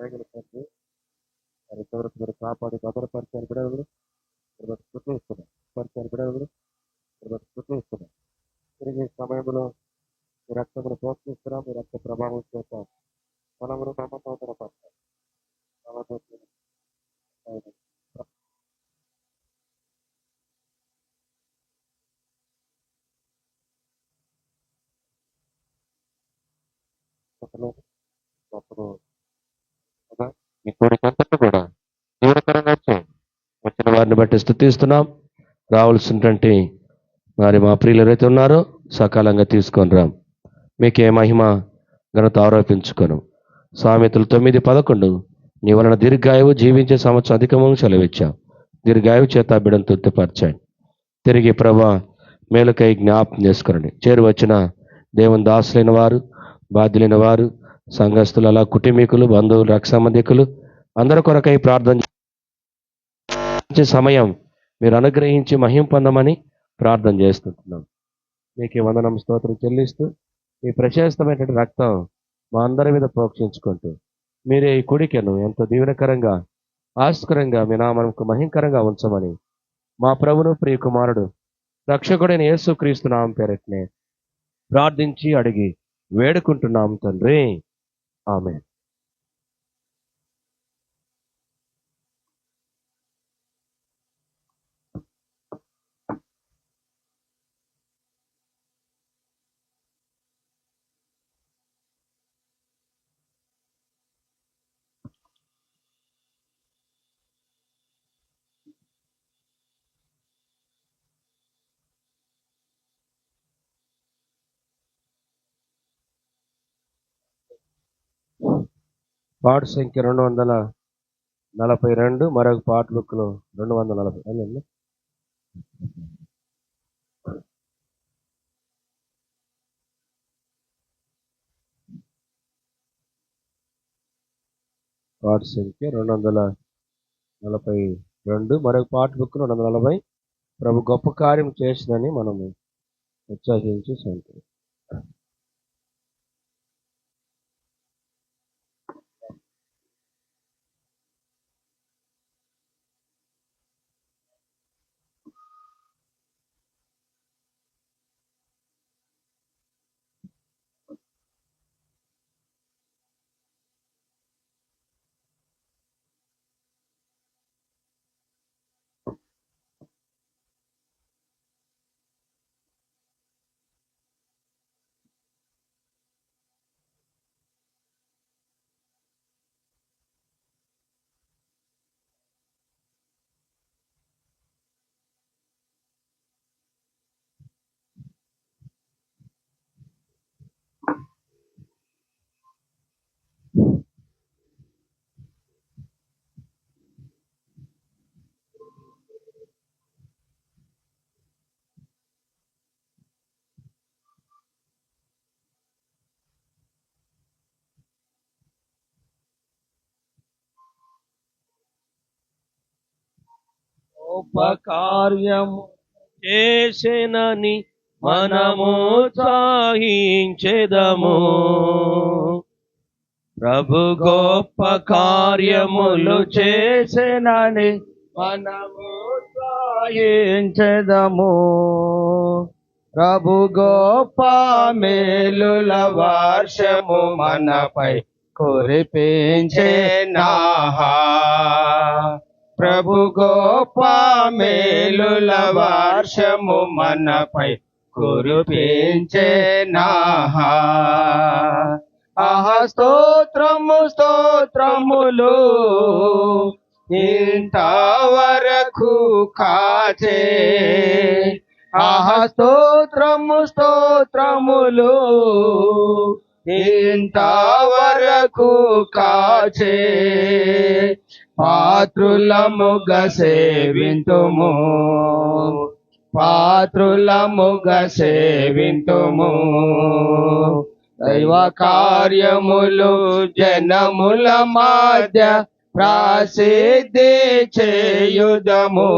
దయగల తండ్రి, మరి ఇంతవరకు మీరు కాపాడి భద్రపరిచారు బిడ్డలు, ఇస్తున్నాం పరిచారు బిడ్డలు, ఇస్తున్నాం. తిరిగి సమయంలో మీ రక్తమును ప్రోత్సహిస్తున్నాం. మీ రక్త ప్రభావం చేత మనమును నమ్మకం పడతాం. మీ కోరికంతా కూడా తీవ్రకరంగా చేయండి. వచ్చిన వారిని బట్టి స్తుతిస్తున్నాం. రావాల్సినటువంటి మరి మా ప్రియులు ఎవరైతే ఉన్నారో సకాలంగా తీసుకొని రాం. మీకే మహిమ ఘనత ఆరోపించుకోను. సామెతలు 9:11 నీ వలన దీర్ఘాయువు జీవించే సంవత్సరం అధికము సెలవిచ్చావు. దీర్ఘాయువు చేత బిడ్డను తృప్తిపరచండి. తిరిగి ప్రభా మేలుకై జ్ఞాపకం చేసుకోండి. చేరువచ్చిన దేవుని దాసులైన వారు, బాధ్యులైన వారు, సంఘస్థులు, అలా కుటుంబీకులు, బంధువులు, రక్ష సంబంధికులు అందరి కొరకై ప్రార్థన సమయం మీరు అనుగ్రహించి మహిమ పొందమని ప్రార్థన చేస్తుంటున్నాం. మీకే వందనం స్తోత్రం చెల్లిస్తూ మీ ప్రశస్తమైనటువంటి రక్తం మా అందరి మీద ప్రోక్షించుకుంటూ మీరే ఈ కుడికెను ఎంతో దీవెనకరంగా ఆస్కరంగా మీ నామముకు మహింకరంగా ఉంచమని మా ప్రభును ప్రియ కుమారుడు రక్షకుడైన యేసుక్రీస్తు నామం పేరట్నే ప్రార్థించి అడిగి వేడుకుంటున్నాం తండ్రి. ఆమేన్. పాటు సంఖ్య 242, మరొక పాట బుక్ లో 240. పాటు సంఖ్య 242, మరొక పాట బుక్ 240. ప్రభు గొప్ప కార్యం చేసిందని మనము ఉత్సాహించి సంతోషం. ఉపకార్యము చేసినని మనము ఉత్సాహించెదము. ప్రభు గొప్ప కార్యములు చేసినని మనము ఉత్సాహించెదము. ప్రభు గొప్ప మేలుల వర్షము మనపై కురిపించెనాహా. ప్రభు గొప్ప మేలుల వర్షము మనపై కురిపించెనాహా. ఆహా స్తోత్రము స్తోత్రములు ఇంతవరకు కాచే. ఆహా స్తోత్రము స్తోత్రములు ఇంతవరకు కాచే. పాత్రులముగా సేవింతుము, పాత్రులముగా సేవింతుము. దైవ కార్యములు జనముల మధ్య ప్రసిద్ధి చేయుదము.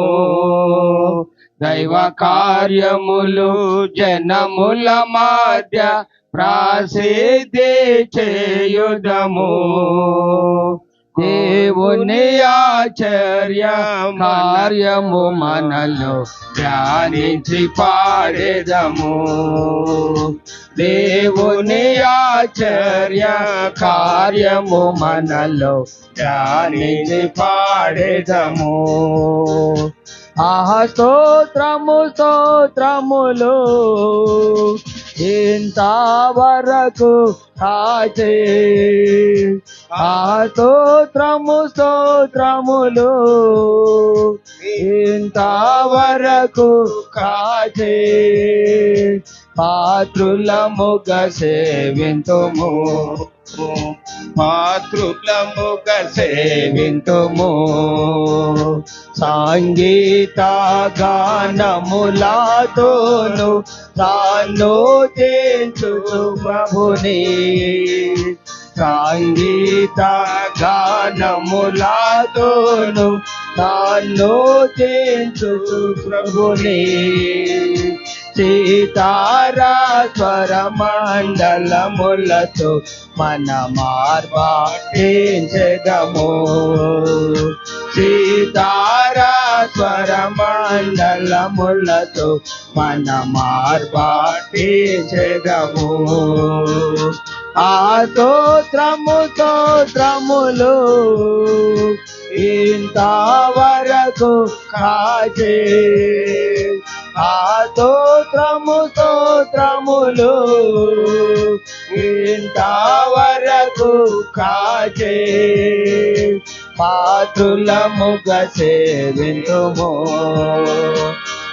దైవ కార్యములు జనముల మధ్య ప్రసిద్ధి చేయుదము. దేవుని ఆశ్చర్య కార్యము మనలో ధ్యానించి పాడేదము. దేవుని ఆశ్చర్య కార్యము మనలో ధ్యానించి పాడేదము. ఆహా స్తోత్రము స్తోత్రములు ఇంతవరకు కాచే. స్తోత్రము స్తోత్రములు ఇంతవరకు కాచే. పాత్రులముగా సేవింతుము, పాత్రులముగా సేవింతుము. సంగీత గానములతోను తాను చేయించు ప్రభుని. సంగీత గానములతోను తాను చేయించు ప్రభుని. సీతారా స్వర మండలములతో మన మార్పాటించెదము. సీతారా స్వర మండలములతో మన మార్పాటించెదము. స్తోత్రము స్తోత్రములు ఇంతవరకు కాచే. స్తోత్రము స్తోత్రములు ఇంతవరకు కాచే. పాత్రులముగా సేవింతుము,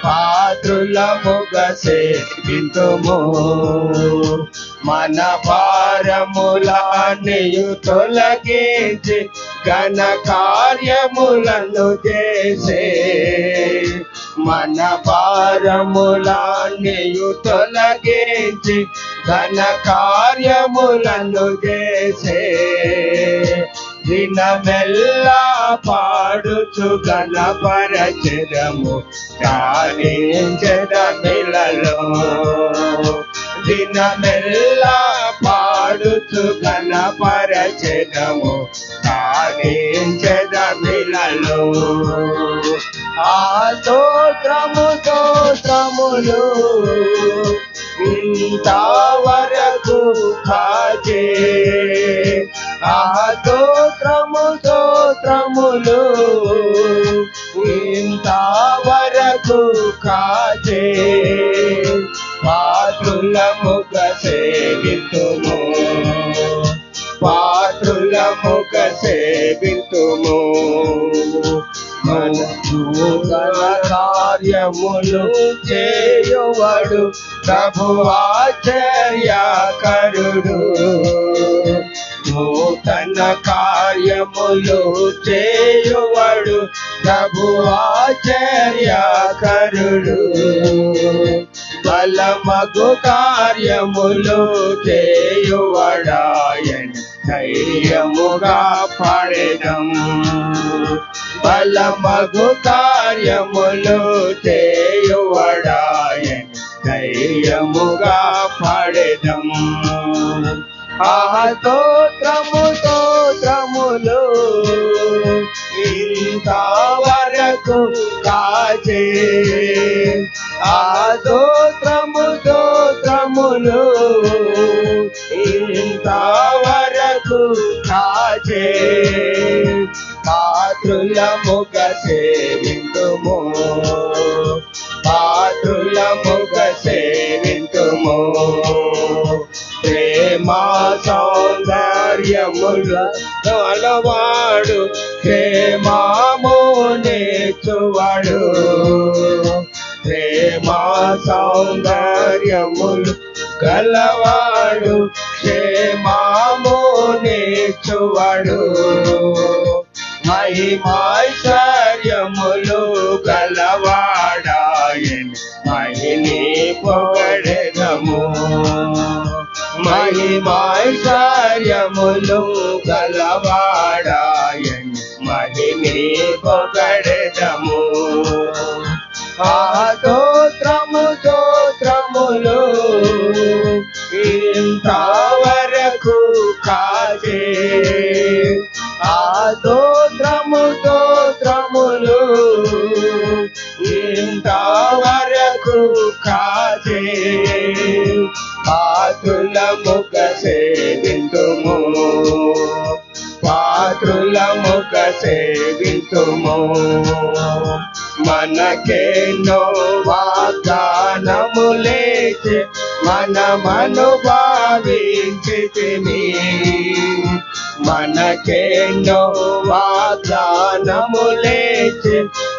పాత్రులముగా సేవింతుము. మన భారములన్నీయు తొలగించి ఘన కార్యములను చేసే. మన భారములన్నీయు తొలగించి ఘన కార్యములను చేసే. దినమెల్లా పాడుచు గణపరచెదము గానించెదమిలలో. దినమెల్లా పాడుచు గణపరచెదము గానించెదమిలలో. స్తోత్రము స్తోత్రములు ఇంతవరకు కాచే. స్తోత్రము స్తోత్రములు ఇంతవరకు కాచే. పాత్రులముగా సేవింతుము, పాత్రులముగా సేవింతుము. మన నూతన కార్యములు చేయువడు ప్రభు ఆశ్చర్యకరుడు. నూతన కార్యములు చేయువడు ప్రభు ఆశ్చర్యకరుడు. బలమగు కార్యములు చేయువడాయని ధైర్యముగా పాడెదం. బలమగు కార్యములు చేయువడాయని ధైర్యముగా పాడెదం. స్తోత్రము స్తోత్రములు ఇంతవరకు కాచే. స్తోత్రము స్తోత్రములు ఇంతవరకు కాచే. పాత్రులముగా సేవింతుము, పాత్రులముగా సేవింతుము. ప్రేమా సౌందర్యములను అలవాడు క్షేమమునేచువాడు. ప్రేమా సౌందర్యములు గలవాడు క్షేమమునేచువాడు. మహిమైశ్వర్యములు గలవాడాయని మహిని పొగడెదము. మహిమైశ్వర్యములు గలవాడాయని మహిని పొగడెదము. స్తోత్రము స్తోత్రములు ఇంతవరకు కాచే. పాత్రులముగ సేవింతుము మనకెన్నో వాగ్దానములేచి మనమను భావించితిమి మనకెన్నో వాగ్దానములేచి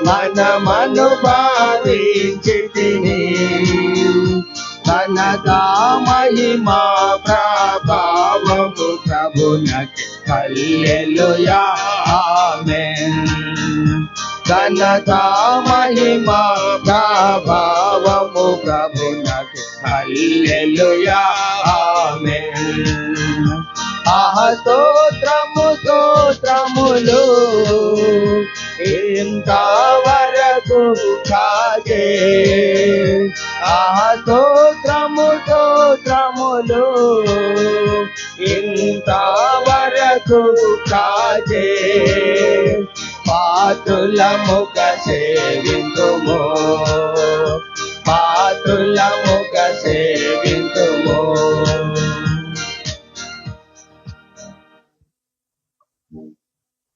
మనమను భావించితిమి ఘనతా మహిమా ప్రభావము ప్రభునకి హల్లెలూయా ఆమేన్ ఘనతా మహిమా ప్రభావము ప్రభునకి హల్లెలూయా ఆమేన్ స్తోత్రములు ఇంతవరకు కాగే స్తోత్రములు ఇంతవరకు కాగే పాత్రులముగ సేవింతుము పాత్రులముగ సేవింతుము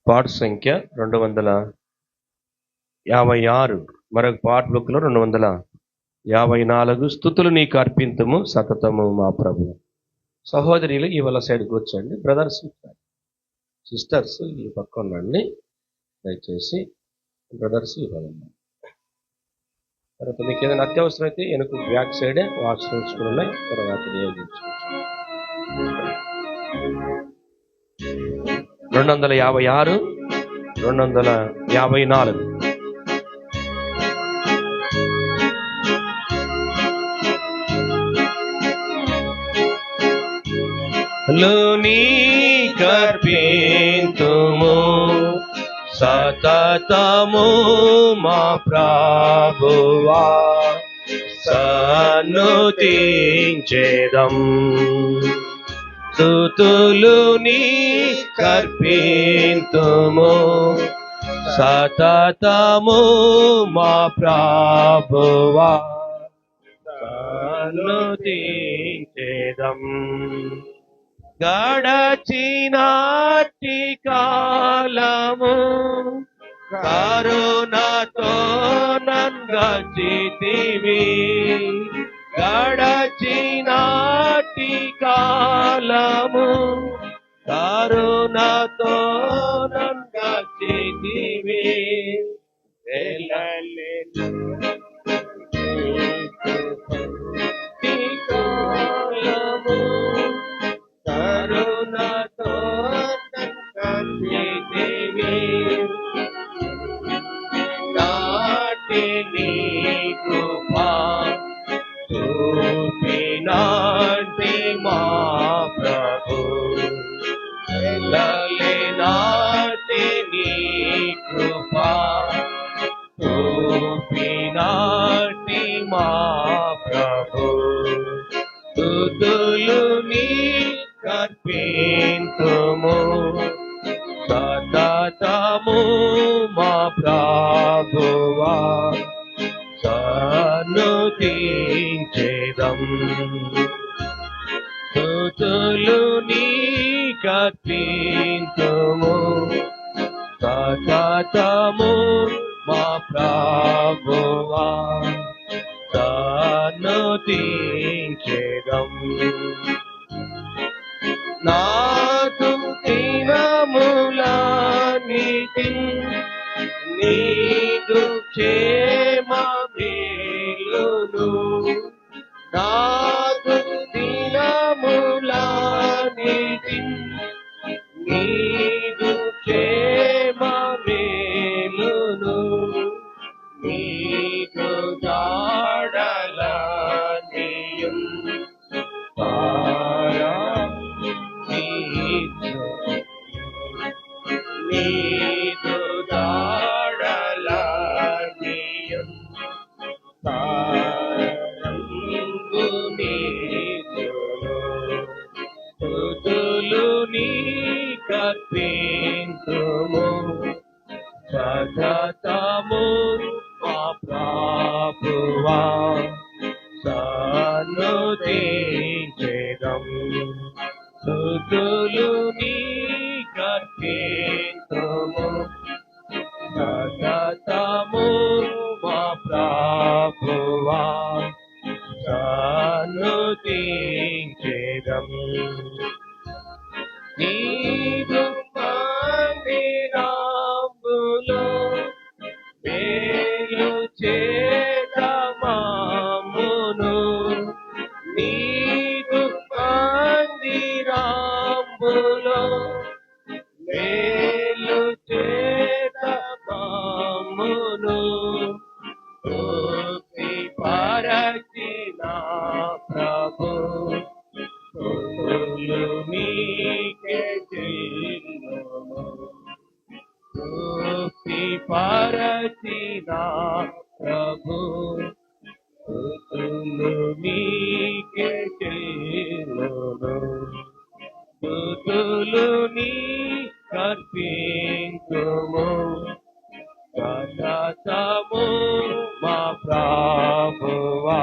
పాట సంఖ్య 256. మరొక పాట బుక్ లో 254. స్తుతులు నీకు అర్పింతుము సతతము మా ప్రభు. సహోదరులు ఇవాళ సైడ్ కూర్చోండి. బ్రదర్స్ సిస్టర్స్ ఈ పక్క ఉండండి దయచేసి. బ్రదర్స్ ఇవ్వాలన్నా తర్వాత మీకు ఏదైనా అత్యవసరం అయితే వెనుక బ్యాక్ సైడే వాష్రూమ్స్ కూడా ఉన్నాయి. తర్వాత నియోగించుకోవచ్చు. 256, 254. నీకర్పింతుము సతతము మా ప్రభువా సన్నుతించెదం స్తుతులు నీకర్పింతుము సతతము మా ప్రభువా సన్నుతించెదం గడచినాటి కాలము కరుణతో నన్గచితివి గడచినాటి కాలము కరుణతో నన్గచితివి కాలము కరుణతో నన్గచితివి నాటి నీ కృపా చూపినాటి మా ప్రభు నాటి నీ కృపా చూపినాటి మా ప్రభు స్తుతులు నీకర్పింతుము సతతము మా ప్రభువా సన్నుతించెదం స్తుతులు నీకర్పింతుము సతతము మా ప్రభువా సన్నుతించెదం నాదు దినములన్నిటి నీదు క్షేమ మేలును నాదు దినములన్నిటి నీదు క్షేమ మేలును నీదు జాడలనియం నీదు జాడలనియం తారంగు నీదును స్తుతులు నీకర్పింతుము సతతము మా ప్రభువా సన్నుతించెదం స్తుతులు నీకర్పింతుము నీదు మందిరములో మేలు చేతమామును నీదు మందిరములో మేలు చేతమామును తృప్తి పరచిన ప్రభు స్తుతులు నీకే చెల్లును తృప్తి పరచిన ప్రభు స్తుతులు నీకే చెల్లును స్తుతులు నీ కర్పించుము సతతము మా ప్రభువా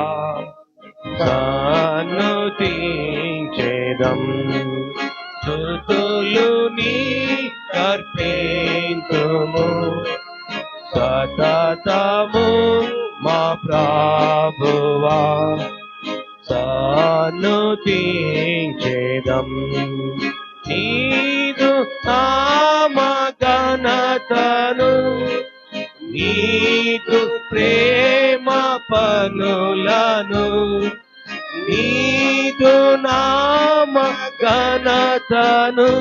సన్నుతించెదం స్తుతులు నీ కర్పించుము సతతము మా ప్రభువా సన్నుతించెదం నీదు నామ ఘనతను నీదు ప్రేమ పనులను నీదు నామ ఘనతను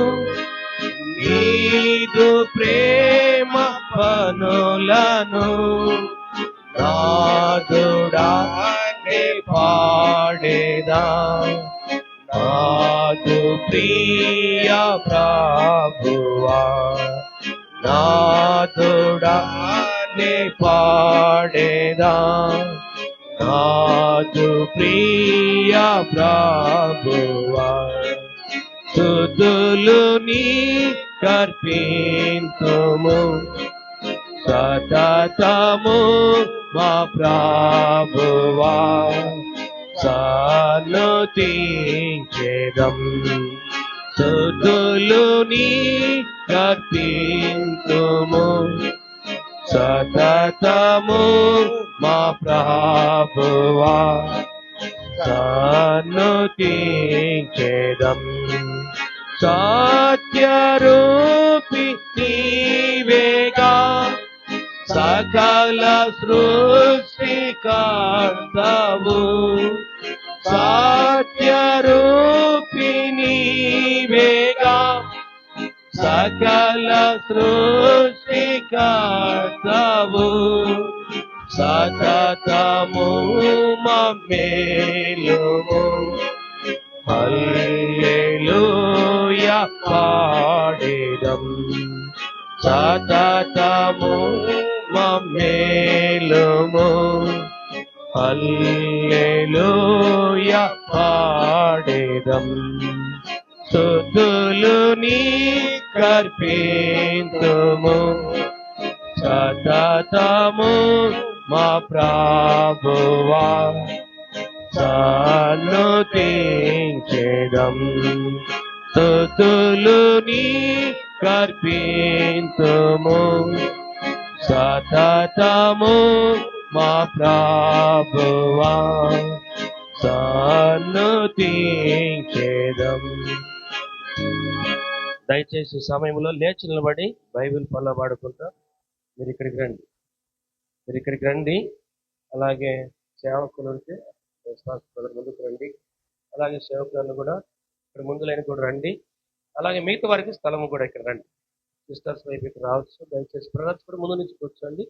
నీదు ప్రేమ పనులను నాదుడానే పాడేదా నాదు ప్రియ ప్రభువా నాదుడానే పాడేదా నాదు ప్రియ ప్రభువా స్తుతులు నీ కర్పించుము సతతము మా ప్రభువా సన్నుతించెదం స్తుతులు నీ కర్పించుము సతతము మా ప్రభువా సన్నుతించెదం సత్యరూపి నీవేగా సకల సృష్టికర్తవు సత్యరూపి నీవేగా సకల సృష్టికర్తవు సతతము మమ్మేలుము హల్లెలూయా పాడేదం సతతము మమ్మేలుము హల్లెలూయా పాడేదం స్తుతులు నీ కర్పించుము సతతము మా ప్రభువా సన్నుతించెదం స్తుతులు నీ కర్పించుము సతతము మా ప్రభువా సన్నుతించెదం. దయచేసి సమయంలో లేచి నిలబడి బైబిల్ పనులు పాడుకుంటా మీరు ఇక్కడికి రండి. అలాగే సేవకులు ఉంటే ముందుకు రండి. అలాగే సేవకులను కూడా ఇక్కడ ముందు లైన్ కూడా రండి. అలాగే మిగతా వారికి స్థలము కూడా ఇక్కడ రండి. సిస్టర్స్ వైపు ఇక్కడ రావచ్చు. దయచేసి బ్రదర్స్ కూడా ముందు నుంచి కూర్చోండి.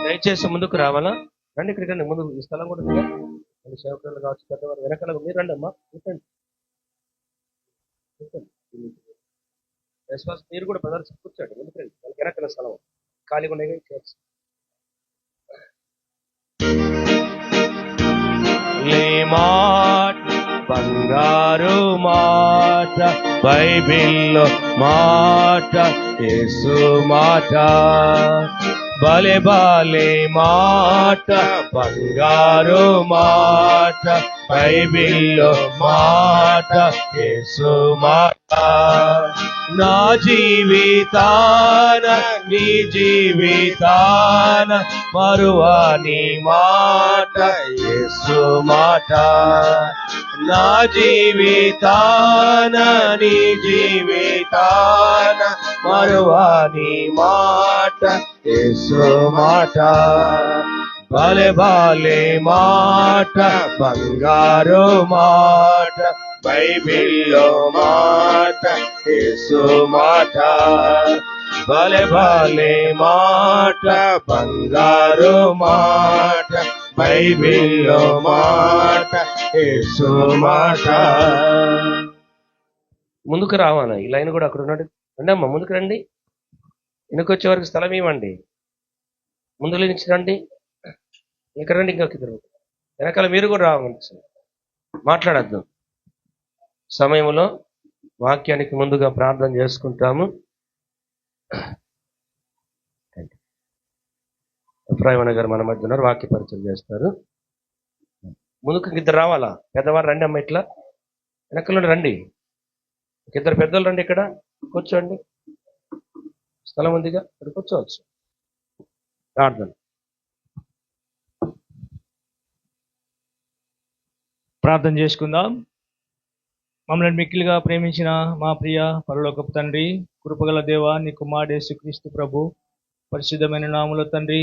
దయచేసి ముందుకు రావాలా? రండి, ఇక్కడికి రండి. ముందు ఈ స్థలం కూడా సేవకులు కావచ్చు, పెద్దవారు వెనకాల మీరు రండి అమ్మా. కూర్చోండి. మీరు కూడా బ్రదర్స్ కూర్చోండి. ముందుకు రండి. వాళ్ళకి వెనకాల స్థలం ఖాళీగా ఉన్నాయి. మాట బంగారు మాట బైబిల్లో మాట యేసు మాట భలే బాలే మాట బంగారు మాట బైబిల్లో మాట యేసు మాట నా జీవితాన నీ జీవితాన మరువని మాట యేసు మాట నా జీవితాన నీ జీవితాన మరువని మాట యేసు మాట భలే భలే మాట బంగారు మాట బైబిల్లో మాట యేసు మాట భలే భలే మాట బంగారు మాట బైబిల్లో మాట యేసు మాట. ముందుకు రావాలా? ఈ లైన్ కూడా అక్కడ ఉన్నాడు. రండి అమ్మా, ముందుకు రండి. వెనుకొచ్చే వరకు స్థలం ఇవ్వండి. ముందు నుంచి రండి. ఇక్కడ రండి. ఇంకొక ఇద్దరు వెనకాల మీరు కూడా రావాలి. మాట్లాడద్దు. సమయంలో వాక్యానికి ముందుగా ప్రార్థన చేసుకుంటాము. అభిప్రాయమణ గారు మన మధ్య ఉన్నారు, వాక్య పరిచయం చేస్తారు. ముందుకు ఇద్దరు రావాలా? పెద్దవారు రండి అమ్మ, ఇట్లా వెనకల రండి. ఇద్దరు పెద్దలు రండి, ఇక్కడ కూర్చోండి. స్థలం ఉందిగా, ఇక్కడ కూర్చోవచ్చు. ప్రార్థన. ప్రార్థన చేసుకుందాం. మమ్మల్ని మిక్కిలిగా ప్రేమించిన మా ప్రియ పరలోకపు తండ్రి, కృపగల దేవ, నీ కుమారుడు యేసుక్రీస్తు ప్రభు పరిశుద్ధమైన నామములో తండ్రి,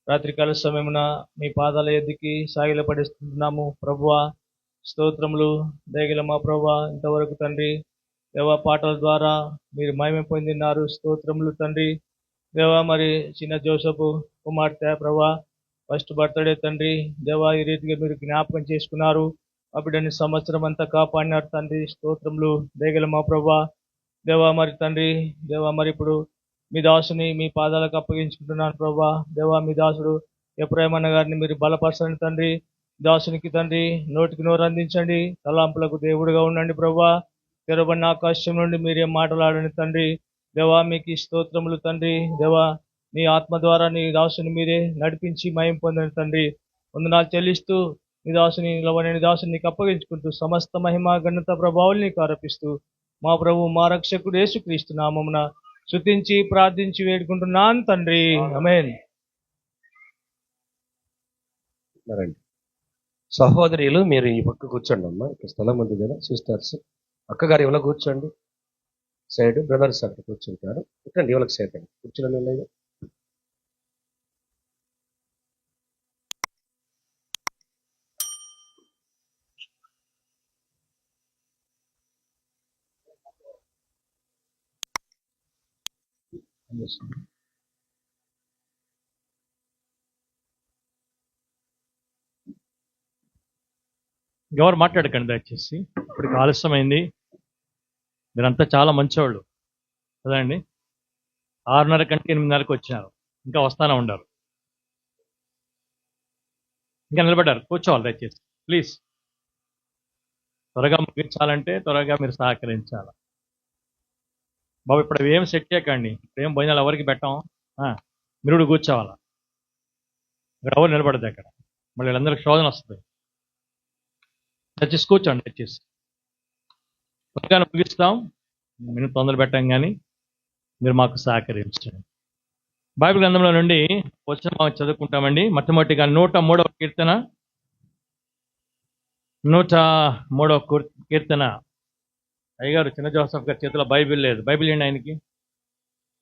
రాత్రికాల సమయమున మీ పాదాల ఎద్దుకి సాగిలపడిస్తున్నాము ప్రభువా. స్తోత్రములు దయగల మా ప్రభువా. ఇంతవరకు తండ్రి దేవ పాటల ద్వారా మీరు మహిమ పొందినారు. స్తోత్రములు తండ్రి దేవ. మరి చిన్న జోసపు కుమార్తె ప్రభువా, ఫస్ట్ బర్త్డే తండ్రి దేవ, ఈ రీతిగా మీరు జ్ఞాపకం చేసుకున్నారు. ఆ బిడ్డని సంవత్సరం అంతా కాపాడినారు తండ్రి. స్తోత్రములు దయగల మా ప్రభువా దేవా. మరి తండ్రి దేవా, మరి ఇప్పుడు మీ దాసుని మీ పాదాలకు అప్పగించుకుంటున్నాను ప్రభువా దేవా. మీ దాసుడు ఎఫ్రాయిమన్న గారిని మీరు బలపరచండి తండ్రి. దాసునికి తండ్రి నోటికి నోరు అందించండి. తలాంపులకు దేవుడిగా ఉండండి ప్రభువా. తెరవబడిన ఆకాశం నుండి మీరేం మాట్లాడండి తండ్రి దేవా. మీకు ఈ స్తోత్రములు తండ్రి దేవా. నీ ఆత్మ ద్వారా నీ దాసుని మీరే నడిపించి మహిమ పొందండి తండ్రి. వందనాలు చెల్లిస్తూ నీ దాసుని నిలవని దాసుని నీకు అప్పగించుకుంటూ సమస్త మహిమ ఘనత ప్రభావాలు నీకు ఆరోపిస్తూ మా ప్రభు మా రక్షకుడు యేసుక్రీస్తు నామమున స్తుతించి ప్రార్థించి వేడుకుంటున్నాను తండ్రి. ఆమేన్. సహోదరులు మీరు ఈ పక్క కూర్చోండి అమ్మా. ఇక్కడ స్థలం ఉంది కదా. సిస్టర్స్ అక్కగారు ఇవ్వలో కూర్చోండి. సైడ్ బ్రదర్స్ అక్కడ కూర్చుంటారు. ఇక్కడ ఇవ్వలకు సైడ్ అండి కూర్చోండి. ఎవరు మాట్లాడకండి దయచేసి. ఇప్పటికి ఆలస్యమైంది. మీరంతా చాలా మంచివాళ్ళు కదండి. 6:30 కంటే 8:30కి వచ్చినారు, ఇంకా వస్తానే ఉండారు. ఇంకా నిలబడ్డారు, కూర్చోవాలి దయచేసి ప్లీజ్. త్వరగా ముగించాలంటే త్వరగా మీరు సహకరించాలి బాబు. ఇప్పుడు అవి ఏం సెట్ చేయకండి. ఏం భోజనాలు ఎవరికి పెట్టాం. మీరు కూడా కూర్చోవాలా. ఇక్కడ ఎవరు నిలబడదు అక్కడ, మళ్ళీ వీళ్ళందరికీ శోధన వస్తుంది. దయచేసి కూర్చోండి. దయచేసి త్వరగా ముగిస్తాం. మీరు తొందర పెట్టాం కానీ మీరు మాకు సహకరించండి. బైబిల్ గ్రంథంలో నుండి వచ్చిన మనం చదువుకుంటామండి. మొట్టమొదటిగా 103వ కీర్తన. 103వ కీర్తన. అయ్యగారు చిన్న జోసఫ్ గారి చేతిలో బైబిల్ లేదు. బైబిల్ ఏంటి ఆయనకి?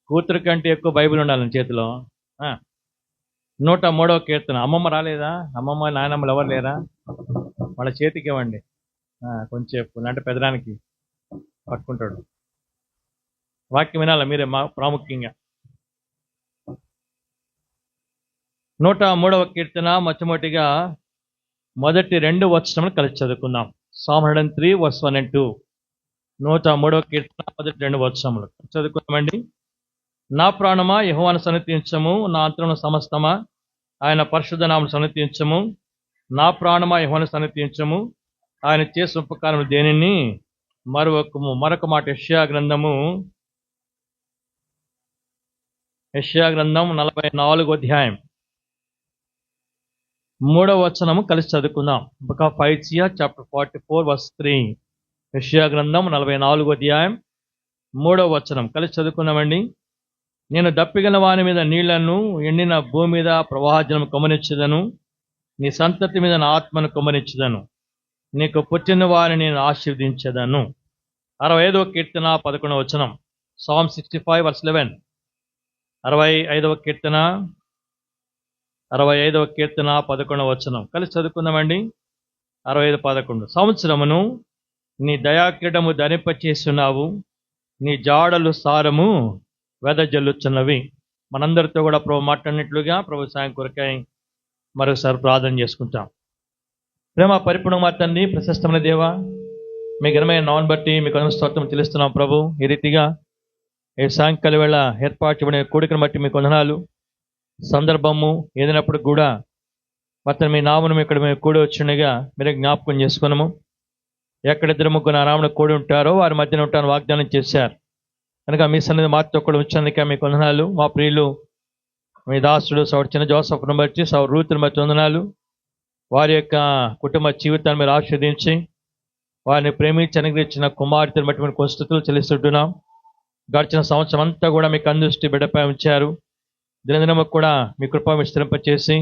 కూతురు కంటే ఎక్కువ బైబిల్ ఉండాలని చేతిలో. 103వ కీర్తన. అమ్మమ్మ రాలేదా? అమ్మమ్మ నాయనమ్మలు ఎవరు లేరా? వాళ్ళ చేతికి ఇవ్వండి కొంచెం, అంటే పెదడానికి పట్టుకుంటాడు. వాక్యం వినాలి మీరే ప్రాముఖ్యంగా. 103వ కీర్తన మొట్టమొదటిగా మొదటి 2 వచనములు కలిసి చదువుకుందాం. Psalm 103 verse 1 and 2. 103వ కీర్తన మొదటి 2 వచనములు చదువుకుందామండి. నా ప్రాణమా యెహోవాను సన్నిధించము, నా అంతరంగ సమస్తమా ఆయన పరిశుద్ధ నామమును సన్నిధించము. నా ప్రాణమా యెహోవాను సన్నిధించము, ఆయన చేసిన ఉపకారములు దేనిని మరొకము. మరొక మాట యెషయా గ్రంథం 44వ అధ్యాయం 3వ వచనము కలిసి చదువుకుందాం. Book of Isaiah chapter 44 verse 3. యెషయా గ్రంథం 44వ అధ్యాయం 3వ వచనం కలిసి చదువుకున్నామండి. నేను దప్పిగల వాని మీద నీళ్లను, ఎండిన భూమి మీద ప్రవాహజలం కుమ్మరించెదను. నీ సంతతి మీద నా ఆత్మను కుమ్మరించెదను. నీకు పుట్టిన వారిని నేను ఆశీర్వదించెదను. 65వ కీర్తన 11వ వచనం. Psalm 65:11. 65వ కీర్తన 11వ వచనం కలిసి చదువుకుందామండి. 65:11. సంవత్సరమును నీ దయాకిరీటము ధరింపచేస్తున్నావు, నీ జాడలు సారము వెదజల్లుచున్నవి. మనందరితో కూడా ప్రభు మాట్లాడినట్లుగా ప్రభు సాయం కొరకై మరొకసారి ప్రార్థన చేసుకుంటాం. ప్రేమ పరిపూర్ణ తండ్రి, ప్రశస్తమైన దేవ, మీ ఘనమైన నామమును బట్టి మీకు స్తోత్రం చెల్లిస్తున్నాం ప్రభు. ఈ రీతిగా ఈ సాయంకాల వేళ ఏర్పాటు చేయబడిన కూడికను బట్టి మీకు వందనాలు. సందర్భము ఏదైనప్పుడు కూడా మొత్తం మీ నామను ఇక్కడ మేము కూడి వచ్చినగా మీరే జ్ఞాపకం చేసుకున్నాము. ఎక్కడిద్దరు ముగ్గురు నా నామను కూడి ఉంటారో వారి మధ్యన ఉంటారని వాగ్దానం చేశారు కనుక మీ సన్నిధి మాతో కూడా ఉంచేందుకే మీకు వందనాలు. మా ప్రియులు మీ దాసుడు సౌడు చిన్న జోసఫ్ను బట్టి, సౌడు రూతుని బట్టి వందనాలు. వారి యొక్క కుటుంబ జీవితాన్ని మీరు ఆస్వాదించి వారిని ప్రేమించి అనుగ్రహించిన కుమార్తెను బట్టి మీరు స్తుతులు చెల్లిస్తుంటున్నాం. గడిచిన సంవత్సరం అంతా కూడా మీకు అందృష్టి బిడ్డపై ఉంచారు. దినదినము కూడా మీ కృప విస్తరింపచేసి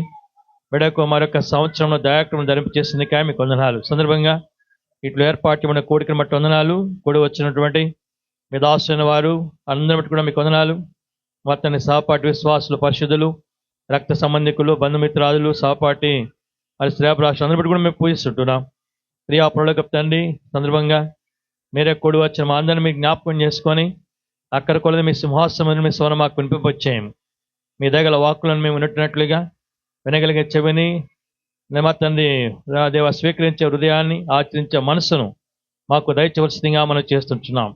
బిడ్డకు మరొక సంవత్సరంలో దయాక్రమం ధరింపచేసిందికా మీకు వందనాలు. సందర్భంగా ఇట్లు ఏర్పాటు మన కోడికను బట్టి వందనాలు. కూడి వచ్చినటువంటి మీ దాసులైన వారు అందరి బట్టి కూడా మీకు వందనాలు. మొత్తాన్ని సహపాఠి విశ్వాసులు, పరిశుద్ధులు, రక్త సంబంధికులు, బంధుమిత్రాదులు, సహపాఠి మరి శ్రేయభిలాషులు అందరి బట్టి కూడా మేము పూజిస్తుంటున్నాం. ప్రియా పరలోకపు తండ్రి, సందర్భంగా మీరే కూడి వచ్చిన మా అందరిని మీకు జ్ఞాపకం చేసుకొని అక్కడ కొలది మీ సింహాసనం మీ స్వరం మాకు వినిపింపచేయం. మీ దగ్గర వాక్కులను మేము వినట్టున్నట్లుగా వినగలిగే చెవిని, తండ్రి దేవ స్వీకరించే హృదయాన్ని, ఆచరించే మనసును మాకు దయచేవలసిందిగా మనం చేస్తుంటున్నాం.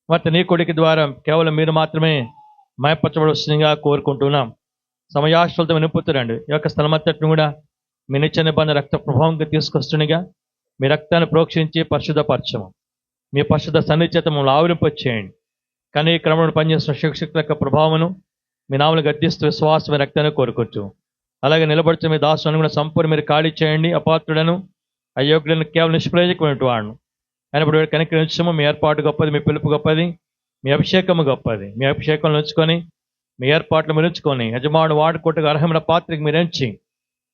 మరి నీ కొడుకు ద్వారా కేవలం మీరు మాత్రమే మయపరచవలసిందిగా కోరుకుంటున్నాం. సమయాశ్వలతో వినిపుతురండి. ఈ యొక్క స్థలమంతటిని కూడా మీ నిత్య నిబంధన రక్త ప్రభావంగా తీసుకొస్తుండగా మీ రక్తాన్ని ప్రోక్షించి పరిశుద్ధపరచము. మీ పరిశుద్ధ సన్నిచేత మమ్మల్ని ఆవిరింపచేయండి. కానీ ఈ క్రమంలో పనిచేస్తున్న శిక్షకుల యొక్క ప్రభావమును మీ నామలు గద్దిస్తూ విశ్వాసమే రక్తాన్ని కోరుకోవచ్చు. అలాగే నిలబడుతూ మీ దాసులను కూడా సంపూర్ణ మీరు ఖాళీ చేయండి. అపాత్రులను, అయోగ్యులను, కేవలం నిష్ప్రయోజకమైన వాడును అయినప్పుడు కనికరించము. మీ ఏర్పాటు గొప్పది, మీ పిలుపు గొప్పది, మీ అభిషేకము గొప్పది. మీ అభిషేకంలో ఉంచుకొని మీ ఏర్పాట్లు మీరు ఉంచుకొని యజమానుడు వాడుకోటకు అర్హమైన పాత్రకి మీరు ఎంచి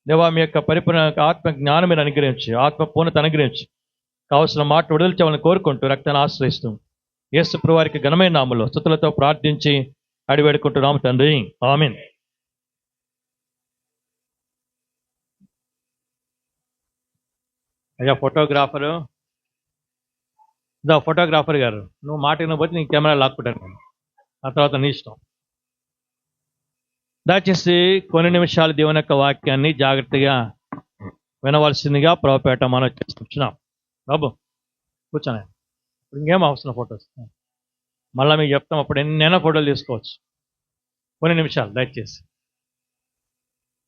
దేవా మీ యొక్క పరిపూర్ణ ఆత్మ జ్ఞానం మీరు అనుగ్రహించి, ఆత్మ పూర్ణత అనుగ్రహించి కావలసిన మాట విడుదల కోరుకుంటూ రక్తాన్ని ఆశ్రయిస్తూ యేసు ప్రభువు వారికి ఘనమైన నామములో స్తుతులతో ప్రార్థించి అడివేడుకుంటున్నాము తండ్రి, ఆమేన్. అయ్యా ఫోటోగ్రాఫరు, ఫోటోగ్రాఫర్ గారు, నువ్వు మాట వినకపోతే నీ కెమెరా లాక్కుంటాను, ఆ తర్వాత నీ ఇష్టం. దయచేసి కొన్ని నిమిషాలు దేవుని యొక్క వాక్యాన్ని జాగ్రత్తగా వినవలసిందిగా ప్రభుపేట మనం చేస్తున్నాం. బాబు కూర్చోనే, ఇప్పుడు ఇంకేం అవసరం ఫొటోస్, మళ్ళీ మీకు చెప్తాం, అప్పుడు ఎన్నైనా ఫోటోలు తీసుకోవచ్చు. కొన్ని నిమిషాలు దయచేసి.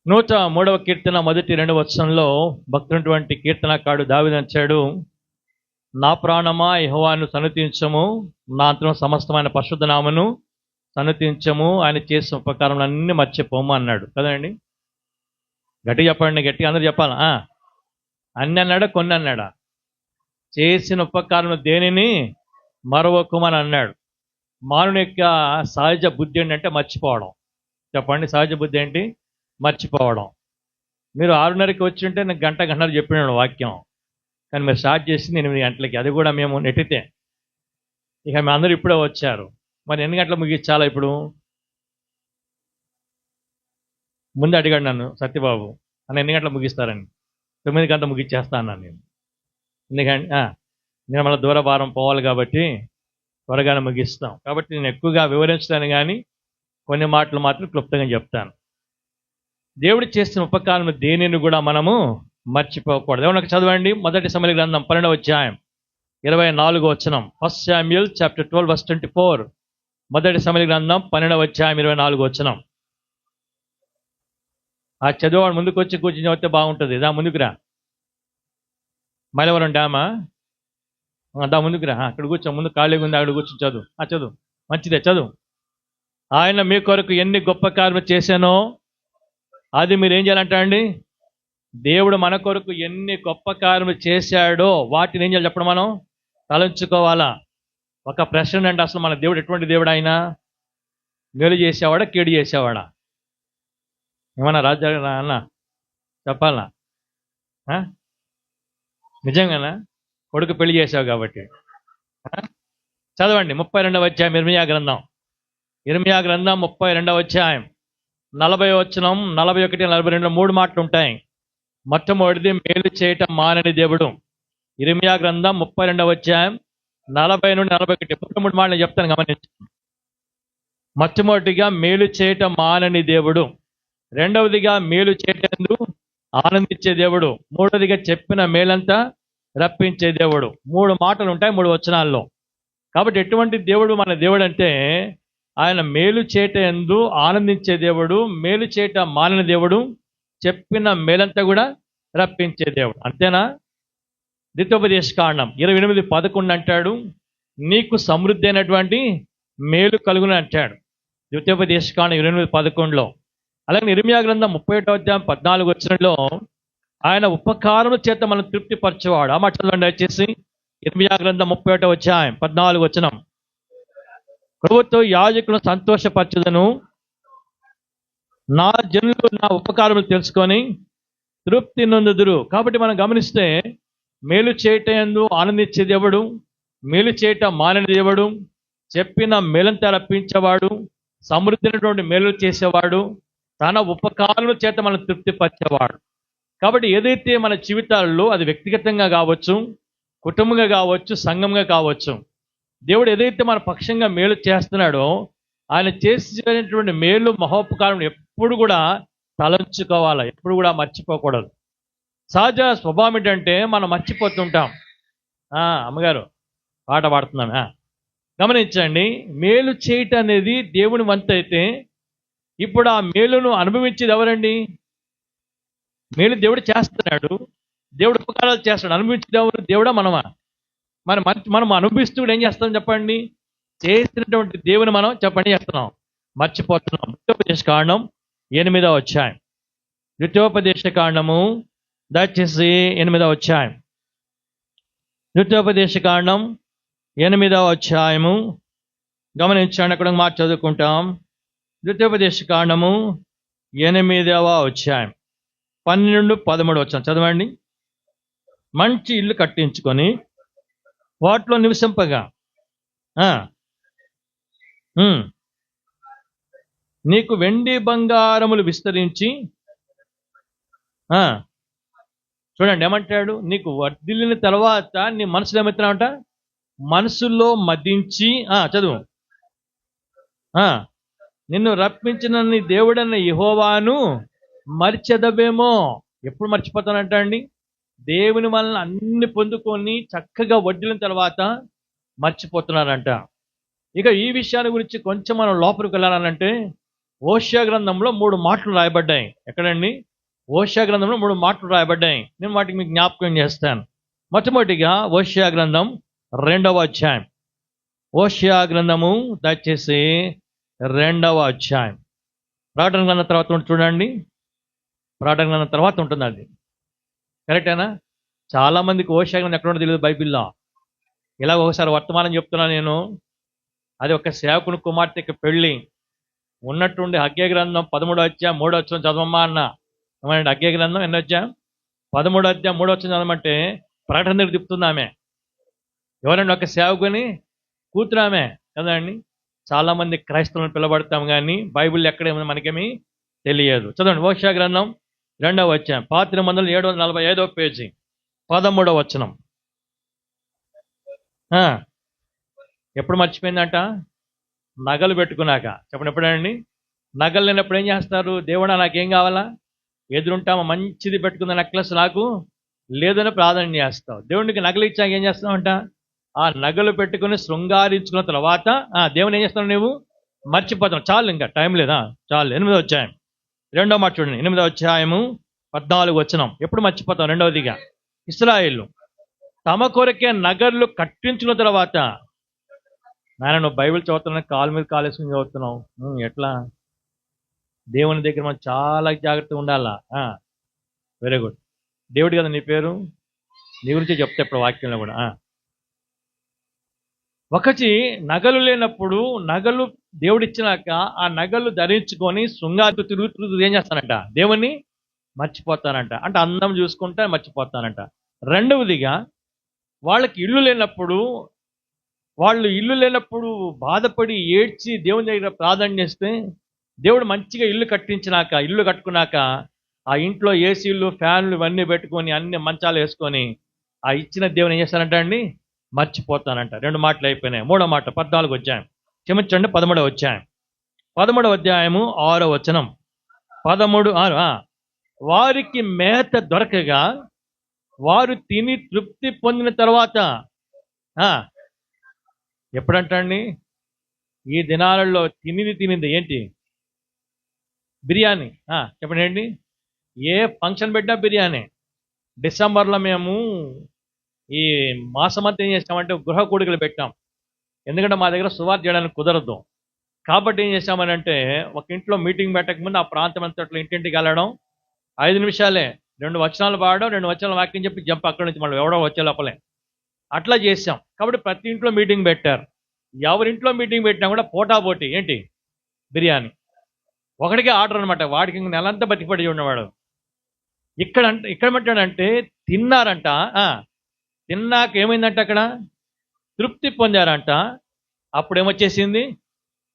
103వ కీర్తన 1-2 వచనంలో భక్తునటువంటి కీర్తనకారుడు దావీదు అంటాడు, నా ప్రాణమా యెహోవాను సన్నుతించము, నా అంతరం సమస్తమైన పరిశుద్ధ నామమును సన్నుతించము, ఆయన చేసిన ఉపకారములన్నీ మర్చిపోము అన్నాడు కదండి. గట్టి చెప్పండి, గట్టిగా అందరూ చెప్పాలా? అన్ని అన్నాడా, కొన్ని అన్నాడా? చేసిన ఉపకారం దేనిని మరొకమని అన్నాడు. మానవుని యొక్క సహజ బుద్ధి ఏంటంటే మర్చిపోవడం. చెప్పండి, సహజ బుద్ధి ఏంటి? మర్చిపోవడం. మీరు 6:30కి వచ్చి ఉంటే నాకు గంటన్నర చెప్పినాడు వాక్యం, కానీ మీరు స్టార్ట్ చేసింది 8 గంటలకి, అది కూడా మేము నెట్టితే. ఇక మీ అందరూ ఇప్పుడే వచ్చారు, మరి ఎన్ని గంటలు ముగించాలా? ఇప్పుడు ముందు అడిగాడు నన్ను సత్యబాబు అన్న ఎన్ని గంటలు ముగిస్తారని. 9 గంటలు ముగించేస్తా అన్నాను నేను. ఎందుకంటే నేను మళ్ళీ దూరభారం పోవాలి కాబట్టి త్వరగానే ముగిస్తాం. కాబట్టి నేను ఎక్కువగా వివరించడాను, కానీ కొన్ని మాటలు మాత్రం క్లుప్తంగా చెప్తాను. దేవుడు చేసిన ఉపకారం దేనిని కూడా మనము మర్చిపోకూడదు. ఏమన్నా చదవండి, 1 సమూయేలు గ్రంథం 12వ అధ్యాయం 24వ వచనం. 1 Samuel chapter 12 verse 24. 1 సమూయేలు గ్రంథం 12వ అధ్యాయం 24వ వచనం. ఆ చదివాడు ముందుకు వచ్చి కూర్చుని చదివితే బాగుంటుంది. దా ముందుకురా. మైలవరం డ్యామా, దా ముందుకురా. అక్కడ కూర్చో, ముందు ఖాళీగా ఉంది, అక్కడ కూర్చొని చదువు. చదువు, మంచిదే చదువు. ఆయన మీ కొరకు ఎన్ని గొప్ప కార్యలు చేశానో అది మీరు ఏం చేయాలంట అండి, దేవుడు మన కొరకు ఎన్ని గొప్ప కార్యలు చేశాడో వాటిని ఏం చేయాలి చెప్పడం, మనం తలంచుకోవాలా. ఒక ప్రశ్న అంటే అసలు మన దేవుడు ఎటువంటి దేవుడు? ఆయన మేలు చేసేవాడా, కీడు చేసేవాడా? ఏమన్నా రాజా అన్న చెప్పాలా? ఆ? నిజంగానా? కొడుకు పెళ్లి చేసావు కాబట్టి. ఆ? చదవండి 32వ అధ్యాయం ఇర్మియా గ్రంథం. ఇర్మియా గ్రంథం 32వ అధ్యాయం 40వ వచనం, 41, 42 3 మాటలు ఉంటాయి. మొట్టమొదటిది మేలు చేయటం మానని దేవుడు. ఇర్మియా గ్రంథం 32వ అధ్యాయం 40 నుండి 41 3 మాటలు చెప్తాను, గమనించండి. మొట్టమొదటిగా మేలు చేయటం మానని దేవుడు. రెండవదిగా మేలు చేయటందు ఆనందించే దేవుడు. మూడవదిగా చెప్పిన మేలంతా రప్పించే దేవుడు. 3 మాటలు ఉంటాయి 3 వచనాల్లో. కాబట్టి ఎటువంటి దేవుడు మన దేవుడు అంటే ఆయన మేలు చేయటందు ఆనందించే దేవుడు, మేలు చేయటం మానని దేవుడు, చెప్పిన మేలంతా కూడా రప్పించే దేవుడు. అంతేనా? ద్వితోపదేశ కాండం 28:11 అంటాడు, నీకు సమృద్ధి అయినటువంటి మేలు కలుగును అంటాడు. ద్వితోపదేశ కాండం 28:11లో. అలాగే ఇర్మియా గ్రంథం 31వ అధ్యాయం 14 వచనంలో ఆయన ఉపకారము చేత మనం తృప్తిపరచేవాడు. ఆ మాట చదవండి దయచేసి. ఇర్మియా గ్రంథం 31వ అధ్యాయం 14 వచనం. ప్రభుత్వ యాజకులను సంతోషపరచుదను, నా జనులు నా ఉపకారములు తెలుసుకొని తృప్తి నొందుదురు. కాబట్టి మనం గమనిస్తే మేలు చేయటందు ఆనందించే దేవుడు, మేలు చేయటం మానని దేవుడు, చెప్పిన మేలంతా రప్పించేవాడు, సమృద్ధి అయినటువంటి మేలు చేసేవాడు, తన ఉపకారముల చేత మనం తృప్తిపరిచేవాడు. కాబట్టి ఏదైతే మన జీవితాల్లో, అది వ్యక్తిగతంగా కావచ్చు, కుటుంబంగా కావచ్చు, సంఘంగా కావచ్చు, దేవుడు ఏదైతే మన పక్షంగా మేలు చేస్తున్నాడో ఆయన చేసినటువంటి మేలు మహోపకారం ఎప్పుడు కూడా తలంచుకోవాలి, ఎప్పుడు కూడా మర్చిపోకూడదు. సహజ స్వభావం ఏంటంటే మనం మర్చిపోతుంటాం. అమ్మగారు పాట పాడుతున్నాం. గమనించండి, మేలు చేయటం అనేది దేవుని వంతు అయితే ఇప్పుడు ఆ మేలును అనుభవించేది ఎవరండి? మేలు దేవుడు చేస్తున్నాడు, దేవుడు ఉపకారాలు చేస్తాడు. అనుభవించేది ఎవరు? దేవుడా మనమా? మనం అనుభవిస్తూ ఏం చేస్తాం చెప్పండి? చేసినటువంటి దేవుని మనం చెప్పండి చేస్తున్నాం, మర్చిపోతున్నాం. ద్వితోపదేశ కాండం 8వ అధ్యాయం. ద్వితోపదేశ కాండము దయచేసి 8వ అధ్యాయం. ద్వితోపదేశ కాండం 8వ అధ్యాయము గమనించండి, అక్కడ మాట చదువుకుంటాం. ద్వితోపదేశ కాండము 8వ అధ్యాయం 12-13 వచ్చాం చదవండి. మంచి ఇల్లు కట్టించుకొని వాటిలో నివసింపగా నీకు వెండి బంగారములు విస్తరించి, చూడండి ఏమంటాడు, నీకు వర్ధిల్లిన తర్వాత నీ మనసులో ఏమవుతున్నావంట? మనసులో మదించి చదువు, నిన్ను రప్పించిన నీ దేవుడన్న యెహోవాను మర్చెదవేమో. ఎప్పుడు మర్చిపోతానంట అండి? దేవుని వలన అన్ని పొందుకొని చక్కగా వడ్డిన తర్వాత మర్చిపోతున్నారంట. ఇక ఈ విషయాన్ని గురించి కొంచెం మనం లోపలికి వెళ్ళాలంటే ఓషియా గ్రంథంలో 3 మాటలు రాయబడ్డాయి. ఎక్కడండి? ఓషియా గ్రంథంలో 3 మాటలు రాయబడ్డాయి. నేను వాటికి మీకు జ్ఞాపకం చేస్తాను. మొట్టమొదటిగా ఓషియా గ్రంథం 2వ అధ్యాయం. ఓషియా గ్రంథము దయచేసి 2వ అధ్యాయం. ప్రకటన గ్రంథం తర్వాత చూడండి, ప్రకటన గ్రంథం తర్వాత ఉంటుంది అది. కరెక్టేనా? చాలా మందికి ఓషియా గ్రంథం ఎక్కడ ఉందో తెలియదు బైబిల్లో. ఇలా ఒకసారి వర్తమానం చెప్తున్నాను నేను. అది ఒక సేవకుని కుమార్తెకి పెళ్ళి ఉన్నట్టుండి హగ్గై గ్రంథం 13వ అధ్యాయం 3వ వచనం చదవమ్మా అన్న. ఏమంటే హగ్గై గ్రంథం ఎన్నో అధ్యాయం? 13వ అధ్యాయం 3వ వచనం చదవమంటే ప్రకటన దగ్గర తిప్పుతుంది ఆమె. ఎవరండి? ఒక సేవకుని కూతురు ఆమె కదండి. చాలా మంది క్రైస్తవులను పిలబడతాం కానీ బైబిల్ ఎక్కడేమో మనకేమీ తెలియదు. చదవండి ఓషియా గ్రంథం 2వ అధ్యాయం 1745వ పేజీ 13వ వచనం. ఎప్పుడు మర్చిపోయిందంట? నగలు పెట్టుకున్నాక. చెప్పండి ఎప్పుడండి? నగలు లేనప్పుడు ఏం చేస్తారు? దేవుడా నాకేం కావాలా? ఎదురుంటామా మంచిది పెట్టుకున్న నెక్లెస్ నాకు లేదని ప్రార్థన చేస్తావు. దేవునికి నగలు ఇచ్చాక ఏం చేస్తావంట? ఆ నగలు పెట్టుకుని శృంగారించుకున్న తర్వాత దేవుని ఏం చేస్తావు? నువ్వు మర్చిపోతావు. చాలు, ఇంకా టైం లేదా? చాలు. 8వ అధ్యాయం 2వ మాట చూడండి. 8వ అధ్యాయము 14వ వచనం. ఎప్పుడు మర్చిపోతాం? రెండవదిగా ఇశ్రాయేలు తమ కొరకే నగర్లు కట్టించుకున్న తర్వాత, నాయన నువ్వు బైబిల్ చదువుతున్నా కాలు మీద కాలేసుకుని చదువుతున్నావు, ఎట్లా? దేవుని దగ్గర మనం చాలా జాగ్రత్తగా ఉండాలా. Very good. దేవుడు కదా నీ పేరు, నీ గురించి చెప్తే ఇప్పుడు వాక్యంలో కూడా. ఒకటి నగలు లేనప్పుడు నగలు దేవుడిచ్చినాక ఆ నగలు ధరించుకొని శృంగారు తిరుగుతూ ఏం చేస్తానంట, దేవుణ్ణి మర్చిపోతానంట. అంటే అందం చూసుకుంటే మర్చిపోతానంట. రెండవదిగా వాళ్ళకి ఇల్లు లేనప్పుడు బాధపడి ఏడ్చి దేవుని దగ్గర ప్రార్థన చేస్తే దేవుడు మంచిగా ఇల్లు కట్టుకున్నాక ఆ ఇంట్లో ఏసీలు ఫ్యాన్లు ఇవన్నీ పెట్టుకొని అన్ని మంచాలు వేసుకొని ఆ ఇచ్చిన దేవుని ఏం చేస్తానంట అండి, మర్చిపోతానంట. 2 మాటలు అయిపోయినాయి. 3వ మాట 14 అధ్యాయం, క్షమించండి 13వ అధ్యాయం, 13వ అధ్యాయము 6వ వచనం. 13:6 వారికి మేత దొరకగా వారు తిని తృప్తి పొందిన తర్వాత ఎప్పుడంటండి, ఈ దినాలలో తినింది ఏంటి? బిర్యానీ. చెప్పండి ఏంటి, ఏ ఫంక్షన్ పెట్టినా బిర్యానీ. డిసెంబర్లో మేము ఈ మాసమంతా ఏం చేస్తామంటే గృహ కూడికలు పెట్టాం. ఎందుకంటే మా దగ్గర సువార్త చేయడానికి కుదరదు. కాబట్టి ఏం చేశామనంటే ఒక ఇంట్లో మీటింగ్ పెట్టకముందు ఆ ప్రాంతం అంతట్లో ఇంటింటికి వెళ్ళడం, 5 నిమిషాలే 2 వచనాలు పాడడం, 2 వచనాలు వాక్యం చెప్పి జంప్ అక్కడి నుంచి మళ్ళీ ఎవడో వచ్చే లోపలే అట్లా చేసాం. కాబట్టి ప్రతి ఇంట్లో మీటింగ్ పెట్టారు. ఎవరింట్లో మీటింగ్ పెట్టినా కూడా పోటాపోటీ ఏంటి, బిర్యానీ. ఒకడికే ఆర్డర్ అనమాట. వాడికి ఇంక నెలంతా బతికిపడి ఉన్నవాడు. ఇక్కడ ఏమంటాడంటే తిన్నారంట. తిన్నాక ఏమైందంట, అక్కడ తృప్తి పొందారంట. అప్పుడు ఏమొచ్చేసింది,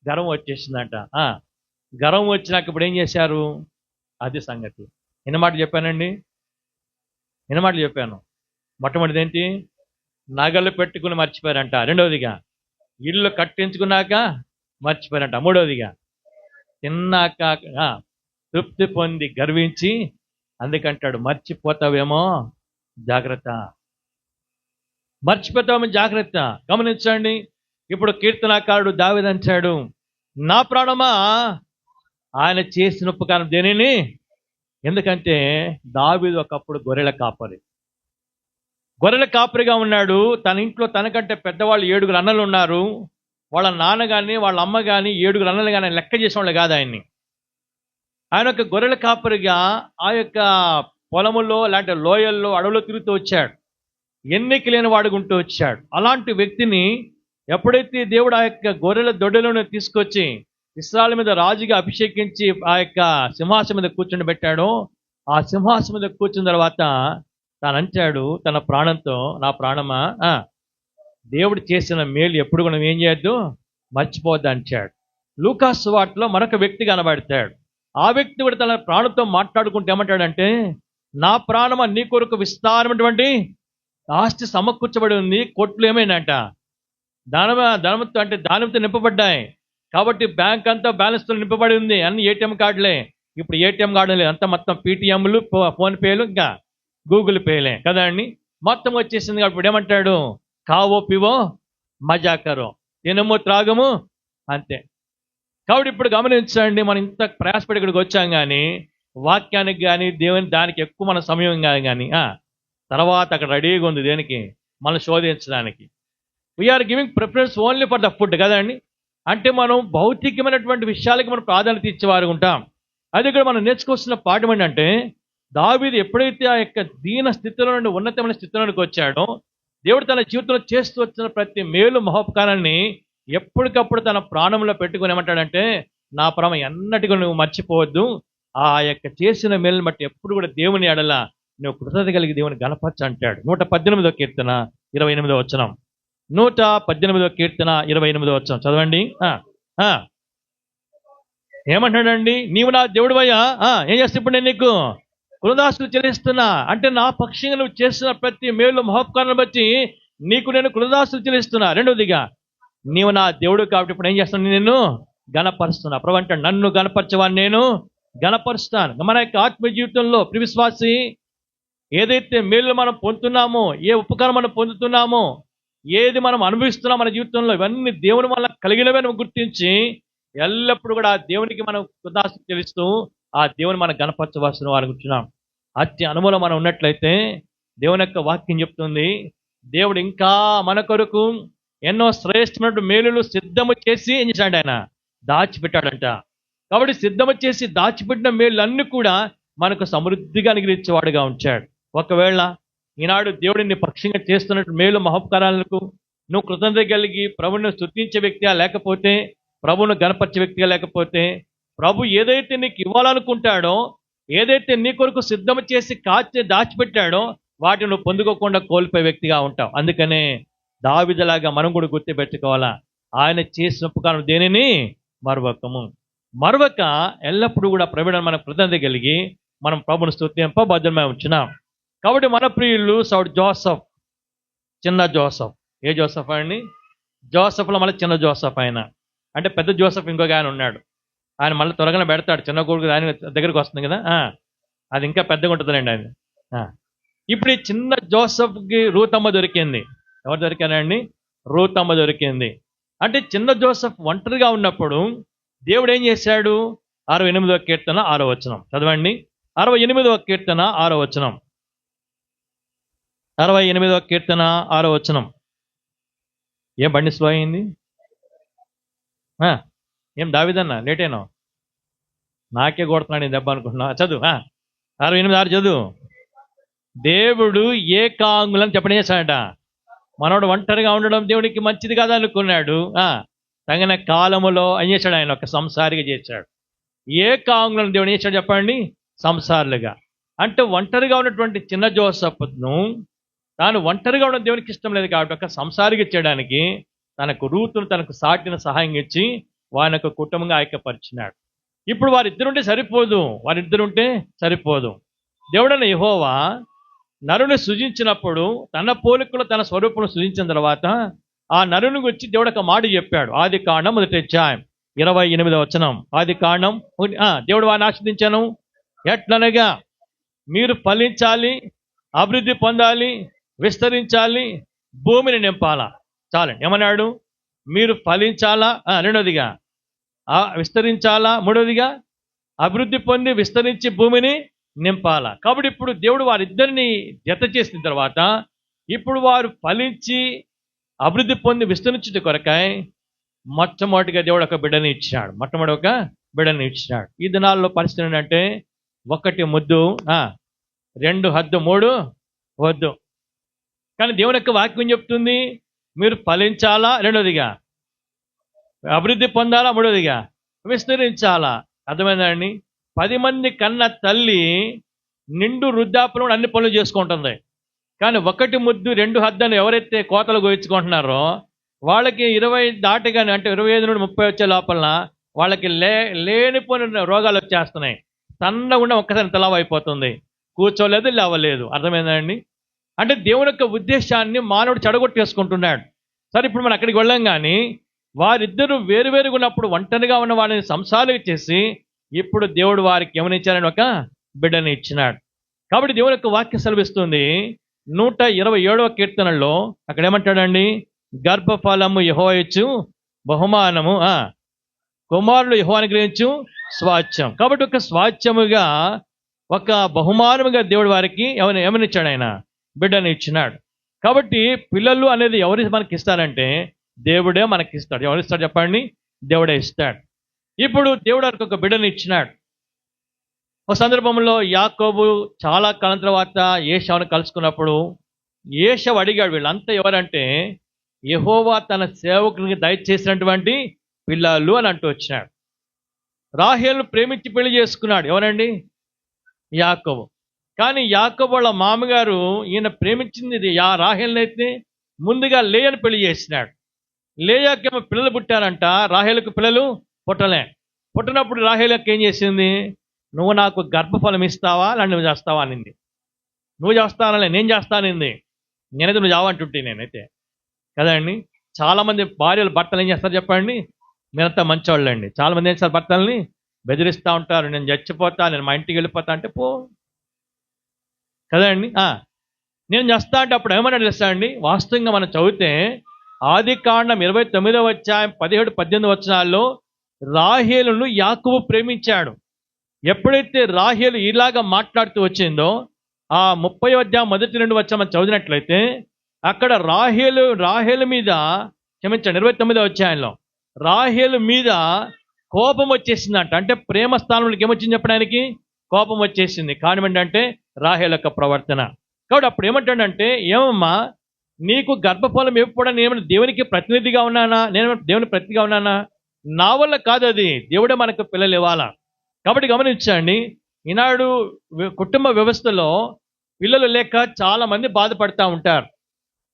గర్వం వచ్చేసిందంట. గర్వం వచ్చినాక ఇప్పుడు ఏం చేశారు, అది సంగతి. ఎన్ని మాటలు చెప్పాను. మొట్టమొదటిది ఏంటి, నగలు పెట్టుకుని మర్చిపోయారంట. రెండవదిగా ఇల్లు కట్టించుకున్నాక మర్చిపోయారంట. మూడవదిగా తిన్నాక తృప్తి పొంది గర్వించి, అందుకంటాడు మర్చిపోతావేమో జాగ్రత్త, జాగ్రత్త. గమనించండి, ఇప్పుడు కీర్తనాకారుడు దావీదు అంటాడు, నా ప్రాణమా ఆయన చేసిన ఉపకారం దేనిని. ఎందుకంటే దావీదు ఒకప్పుడు గొర్రెల కాపరిగా ఉన్నాడు. తన ఇంట్లో తనకంటే పెద్దవాళ్ళు 7 అన్నలు ఉన్నారు. వాళ్ళ నాన్న కానీ వాళ్ళ అమ్మ కానీ 7 అన్నలు కానీ లెక్క చేసేవాళ్ళు కాదు ఆయన్ని. ఆయన ఒక గొర్రెల కాపరిగా ఆ యొక్క పొలములో లాంటి లోయల్లో అడవులో తిరుగుతూ వచ్చాడు. ఎన్నిక లేని వాడుకుంటూ వచ్చాడు. అలాంటి వ్యక్తిని ఎప్పుడైతే దేవుడు ఆ యొక్క గొర్రెల దొడ్డలను తీసుకొచ్చి ఇశ్రాయేలు మీద రాజుగా అభిషేకించి ఆ యొక్క సింహాసనం మీద కూర్చుని పెట్టాడో, ఆ సింహాసనం మీద కూర్చున్న తర్వాత తాను అంటాడు తన ప్రాణంతో, నా ప్రాణమా దేవుడు చేసిన మేలు ఎప్పుడు కూడా ఏం చేయొద్దు, మర్చిపోద్దు అంటాడు. లూకా సువార్తలో మరొక వ్యక్తి కనబడతాడు. ఆ వ్యక్తి కూడా తన ప్రాణంతో మాట్లాడుకుంటే ఏమంటాడంటే, నా ప్రాణమా నీ కొరకు విస్తారమైనటువంటి ఆస్తి సమకూర్చబడి ఉంది. కొట్లు ఏమైందంట, ధనంతో అంటే దానితో నింపబడ్డాయి. కాబట్టి బ్యాంక్ అంతా బ్యాలెన్స్తో నింపబడి ఉంది. అన్ని ఏటీఎం కార్డులే. ఇప్పుడు ఏటీఎం కార్డు లేదు, అంతా మొత్తం పేటిఎంలు, ఫోన్పేలు, ఇంకా గూగుల్ పేలే కదా అండి. మొత్తం వచ్చేసింది. కాబట్టి ఇప్పుడు ఏమంటాడు, కావో పివో మజా కరో, తినము త్రాగము అంతే. కాబట్టి ఇప్పుడు గమనించండి, మనం ఇంత ప్రయాసపడి ఇక్కడికి వచ్చాం కానీ వాక్యానికి కానీ దేవుని దానికి ఎక్కువ మన సమయం కానీ తర్వాత అక్కడ రెడీగా ఉంది దేనికి, మనం శోధించడానికి. We are giving preference only for the food కదండి. అంటే మనం భౌతికమైనటువంటి విషయాలకి మనం ప్రాధాన్యత ఇచ్చేవారు ఉంటాం. అది ఇక్కడ మనం నేర్చుకోవాల్సిన పాఠం ఏంటంటే, దావీదు ఎప్పుడైతే ఆ యొక్క దీన స్థితిలో నుండి ఉన్నతమైన స్థితిలోనికి వచ్చాడో, దేవుడు తన జీవితంలో చేస్తూ వచ్చిన ప్రతి మేలు మహోపకారాన్ని ఎప్పటికప్పుడు తన ప్రాణంలో పెట్టుకుని ఏమంటాడంటే, నా ప్రాణం ఎన్నటిగా నువ్వు మర్చిపోవద్దు, ఆ యొక్క చేసిన మేలుని బట్టి ఎప్పుడు కూడా దేవుని ఎడల నువ్వు కృతజ్ఞత కలిగి దేవుని గణపరచు అంటాడు. 118వ కీర్తన 28వ వచనం. 118వ కీర్తన 28వ వచనం చదవండి. ఏమంటాడండి, నీవు నా దేవుడివయ్యా, ఏం చేస్తా ఇప్పుడు నేను నీకు కృతజ్ఞతాస్తుతులు చెల్లిస్తున్నా. అంటే నా పక్షంగా నువ్వు చేసిన ప్రతి మేలు మహోపకారాన్ని బట్టి నీకు నేను కృతజ్ఞతాస్తుతులు చెల్లిస్తున్నా. రెండవదిగా నీవు నా దేవుడు కాబట్టి ఇప్పుడు ఏం చేస్తాను, నిన్ను గణపరుస్తున్నా. ప్రభు అంటాడు, నన్ను గణపరచవాన్ని నేను గణపరుస్తాను. మన యొక్క ఆత్మీయ జీవితంలో విశ్వాసి ఏదైతే మేలు మనం పొందుతున్నామో, ఏ ఉపకారం మనం పొందుతున్నామో, ఏది మనం అనుభవిస్తున్నాం మన జీవితంలో, ఇవన్నీ దేవుని వల్ల కలిగినవే మనం గుర్తించి ఎల్లప్పుడూ కూడా ఆ దేవునికి మనం కృతజ్ఞతాస్తుతులు చెల్లిస్తూ ఆ దేవుని మనం గణపరచవలసిన వారు కూర్చున్నాం. అతి అనుభవం మనం ఉన్నట్లయితే దేవుని యొక్క వాక్యం చెప్తుంది, దేవుడు ఇంకా మన కొరకు ఎన్నో శ్రేష్టమైన మేలులు సిద్ధము చేసి ఏం చేశాడు, ఆయన దాచిపెట్టాడంట. కాబట్టి సిద్ధము చేసి దాచిపెట్టిన మేలులన్నీ కూడా మనకు సమృద్ధిగా అనుగ్రహించేవాడుగా ఉంచాడు. ఒకవేళ ఈనాడు దేవుడిని పక్షంగా చేస్తున్నట్టు మేలు మహోపకారాలకు నువ్వు కృతజ్ఞత కలిగి ప్రభువును స్తుతించే వ్యక్తిగా లేకపోతే, ప్రభువును గణపరిచే వ్యక్తిగా లేకపోతే, ప్రభు ఏదైతే నీకు ఇవ్వాలనుకుంటాడో, ఏదైతే నీ కొరకు సిద్ధం చేసి దాచిపెట్టాడో వాటిని నువ్వు పొందుకోకుండా కోల్పోయే వ్యక్తిగా ఉంటావు. అందుకనే దావీదులాగా మనం కూడా గుర్తుపెట్టుకోవాలా, ఆయన చేసిన ఉపకారం దేనిని మరొక ఎల్లప్పుడూ కూడా ప్రభువును మనం కృతజ్ఞత కలిగి మనం ప్రభువును స్తుతింప భద్రమై ఉంచున్నాం. కాబట్టి మన ప్రియులు సౌడ్ జోసఫ్, చిన్న జోసఫ్. ఏ జోసఫ్ అండి? జోసఫ్లో మళ్ళీ చిన్న జోసఫ్ ఆయన. అంటే పెద్ద జోసఫ్ ఇంకొక ఆయన ఉన్నాడు, ఆయన మళ్ళీ త్వరగానే పెడతాడు. చిన్న కొడుకు ఆయన దగ్గరికి వస్తుంది కదా, అది ఇంకా పెద్దగా ఉంటుందండి ఆయన. ఇప్పుడు ఈ చిన్న జోసఫ్కి రూతమ్మ దొరికింది. ఎవరు దొరికారండి? రూతమ్మ దొరికింది. అంటే చిన్న జోసఫ్ ఒంటరిగా ఉన్నప్పుడు దేవుడు ఏం చేశాడు? 68వ కీర్తన 6వ వచనం చదవండి. 68వ కీర్తన 6వ వచనం. 68వ కీర్తన 6వ వచనం. ఏం బండి స్లో అయింది? ఏం దావీదన్నా లేటేనో? నాకే కొడుతున్నాడు ఈ దెబ్బ అనుకుంటున్నా. చదువు 68:6 చదువు. దేవుడు ఏకాంగులని చెప్పడం చేశాడట. మనోడు ఒంటరిగా ఉండడం దేవుడికి మంచిది కదా అనుకున్నాడు. తగిన కాలములో ఏం చేశాడు? ఆయన ఒక సంసారిగా చేశాడు. ఏకాంగులను దేవుడు ఏం చేశాడు చెప్పండి? సంసారులుగా. అంటే ఒంటరిగా ఉన్నటువంటి చిన్న జోసఫ్ను తాను ఒంటరిగా ఉండడం దేవునికి ఇష్టం లేదు కాబట్టి ఒక సంసారిగా చేయడానికి తనకు రూతును తనకు సాటిన సహాయం ఇచ్చి వారిని ఒక కుటుంబంగా ఐక్యపరిచినాడు. ఇప్పుడు వారిద్దరుంటే సరిపోదు. దేవుడైన యెహోవా నరుని సృజించినప్పుడు తన పోలికలో తన స్వరూపం సృజించిన తర్వాత ఆ నరుని గురించి దేవుడు ఒక మాట చెప్పాడు. ఆదికాండం 1వ అధ్యాయం 28వ వచనం. ఆదికాండం దేవుడు వారిని ఆశీర్వదించాను ఎట్లనగా, మీరు ఫలించాలి, అభివృద్ధి పొందాలి, విస్తరించాలి, భూమిని నింపాలా. చాలండి. ఏమన్నాడు? మీరు ఫలించాలా, రెండవదిగా విస్తరించాలా, మూడవదిగా అభివృద్ధి పొంది విస్తరించి భూమిని నింపాలా. కాబట్టి ఇప్పుడు దేవుడు వారిద్దరిని జత చేసిన తర్వాత ఇప్పుడు వారు ఫలించి అభివృద్ధి పొంది విస్తరించుట కొరకాయ మొట్టమొదటిగా దేవుడు ఒక బిడ్డని ఇచ్చినాడు. ఈ దినాల్లో పరిస్థితి ఏంటంటే 1 ముద్దు, 2 హద్దు, 3 వద్దు. కానీ దేవుని యొక్క వాక్యం చెప్తుంది మీరు ఫలించాలా, రెండవదిగా అభివృద్ధి పొందాలా, మూడవదిగా విస్తరించాలా. అర్థమైందండి? 10 మంది కన్న తల్లి నిండు వృద్ధాప్యంలో అన్ని పనులు చేసుకుంటుంది. కానీ 1 ముద్దు 2 హద్దని ఎవరైతే కోతలు గోయించుకుంటున్నారో వాళ్ళకి 20 దాటిగానే, అంటే 25 నుండి 30 వచ్చే లోపల వాళ్ళకి లేనిపోయిన రోగాలు వచ్చేస్తున్నాయి. సన్నగా ఒక్కసారి తలావ అయిపోతుంది, కూర్చోలేదు, లేవలేదు. అర్థమైందండి? అంటే దేవుని యొక్క ఉద్దేశాన్ని మానవుడు చెడగొట్టేసుకుంటున్నాడు. సరే, ఇప్పుడు మనం అక్కడికి వెళ్ళాం. కానీ వారిద్దరూ వేరువేరుగా ఉన్నప్పుడు ఒంటరిగా ఉన్న వాళ్ళని సంసారాలు చేసి ఇప్పుడు దేవుడు వారికి ఏమనిచ్చారని ఒక బిడ్డని ఇచ్చినాడు. కాబట్టి దేవుని యొక్క వాక్యం సెలవిస్తుంది 127వ కీర్తనలో అక్కడ ఏమంటాడండి? గర్భఫలము యెహోవా ఇచ్చు బహుమానము, కుమారులు యెహోవా అనుగ్రహించు స్వాస్థ్యం. కాబట్టి ఒక స్వాస్థ్యముగా, ఒక బహుమానముగా దేవుడు వారికి ఏమనిచ్చాడు? ఆయన బిడ్డని ఇచ్చినాడు. కాబట్టి పిల్లలు అనేది ఎవరు మనకి ఇస్తారంటే దేవుడే మనకి ఇస్తాడు. ఎవరిస్తాడు చెప్పండి? దేవుడే ఇస్తాడు. ఇప్పుడు దేవుడు వారికి ఒక బిడ్డని ఇచ్చినాడు. ఒక సందర్భంలో యాకోబు చాలా కాలం తర్వాత ఏశావును కలుసుకున్నప్పుడు ఏశావు అడిగాడు, వీళ్ళంతా ఎవరంటే యెహోవా తన సేవకునికి దయచేసినటువంటి పిల్లలు అని అంటూ వచ్చినాడు. రాహేలును ప్రేమించి పెళ్లి చేసుకున్నాడు. ఎవరండి? యాకోబు. కానీ యాకోబు వాళ్ళ మామగారు ఈయన ప్రేమించింది రాహేలుని అయితే ముందుగా లేయను పెళ్లి చేసినాడు. లేయాకేమో పిల్లలు పుట్టారంట, రాహేలుకు పిల్లలు పుట్టినప్పుడు రాహేలుకి ఏం చేసింది? నువ్వు నాకు గర్భఫలం ఇస్తావా లేదా నువ్వు చేస్తావా అనింది. నువ్వు చేస్తానలే, నేను చేస్తానింది. నేనైతే నువ్వు చావంటుంటే నేనైతే కదండి. చాలామంది భార్యలు భర్తలు ఏం చేస్తారు చెప్పండి? మీరంతా మంచివాళ్ళు అండి. చాలామంది ఏం చేస్తారు? భర్తల్ని బెదిరిస్తూ ఉంటారు. నేను చచ్చిపోతా, నేను మా ఇంటికి వెళ్ళిపోతా అంటే పో కదండి. నేను చేస్తా అంటే అప్పుడు ఏమన్నా తెలుస్తా అండి? వాస్తవంగా మనం చదివితే ఆదికాండం 29వ అధ్యాయం 17-18 వచనాల్లో రాహేలును యాకోబు ప్రేమించాడు. ఎప్పుడైతే రాహేలు ఇలాగా మాట్లాడుతూ వచ్చిందో ఆ 30వ అధ్యాయం 1-2 వచనం చదివినట్లయితే అక్కడ రాహేలు మీద, క్షమించండి, 29వ అధ్యాయంలో రాహేలు మీద కోపం వచ్చేసిందంట. అంటే ప్రేమ స్థానంలోకి ఏమొచ్చింది చెప్పడానికి? కోపం వచ్చేసింది. కారణం ఏంటంటే రాహేలు యొక్క ప్రవర్తన. కాబట్టి అప్పుడు ఏమంటాడంటే, ఏమమ్మా నీకు గర్భఫలం ఇవ్వడం నేను దేవునికి ప్రతినిధిగా ఉన్నానా, నేను దేవుని ప్రతినిధిగా ఉన్నానా? నా వల్ల కాదు, అది దేవుడే మనకు పిల్లలు ఇవ్వాలా. కాబట్టి గమనించండి, ఈనాడు కుటుంబ వ్యవస్థలో పిల్లలు లేక చాలా మంది బాధపడుతూ ఉంటారు.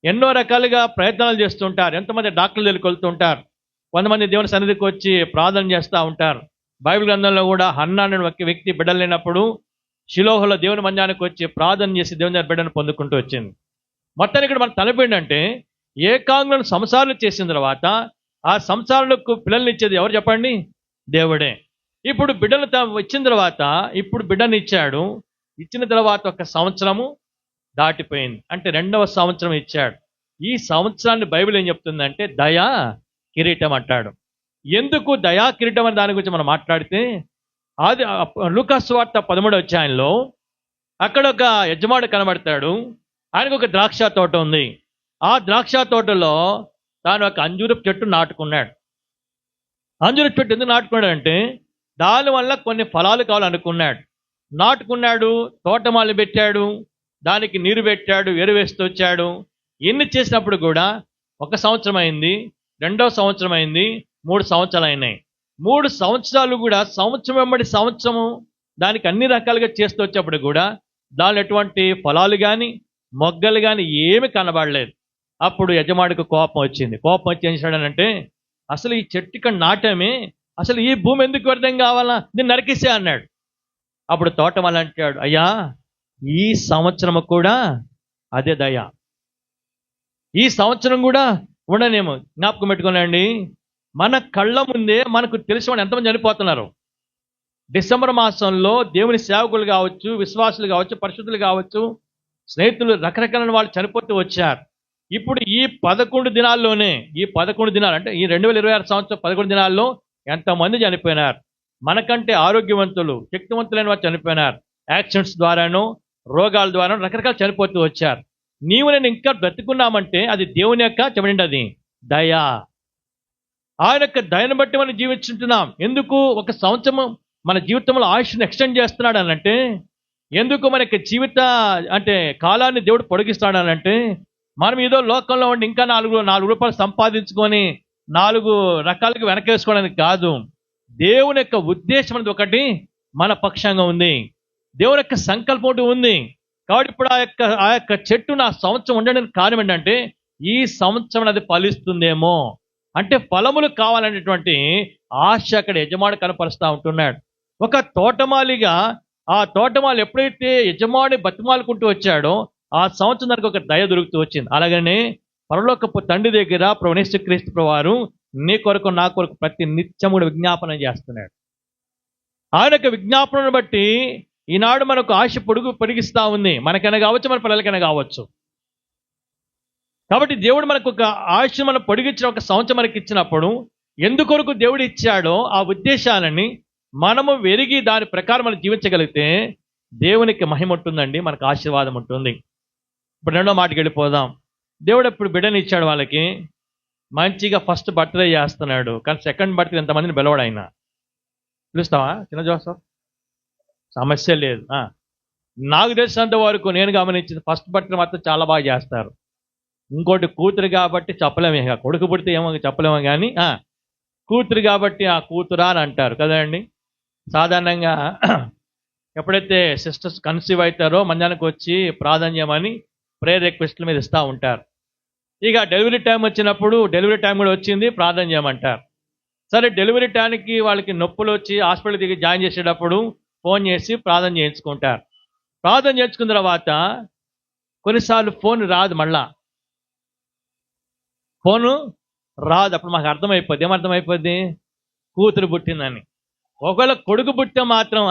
ఎన్నో రకాలుగా ప్రయత్నాలు చేస్తుంటారు. ఎంతమంది డాక్టర్ల దగ్గరికి వెళ్తుంటారు, కొంతమంది దేవుని సన్నిధికి వచ్చి ప్రార్థన చేస్తూ ఉంటారు. బైబిల్ గ్రంథంలో కూడా హన్నా అనే ఒక వ్యక్తి బిడ్డలు లేనప్పుడు షిలోహులో దేవుని మందిరానికి వచ్చి ప్రార్థన చేసి దేవుని దగ్గర బిడ్డను పొందుకుంటూ వచ్చింది. మొత్తానికి ఇక్కడ మన తలపు ఏంటంటే, ఏకాంగులను సంసారాలు చేసిన తర్వాత ఆ సంసారాలకు పిల్లల్ని ఇచ్చేది ఎవరు చెప్పండి? దేవుడే. ఇప్పుడు బిడ్డలు ఇచ్చిన తర్వాత, ఇప్పుడు బిడ్డను ఇచ్చాడు. ఇచ్చిన తర్వాత 1 సంవత్సరము దాటిపోయింది, అంటే 2వ సంవత్సరం ఇచ్చాడు. ఈ సంవత్సరాన్ని బైబిల్ ఏం చెప్తుందంటే దయా కిరీటం అంటాడు. ఎందుకు దయా కిరీటం అనే దాని గురించి మనం మాట్లాడితే, అది లూకా సువార్త 13వ అధ్యాయంలో అక్కడ ఒక యజమానుడు కనబడతాడు. ఆయనకు ఒక ద్రాక్ష తోట ఉంది. ఆ ద్రాక్ష తోటలో తాను ఒక అంజూరపు చెట్టు నాటుకున్నాడు. అంజూరపు చెట్టు ఎందుకు నాటుకున్నాడంటే, దానివల్ల కొన్ని ఫలాలు కావాలనుకున్నాడు. నాటుకున్నాడు, తోటమాలి పెట్టాడు, దానికి నీరు పెట్టాడు, ఎరువు వేస్తూ వచ్చాడు. ఎన్ని చేసినప్పుడు కూడా 1 సంవత్సరం అయింది, 2వ సంవత్సరం అయింది, 3 సంవత్సరాలు అయినాయి. 3 సంవత్సరాలు కూడా సంవత్సరం వెంబడి సంవత్సరము దానికి అన్ని రకాలుగా చేస్తూ వచ్చేప్పుడు కూడా దానిలో ఎటువంటి ఫలాలు కానీ మొగ్గలు కానీ ఏమి కనబడలేదు. అప్పుడు యజమాడికి కోపం వచ్చింది. కోపం వచ్చి ఏం చేశాడనంటే, అసలు ఈ చెట్టు ఇక్కడ నాటమే, అసలు ఈ భూమి ఎందుకు వ్యర్థం కావాలా, దీన్ని నరికిసే అన్నాడు. అప్పుడు తోటమాలి అంటాడు, అయ్యా ఈ సంవత్సరము కూడా అదే దయ, ఈ సంవత్సరం కూడా ఉండనేమో. జ్ఞాపకం పెట్టుకోనండి, మన కళ్ళ ముందే మనకు తెలిసిన వాళ్ళు ఎంతమంది చనిపోతున్నారు. డిసెంబర్ మాసంలో దేవుని సేవకులు కావచ్చు, విశ్వాసులు కావచ్చు, పరిశుద్ధులు కావచ్చు, స్నేహితులు, రకరకాల వాళ్ళు చనిపోతూ వచ్చారు. ఇప్పుడు ఈ 11 దినాల్లోనే, ఈ 11 దినాలు అంటే ఈ 2026 సంవత్సరం 11 దినాల్లో ఎంతమంది చనిపోయినారు. మనకంటే ఆరోగ్యవంతులు, శక్తివంతులైన వారు చనిపోయినారు. యాక్సిడెంట్స్ ద్వారానో రోగాల ద్వారా రకరకాలు చనిపోతూ వచ్చారు. నీవు నేను ఇంకా బ్రతుకున్నామంటే అది దేవుని యొక్క చెప్పండి, అది దయ. ఆయన యొక్క దయను బట్టి మనం జీవించుంటున్నాం. ఎందుకు 1 సంవత్సరం మన జీవితంలో ఆయుష్ని ఎక్స్టెండ్ చేస్తున్నాడు అనంటే, ఎందుకు మనకి జీవిత అంటే కాలాన్ని దేవుడు పొడిగిస్తాడు అనంటే, మనం ఏదో లోకంలో ఉండి ఇంకా 4 రూపాయలు సంపాదించుకొని 4 రకాలుగా వెనకేసుకోవడానికి కాదు. దేవుని యొక్క ఉద్దేశం అనేది ఒకటి మన పక్షంగా ఉంది. దేవుని యొక్క సంకల్పం ఉంది. కాబట్టి ఇప్పుడు ఆ యొక్క చెట్టు నా సంవత్సరం ఉండడానికి కారణం ఏంటంటే, ఈ సంవత్సరం అది ఫలిస్తుందేమో, అంటే ఫలములు కావాలనేటువంటి ఆశ అక్కడ యజమాని కనపరుస్తూ ఉంటున్నాడు. ఒక తోటమాలిగా ఆ తోటమాలి ఎప్పుడైతే యజమాని బతిమాలుకుంటూ వచ్చాడో ఆ సంవత్సరం దానికి ఒక దయ దొరుకుతూ వచ్చింది. అలాగనే పరలోకపు తండ్రి దగ్గర ప్రభువు యేసుక్రీస్తు ప్రభువారు నీ కొరకు నా కొరకు ప్రతి నిత్యము కూడా విజ్ఞాపన చేస్తున్నాడు. ఆయన యొక్క విజ్ఞాపనను బట్టి ఈనాడు మనకు ఆశ పొడిగిస్తా ఉంది. మనకైనా కావచ్చు, మన పిల్లలకైనా కావచ్చు. కాబట్టి దేవుడు మనకు ఒక ఆశ మనం పొడిగించిన 1 సంవత్సరం మనకి ఇచ్చినప్పుడు ఎందుకొరకు దేవుడు ఇచ్చాడో ఆ ఉద్దేశాలని మనము వెరిగి దాని ప్రకారం మనం జీవించగలిగితే దేవునికి మహిమ ఉంటుందండి, మనకు ఆశీర్వాదం ఉంటుంది. ఇప్పుడు 2వ మాటకి వెళ్ళిపోదాం. దేవుడు ఇప్పుడు బిడ్డని ఇచ్చాడు వాళ్ళకి, మంచిగా ఫస్ట్ బర్త్డే చేస్తున్నాడు. కానీ సెకండ్ బర్త్డే ఎంతమందిని పిలవడు ఆయన. పిలుస్తావా చిన్న జోసఫ్? సమస్య లేదు. నాకు తెలిసినంత వరకు నేను గమనించింది ఫస్ట్ బర్త్డే మాత్రం చాలా బాగా చేస్తారు. ఇంకోటి కూతురు కాబట్టి చెప్పలేము, ఇక కొడుకు పుడితే ఏమో చెప్పలేమో, కానీ కూతురు కాబట్టి ఆ కూతురా అని అంటారు కదండి. సాధారణంగా ఎప్పుడైతే సిస్టర్స్ కన్సీవ్ అవుతారో మందిరానికి వచ్చి ప్రార్థన చేయమని ప్రేయర్ రిక్వెస్ట్ల మీద ఇస్తూ ఉంటారు. ఇక డెలివరీ టైం వచ్చినప్పుడు, డెలివరీ టైం కూడా వచ్చింది, ప్రార్థన చేయమంటారు. సరే, డెలివరీ టైంకి వాళ్ళకి నొప్పులు వచ్చి హాస్పిటల్ దిగి జాయిన్ చేసేటప్పుడు ఫోన్ చేసి ప్రార్థన చేయించుకుంటారు. ప్రార్థన చేయించుకున్న తర్వాత కొన్నిసార్లు ఫోన్ రాదు, మళ్ళా ఫోను రాదు. అప్పుడు మాకు అర్థమైపోద్ది. ఏమర్థమైపోద్ది? కూతురు పుట్టిందని. ఒకవేళ కొడుకు పుట్టితే మాత్రం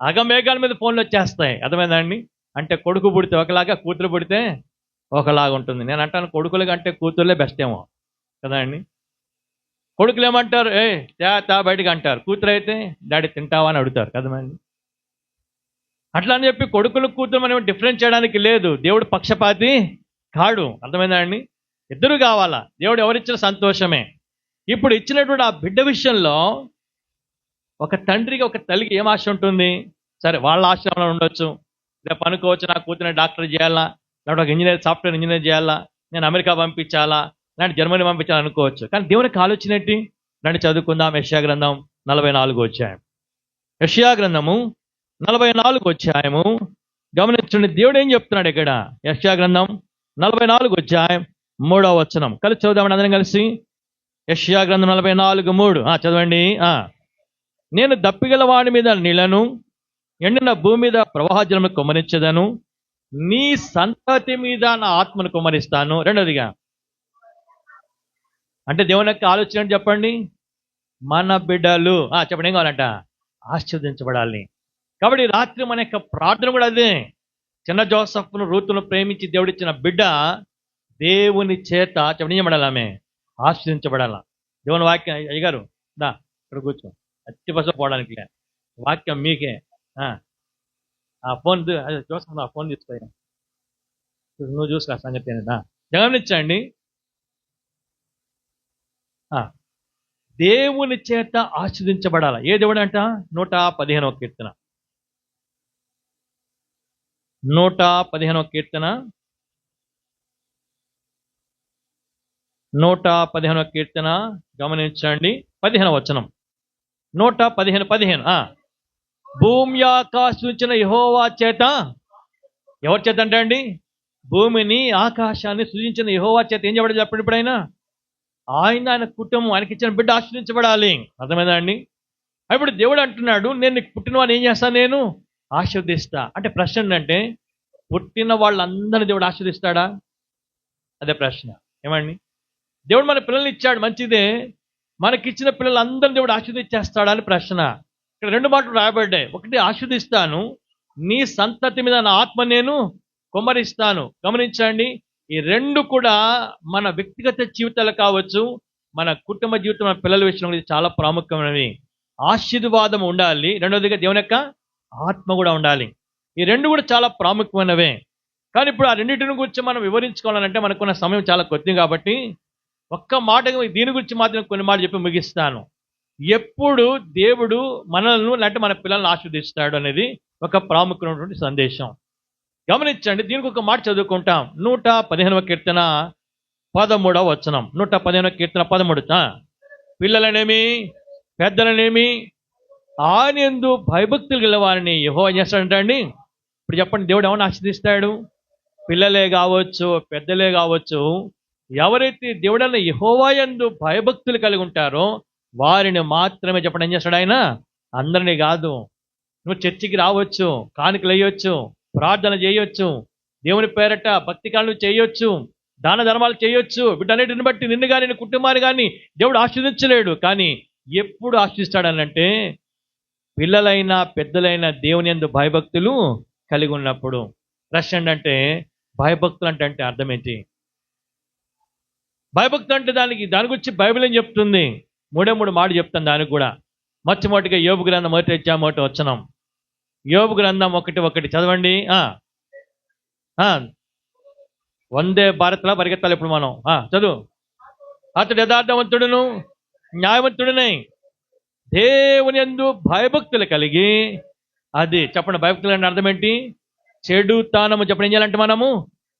అగమేఘాల మీద ఫోన్లు వచ్చేస్తాయి. అర్థమైందండి? అంటే కొడుకు పుడితే ఒకలాగా, కూతురు పుడితే ఒకలాగా ఉంటుంది. నేను అంటాను కొడుకుల కంటే కూతుర్లే బెస్ట్ ఏమో కదా అండి. కొడుకులు ఏమంటారు, తా బయటకు అంటారు. కూతురు అయితే డాడీ తింటావా అని అడుగుతారు కదమండి. అట్లా అని చెప్పి కొడుకులు కూతురు మనం డిఫరెన్స్ చేయడానికి లేదు. దేవుడు పక్షపాతి కాడు. అర్థమైందా అండి? ఇద్దరు కావాలా. దేవుడు ఎవరిచ్చిన సంతోషమే. ఇప్పుడు ఇచ్చినటువంటి ఆ బిడ్డ విషయంలో ఒక తండ్రికి, ఒక తల్లికి ఏం ఆశ ఉంటుంది? సరే, వాళ్ళ ఆశ్రమంలో ఉండొచ్చు, రేపు అనుకోవచ్చు నా కూతురు డాక్టర్ చేయాలా, లేకపోతే ఒక ఇంజనీర్, సాఫ్ట్వేర్ ఇంజనీర్ చేయాలా, నేను అమెరికా పంపించాలా, లేదంటే జర్మనీ పంపించాలా అనుకోవచ్చు. కానీ దేవునికి ఆలోచన ఏంటి? రండి చదువుకుందాం. యెషయా గ్రంథం 44 అధ్యాయం. యెషయా గ్రంథము 44 అధ్యాయము గమనించండి. దేవుడు ఏం చెప్తున్నాడు ఇక్కడ? యెషయా గ్రంథం 44 అధ్యాయం 3వ వచనం కలిసి చదువుదామండి అందరం కలిసి. యెషయా గ్రంథం 44:3 చదవండి. నేను దప్పిగల వాడి మీద నీళ్లను, ఎండిన భూమి మీద ప్రవాహజలమును కుమ్మరించదను, నీ సంతతి మీద నా ఆత్మను కుమ్మరిస్తాను. రెండోదిగా అంటే దేవుని యొక్క ఆలోచన ఏంటి చెప్పండి? మన బిడ్డలు చెప్పండి ఏం కావాలంట? ఆశీర్వదించబడాలి. కాబట్టి రాత్రి మన యొక్క ప్రార్థన కూడా అదే. చిన్న జోసఫ్ను రూతును ప్రేమించి దేవుడిచ్చిన బిడ్డ దేవుని చేత చెప్పండి ఏం పడాలి? ఆమె ఆశీర్వదించబడాల. దేవుని వాక్యం అయ్యగారు దా ఇక్కడ కూర్చో, అతి బస్సు పోవడానికి లే, వాక్యం మీకే. ఆ ఫోన్ జోసఫ్ ఆ ఫోన్ తీసుకోయా, నువ్వు చూసుకో సంగతి ఏంటా గమనించండి. దేవుని చేత ఆశీర్వదించబడాల. ఏ దేవుడు అంట? 115వ కీర్తన 115వ కీర్తన 115వ కీర్తన గమనించండి. 15వ వచనం 115 భూమి ఆకాశించిన యెహోవా చేత. ఎవరి చేత అంటే అండి? భూమిని ఆకాశాన్ని సృజించిన యెహోవా చేత ఏం చేయబడాలి చెప్పండి ఇప్పుడైనా? ఆయన కుటుంబం, ఆయనకి ఇచ్చిన బిడ్డ ఆశీర్వదించబడాలి. అర్థమైందా అండి? ఇప్పుడు దేవుడు అంటున్నాడు, నేను నీకు పుట్టిన వాడిని ఏం చేస్తాను? నేను ఆశీర్వదిస్తా. అంటే ప్రశ్న ఏంటంటే, పుట్టిన వాళ్ళందరినీ దేవుడు ఆశీర్వదిస్తాడా? అదే ప్రశ్న. ఏమండి? దేవుడు మన పిల్లల్ని ఇచ్చాడు, మంచిదే. మనకిచ్చిన పిల్లలందరినీ దేవుడు ఆశీర్వదించేస్తాడా అని ప్రశ్న. ఇక్కడ 2 మాటలు రాయబడ్డాయి. ఒకటి, ఆశీర్వదిస్తాను, నీ సంతతి మీద నా ఆత్మ నేను కుమ్మరిస్తాను. గమనించండి, ఈ 2 కూడా మన వ్యక్తిగత జీవితాలు కావచ్చు, మన కుటుంబ జీవితం, మన పిల్లల విషయంలో ఇది చాలా ప్రాముఖ్యమైనవి. ఆశీర్వాదం ఉండాలి, రెండవదిగా దేవుని యొక్క ఆత్మ కూడా ఉండాలి. ఈ 2 కూడా చాలా ప్రాముఖ్యమైనవే. కానీ ఇప్పుడు ఆ రెండింటిని గురించి మనం వివరించుకోవాలంటే మనకున్న సమయం చాలా కొద్ది కాబట్టి ఒక్క మాట దీని గురించి మాత్రం కొన్ని మాటలు చెప్పి ముగిస్తాను. ఎప్పుడు దేవుడు మనల్ని లేకపోతే మన పిల్లల్ని ఆశీర్వదిస్తాడు అనేది ఒక ప్రాముఖ్యమైనటువంటి సందేశం. గమనించండి, దీనికి ఒక మాట చదువుకుంటాం. 115వ కీర్తన 13వ వచనం. 115వ కీర్తన 13. పిల్లలనేమి పెద్దలనేమి ఆయన యందు భయభక్తులు గల వారిని యెహోవా ఏం చేస్తాడంట అండి? ఇప్పుడు చెప్పండి, దేవుడు ఏమన్నా ఆశీర్వదిస్తాడు? పిల్లలే కావచ్చు, పెద్దలే కావచ్చు, ఎవరైతే దేవుడన్న యెహోవా యందు భయభక్తులు కలిగి ఉంటారో వారిని మాత్రమే చెప్పండి ఏం చేస్తాడు ఆయన? అందరినీ కాదు. నువ్వు చర్చికి రావచ్చు, కానుకలు వేయొచ్చు, ప్రార్థన చేయొచ్చు, దేవుని పేరట భక్తి కాళ్ళు చేయొచ్చు, దాన ధర్మాలు చేయొచ్చు, వీటన్నిటిని బట్టి నిన్ను కానీ నీ కుటుంబాన్ని కానీ దేవుడు ఆశీర్వదించలేడు. కానీ ఎప్పుడు ఆశీర్వదిస్తాడనంటే పిల్లలైనా పెద్దలైనా దేవుని యందు భయభక్తులు కలిగి ఉన్నప్పుడు. ప్రశ్న ఏంటంటే భయభక్తులు అంటే అర్థం ఏంటి? భయభక్తులు అంటే దాని గురించి బైబిల్ ఏం చెప్తుంది? 3 మాటలు చెప్తాను దానికి కూడా. మొట్టమొదటిగా యోబు గ్రంథం 1వ అధ్యాయం 1వ వచనం. యోబు గ్రంథం 1:1 చదవండి. వందే భారత్లో పరిగెత్తాలి ఇప్పుడు మనం. చదువు. అతడు యథార్థవంతుడును న్యాయవంతుడునై దేవుని యందు భయభక్తులు కలిగి, అది చెప్పండి భయభక్తులు అంటే అర్థం ఏంటి? చెడుతనము చెప్పండి ఏం చేయాలంటే మనము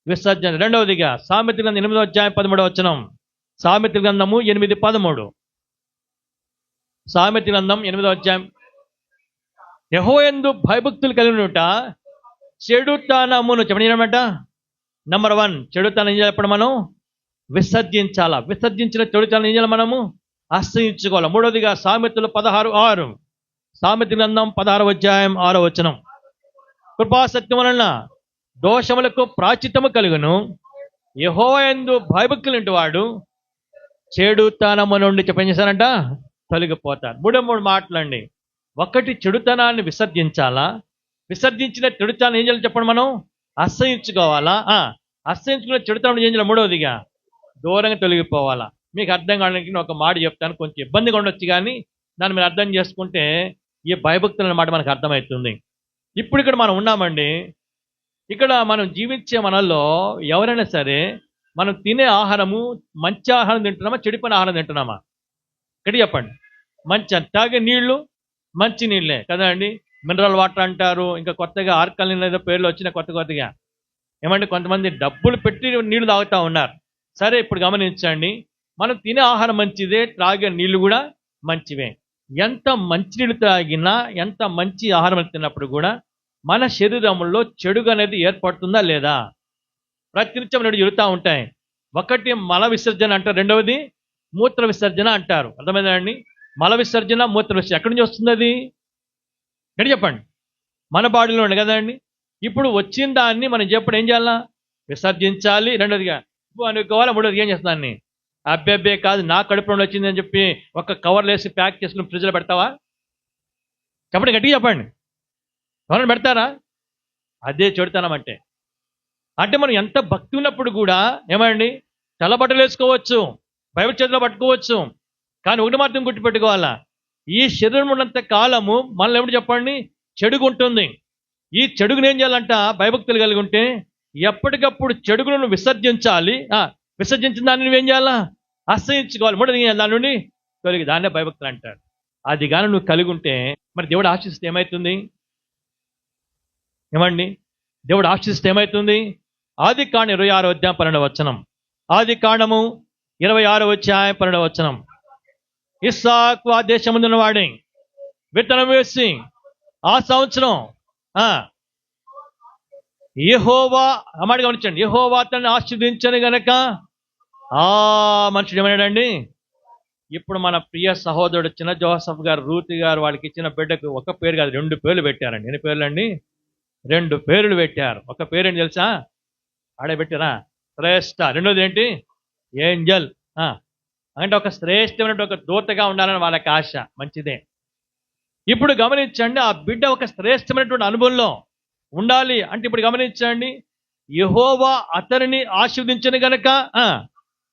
విసర్జన. రెండవదిగా సామెతల గ్రంథం 8వ అధ్యాయం 13వ వచనం. సామెతల గ్రంథము 8:13. సామెతల గ్రంథం 8వ అధ్యాయం. యెహోవా యందు భయభక్తులు కలిగినట చెడుతనమును చెప్పండి ఏమంట? నెంబర్ 1 చెడుతనం ఏం చేయాలి? ఇప్పుడు మనం విసర్జించాలా. విసర్జించిన చెడుతనం ఏం చేయాలి? మనము ఆశ్రయించుకోవాలి. మూడవదిగా సామెతలు 16:6. సామెతల గ్రంథం 16వ అధ్యాయం 6వ వచనం. కృపాసత్యం వలన దోషములకు ప్రాచిత్తము కలుగును, యెహోవా యందు భయభక్తులు వాడు చెడుతనము నుండి చెప్పేం చేశారంట? తొలగిపోతారు. 3 మాటలండి. ఒకటి, చెడుతనాన్ని విసర్జించాలా. విసర్జించిన చెడుతనం ఏం చేయాలి చెప్పండి? మనం అసహించుకోవాలా. అసహించుకున్న చెడుతనం ఏం చేయాలి? మూడవదిగా దూరంగా తొలగిపోవాలా. మీకు అర్థం కావడానికి ఒక మాట చెప్తాను, కొంచెం ఇబ్బందిగా ఉండొచ్చు, కానీ దాన్ని మీరు అర్థం చేసుకుంటే ఈ భయభక్తులు అన్నమాట మనకు అర్థమవుతుంది. ఇప్పుడు ఇక్కడ మనం ఉన్నామండి. ఇక్కడ మనం జీవించే మనల్లో ఎవరైనా సరే మనం తినే ఆహారము మంచి ఆహారం తింటున్నామా, చెడిపోయిన ఆహారం తింటున్నామా? ఇక్కడ చెప్పండి. మంచి తాగే నీళ్లు మంచి నీళ్ళే కదా అండి. మినరల్ వాటర్ అంటారు, ఇంకా కొత్తగా ఆర్కలిన్ ఏదో పేర్లు వచ్చిన కొత్తగా ఏమంటే కొంతమంది డబ్బులు పెట్టి నీళ్లు తాగుతూ ఉన్నారు. సరే, ఇప్పుడు గమనించండి, మనం తినే ఆహారం మంచిదే, త్రాగే నీళ్లు కూడా మంచివే. ఎంత మంచినీళ్ళు త్రాగినా, ఎంత మంచి ఆహారం తిన్నప్పుడు కూడా మన శరీరంలో చెడు అనేది ఏర్పడుతుందా లేదా? ప్రతినిత్యం రెండు జరుగుతూ ఉంటాయి. ఒకటి మల విసర్జన అంటారు, రెండవది మూత్ర విసర్జన అంటారు. అర్థమైందా అండి? మల విసర్జన, మూత్ర విసర్జన ఎక్కడి నుంచి వస్తుంది? అది ఎక్కడ చెప్పండి? మన బాడీలో ఉండే కదా అండి. ఇప్పుడు వచ్చిన దాన్ని మనం చెప్పడం ఏం చేయాలా? విసర్జించాలి. రెండోదిగా అనుకోవాలి. మూడోది ఏం చేస్తాన్ని? అబ్బే కాదు, నా కడుపులో వచ్చింది అని చెప్పి ఒక కవర్లు వేసి ప్యాక్ చేసుకుని ఫ్రిడ్జ్లో పెడతావా? చెప్పండి, గట్టిగా చెప్పండి. ఎవరైనా పెడతారా? అదే చెడుతనం అంటే. అంటే మనం ఎంత భక్తి ఉన్నప్పుడు కూడా ఏమండి, తెల్లబట్టలు వేసుకోవచ్చు, బైబిల్ చేతిలో పట్టుకోవచ్చు, కానీ ఒకటి మాత్రం గుర్తుపెట్టుకోవాలా, ఈ శరీరం ఉన్నంత కాలము మనల్ని ఏమిటి చెప్పండి, చెడుగు ఉంటుంది. ఈ చెడుగును ఏం చేయాలంట? భయభక్తులు కలిగి ఉంటే ఎప్పటికప్పుడు చెడుగును విసర్జించాలి. విసర్జించిన దాన్ని నువ్వేం చేయాలా? అసహించుకోవాలి. మూడోది దాని నుండి తొలగి, దాన్నే భయభక్తులు అంటారు. అది కానీ నువ్వు కలిగి ఉంటే మరి దేవుడు ఆశిస్తే ఏమవుతుంది? ఏమండి, దేవుడు ఆశిస్తే ఏమవుతుంది? ఆది కాండం 26వ అధ్యాయం 12వ వచనం. ఆది కాండము 26వ అధ్యాయం 12వ వచనం. ఇస్సాకు ఆ దేశముందున్న వాడే విత్తనం వేసి ఆ సంవత్సరం యెహోవా, అమాట గమనించండి, యెహోవా అతన్ని ఆశీర్వదించను గనక ఆ మనుషుడు ఏమన్నాడండి? ఇప్పుడు మన ప్రియ సహోదరుడు చిన్న జోసఫ్ గారు, రూతి గారు వాళ్ళకి ఇచ్చిన బిడ్డకు ఒక పేరు కాదు 2 పేర్లు పెట్టారండి. ఎన్ని పేర్లు అండి? 2 పేర్లు పెట్టారు. ఒక పేరేంటి తెలుసా? ఆడే పెట్టారా? శ్రేష్ఠ. రెండోది ఏంటి? ఏంజల్. అంటే ఒక శ్రేష్టమైన ఒక దూతగా ఉండాలని వాళ్ళకి ఆశ. మంచిదే. ఇప్పుడు గమనించండి, ఆ బిడ్డ ఒక శ్రేష్టమైనటువంటి అనుభవంలో ఉండాలి అంటే ఇప్పుడు గమనించండి, యెహోవా అతనిని ఆశీర్వదించను గనక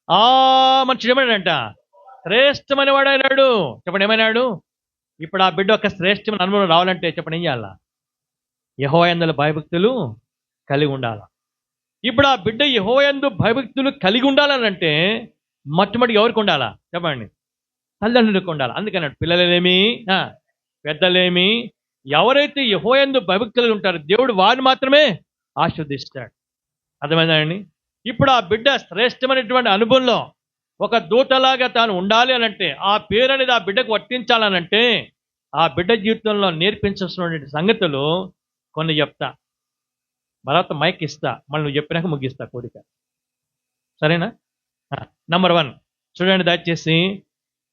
ఆ మనుషుడు ఏమైనాడంట? శ్రేష్టమైన వాడైనాడు. చెప్పండి, ఏమైనాడు? ఇప్పుడు ఆ బిడ్డ ఒక శ్రేష్టమైన అనుభవం రావాలంటే చెప్పండి ఏం చేయాలా? యెహోవా యందు భయభక్తులు కలిగి ఉండాలి. ఇప్పుడు ఆ బిడ్డ యెహోవా యందు భయభక్తులు కలిగి ఉండాలనంటే మొట్టమొదటి ఎవరికి ఉండాలా? చెప్పండి, తల్లిదండ్రులకు ఉండాలి. అందుకన్నాడు, పిల్లలేమి పెద్దలేమి ఎవరైతే యెహోవా యందు భయభక్తులు ఉంటారో దేవుడు వారిని మాత్రమే ఆశీర్వదిస్తాడు. అర్థమైందండి? ఇప్పుడు ఆ బిడ్డ శ్రేష్టమైనటువంటి అనుభవంలో ఒక దూతలాగా తాను ఉండాలి అనంటే, ఆ పేరు అనేది ఆ బిడ్డకు వర్తించాలనంటే ఆ బిడ్డ జీవితంలో నేర్పించాల్సినటువంటి సంగతులు కొన్ని చెప్తా. తర్వాత మైక్ ఇస్తా, మళ్ళీ నువ్వు చెప్పినాక ముగిస్తా కోరిక. సరేనా? నంబర్ 1 చూడండి దయచేసి,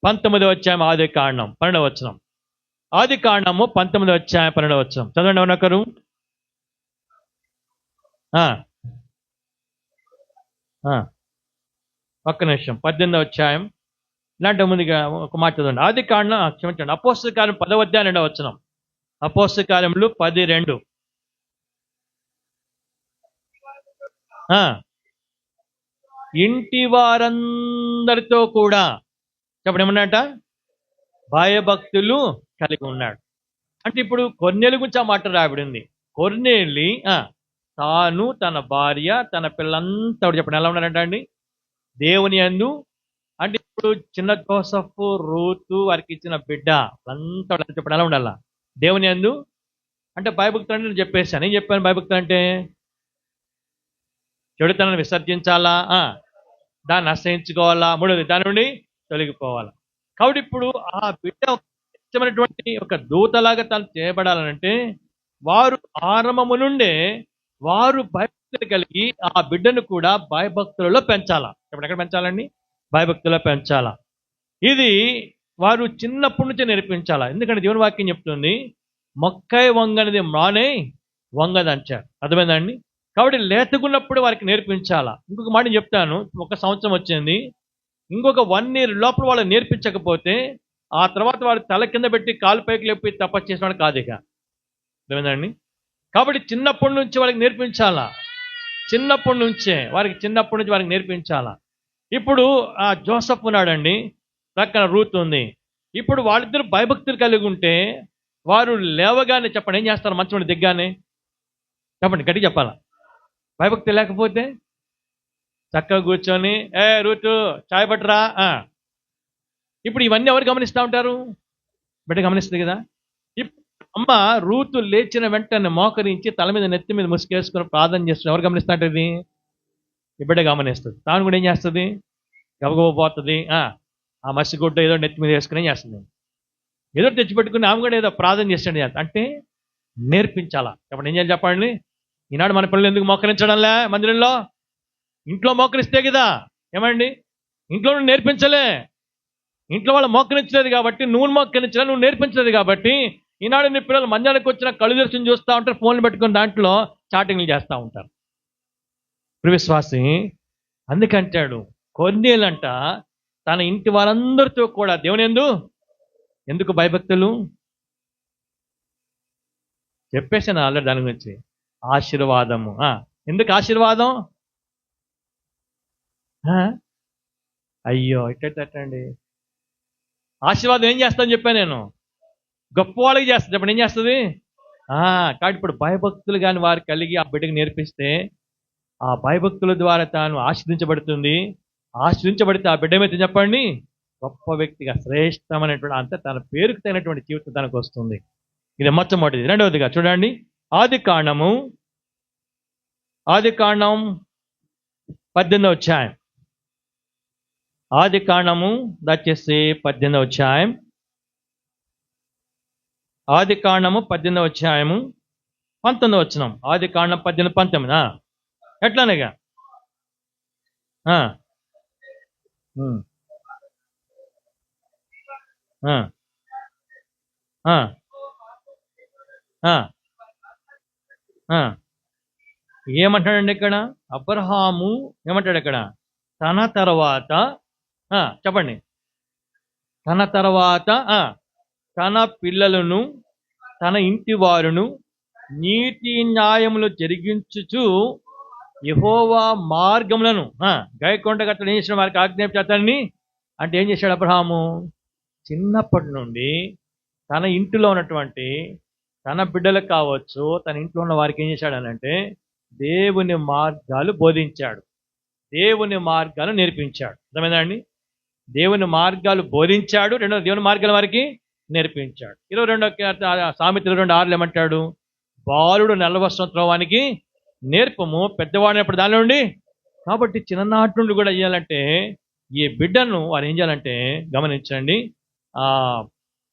19వ అధ్యాయం ఆది కాండం 12వ వచనం. ఆది కాండము 19వ అధ్యాయం 12వ వచనం చదవండి. ఎవరొకరు? ఒక్క నిమిషం. 18వ అధ్యాయం ఇలాంటి ముందుగా ఒక మాట చదవండి. ఆది కాండం, క్షమించండి, అపోస్తల కార్యం 10వ అధ్యాయం 2వ వచనం. అపోస్తల కార్యములు 10:2. ఇంటి వారందరితో కూడా చెప్పండి ఏమన్నాట? భయభక్తులు కలిగి ఉన్నాడు. అంటే ఇప్పుడు కొర్నేలు గురించి ఆ మాట రాబడింది. కొర్నేలి తాను, తన భార్య, తన పిల్లంతా చెప్పండి ఎలా ఉన్నారంట అండి? దేవుని యందు. అంటే ఇప్పుడు చిన్న జోసఫ్, రూతు వారికి ఇచ్చిన బిడ్డ అంతా చెప్పండి ఎలా ఉండాలా? దేవుని యందు. అంటే భయభక్తులు అంటే నేను చెప్పేశాను. ఏం చెప్పాను? భయభక్తులు అంటే చెడుతనాన్ని విసర్జించాలా, దాన్ని అసహించుకోవాలా, మూడోది దాని నుండి తొలగిపోవాలా. కాబట్టి ఇప్పుడు ఆ బిడ్డ ఇష్టమైనటువంటి ఒక దూతలాగా తను చేయబడాలనంటే వారు ఆరంభము నుండే వారు భయభక్తులు కలిగి ఆ బిడ్డను కూడా భయభక్తులలో పెంచాలా. ఇప్పుడు ఎక్కడ పెంచాలండి? భయభక్తుల్లో పెంచాలా. ఇది వారు చిన్నప్పటి నుంచే నేర్పించాలా. ఎందుకంటే దేవుని వాక్యం చెప్తుంది, మొక్కై వంగనిది మానే వంగదంచారు. అర్థమైందండి? కాబట్టి లేతగున్నప్పుడు వారికి నేర్పించాలా. ఇంకొక మాట చెప్తాను, 1 సంవత్సరం వచ్చింది, ఇంకొక 1 year లోపల వాళ్ళు నేర్పించకపోతే ఆ తర్వాత వారు తల కింద పెట్టి కాలు పైకి లేపి తపస్సు చేసినాడు కాదు ఇక. అర్థమైందండి? కాబట్టి చిన్నప్పటి నుంచి వాళ్ళకి నేర్పించాలా. చిన్నప్పటి నుంచి వారికి నేర్పించాలా. ఇప్పుడు ఆ జోసఫ్ ఉన్నాడండి, ప్రక్కన రూత్ ఉంది. ఇప్పుడు వాళ్ళిద్దరు భయభక్తులు కలిగి ఉంటే వారు లేవగానే చెప్పండి ఏం చేస్తారు? మంచి నుండి దిగ్గానే చెప్పండి, గట్టి చెప్పాలా. భయభక్తి లేకపోతే చక్కగా కూర్చొని రూతు చాయ్ పట్టరా. ఇప్పుడు ఇవన్నీ ఎవరు గమనిస్తూ ఉంటారు? బిడ్డ గమనిస్తుంది కదా. ఇప్పుడు అమ్మ రూతు లేచిన వెంటనే మోకరించి తల మీద నెత్తి మీద ముసుకేసుకుని ప్రార్థన చేస్తున్నారు. ఎవరు గమనిస్తూ ఉంటుంది? ఈ బిడ్డ గమనిస్తుంది. తాను కూడా ఏం చేస్తుంది? గబగబోతుంది. ఆ మసిగుడ్డ ఏదో నెత్తి మీద వేసుకుని ఏం చేస్తుంది? ఏదో తెచ్చిపెట్టుకుని ఆమె కూడా ఏదో ప్రార్థన చేస్తాడు. అంటే నేర్పించాలా. చెప్పండి, ఏం చేయాలి చెప్పండి? ఈనాడు మన పిల్లలు ఎందుకు మోకరించడంలే మందిరంలో? ఇంట్లో మోకరిస్తే కదా. ఏమండి, ఇంట్లో నువ్వు నేర్పించలే. ఇంట్లో వాళ్ళు మోకరించలేదు కాబట్టి నువ్వు మోకరించలే, నువ్వు నేర్పించలేదు కాబట్టి ఈనాడు నీ పిల్లలు మందిరానికి వచ్చిన కళ్ళు దర్శనం చూస్తూ ఉంటారు, ఫోన్లు పెట్టుకుని దాంట్లో చాటింగ్లు చేస్తూ ఉంటారు. విశ్వాసి అందుకంటాడు, కొన్నేళ్ళంట తన ఇంటి వారందరితో కూడా దేవుని ఎందుకు భయభక్తులు చెప్పేసాను ఆల్రెడీ దాని గురించి. ఆశీర్వాదము. ఎందుకు ఆశీర్వాదం? అయ్యో ఇట్టండి. ఆశీర్వాదం ఏం చేస్తాను చెప్పాను నేను, గొప్ప వాళ్ళకి చేస్తాను. చెప్పండి, ఏం చేస్తుంది? కాబట్టి ఇప్పుడు భయభక్తులు కానీ వారు కలిగి ఆ బిడ్డకి నేర్పిస్తే ఆ భయభక్తుల ద్వారా తాను ఆశ్రదించబడుతుంది. ఆశ్రదించబడితే ఆ బిడ్డ మీద చెప్పండి గొప్ప వ్యక్తిగా, శ్రేష్టమైనటువంటి అంత తన పేరుకు తగినటువంటి జీవితం తనకు వస్తుంది. ఇది మొట్టమొదటిది. రెండవదిగా చూడండి, ఆది కాండం 18వ అధ్యాయం. ఆది కాండము దయచేసి 18వ అధ్యాయం. ఆది కాండము 18వ అధ్యాయము 19వ వచనం. ఆది కాండం 18, 19. ఎట్లానేగా ఏమంటాడండి ఇక్కడ? అబ్రహాము ఏమంటాడు ఇక్కడ? తన తర్వాత చెప్పండి, తన తర్వాత తన పిల్లలను తన ఇంటి వారును నీతి న్యాయములు జరిగించుచు యెహోవా మార్గములను గైకొండ గట్టలు ఏం చేసిన వారికి ఆజ్ఞాపించాడని. అంటే ఏం చేశాడు అబ్రహాము? చిన్నప్పటి నుండి తన ఇంటిలో ఉన్నటువంటి తన బిడ్డలకు కావచ్చు, తన ఇంట్లో ఉన్న వారికి ఏం చేశాడనంటే దేవుని మార్గాలు బోధించాడు, దేవుని మార్గాలు నేర్పించాడు. అర్థమైందండి? దేవుని మార్గాలు బోధించాడు. రెండో దేవుని మార్గాల వారికి నేర్పించాడు. 22 సామెత 22:6 ఏమంటాడు? బాలుడు 40 సంవత్సరం వానికి నేర్పము, పెద్దవాడినప్పుడు దానిలో ఉండి. కాబట్టి చిన్ననాటి నుండి కూడా చేయాలంటే ఈ బిడ్డను వారు ఏం చేయాలంటే గమనించండి,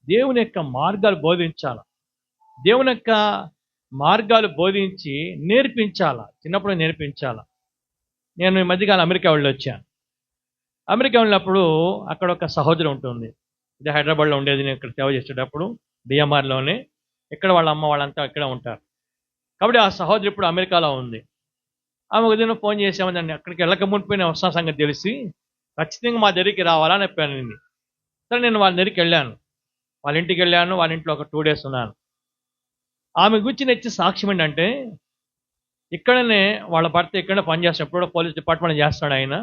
దేవుని యొక్క మార్గాలు బోధించాల. దేవుని యొక్క మార్గాలు బోధించి నేర్పించాలా, చిన్నప్పుడు నేర్పించాలా. నేను ఈ మధ్యకాలం అమెరికా వెళ్ళి వచ్చాను. అమెరికా వెళ్ళినప్పుడు అక్కడ ఒక సహోదరి ఉంటుంది. ఇది హైదరాబాద్లో ఉండేది. నేను ఇక్కడ సేవ చేసేటప్పుడు డిఎంఆర్లోనే. ఇక్కడ వాళ్ళ అమ్మ వాళ్ళంతా ఇక్కడ ఉంటారు. కాబట్టి ఆ సహోదరి ఇప్పుడు అమెరికాలో ఉంది. ఆమె ఉదయం ఫోన్ చేసామని అక్కడికి వెళ్ళక మునిపోయిన వస్తున్న సంగతి తెలిసి ఖచ్చితంగా మా దగ్గరికి రావాలని చెప్పాను. సరే, నేను వాళ్ళ దగ్గరికి వెళ్ళాను, వాళ్ళ ఇంటికి వెళ్ళాను. వాళ్ళ ఇంట్లో ఒక 2 days ఉన్నాను. ఆమె గురించి నెచ్చి సాక్ష్యం ఏంటంటే, ఇక్కడనే వాళ్ళ భర్త ఇక్కడనే పనిచేస్తాడు, ఎప్పుడో పోలీస్ డిపార్ట్మెంట్ చేస్తాడు. ఆయన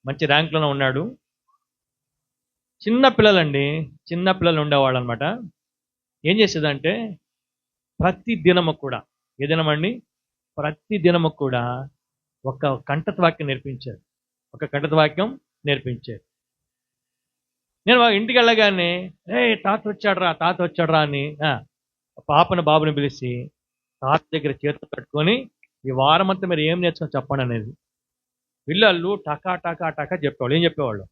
మంచి ర్యాంక్లోనే ఉన్నాడు. చిన్న పిల్లలు ఉండేవాళ్ళు అనమాట. ఏం చేసేదంటే ప్రతి దినము కూడా, ఏ దినమండి? ప్రతి దినము కూడా ఒక కంఠత వాక్యం నేర్పించారు. నేను ఇంటికి వెళ్ళగానే తాత వచ్చాడరా అని బాబుని పిలిచి తాత దగ్గర చేతులు కట్టుకొని ఈ వారం అంతా మీరు ఏం నేర్చుకొని చెప్పండి అనేది. పిల్లలు టకా చెప్పేవాళ్ళు. ఏం చెప్పేవాళ్ళు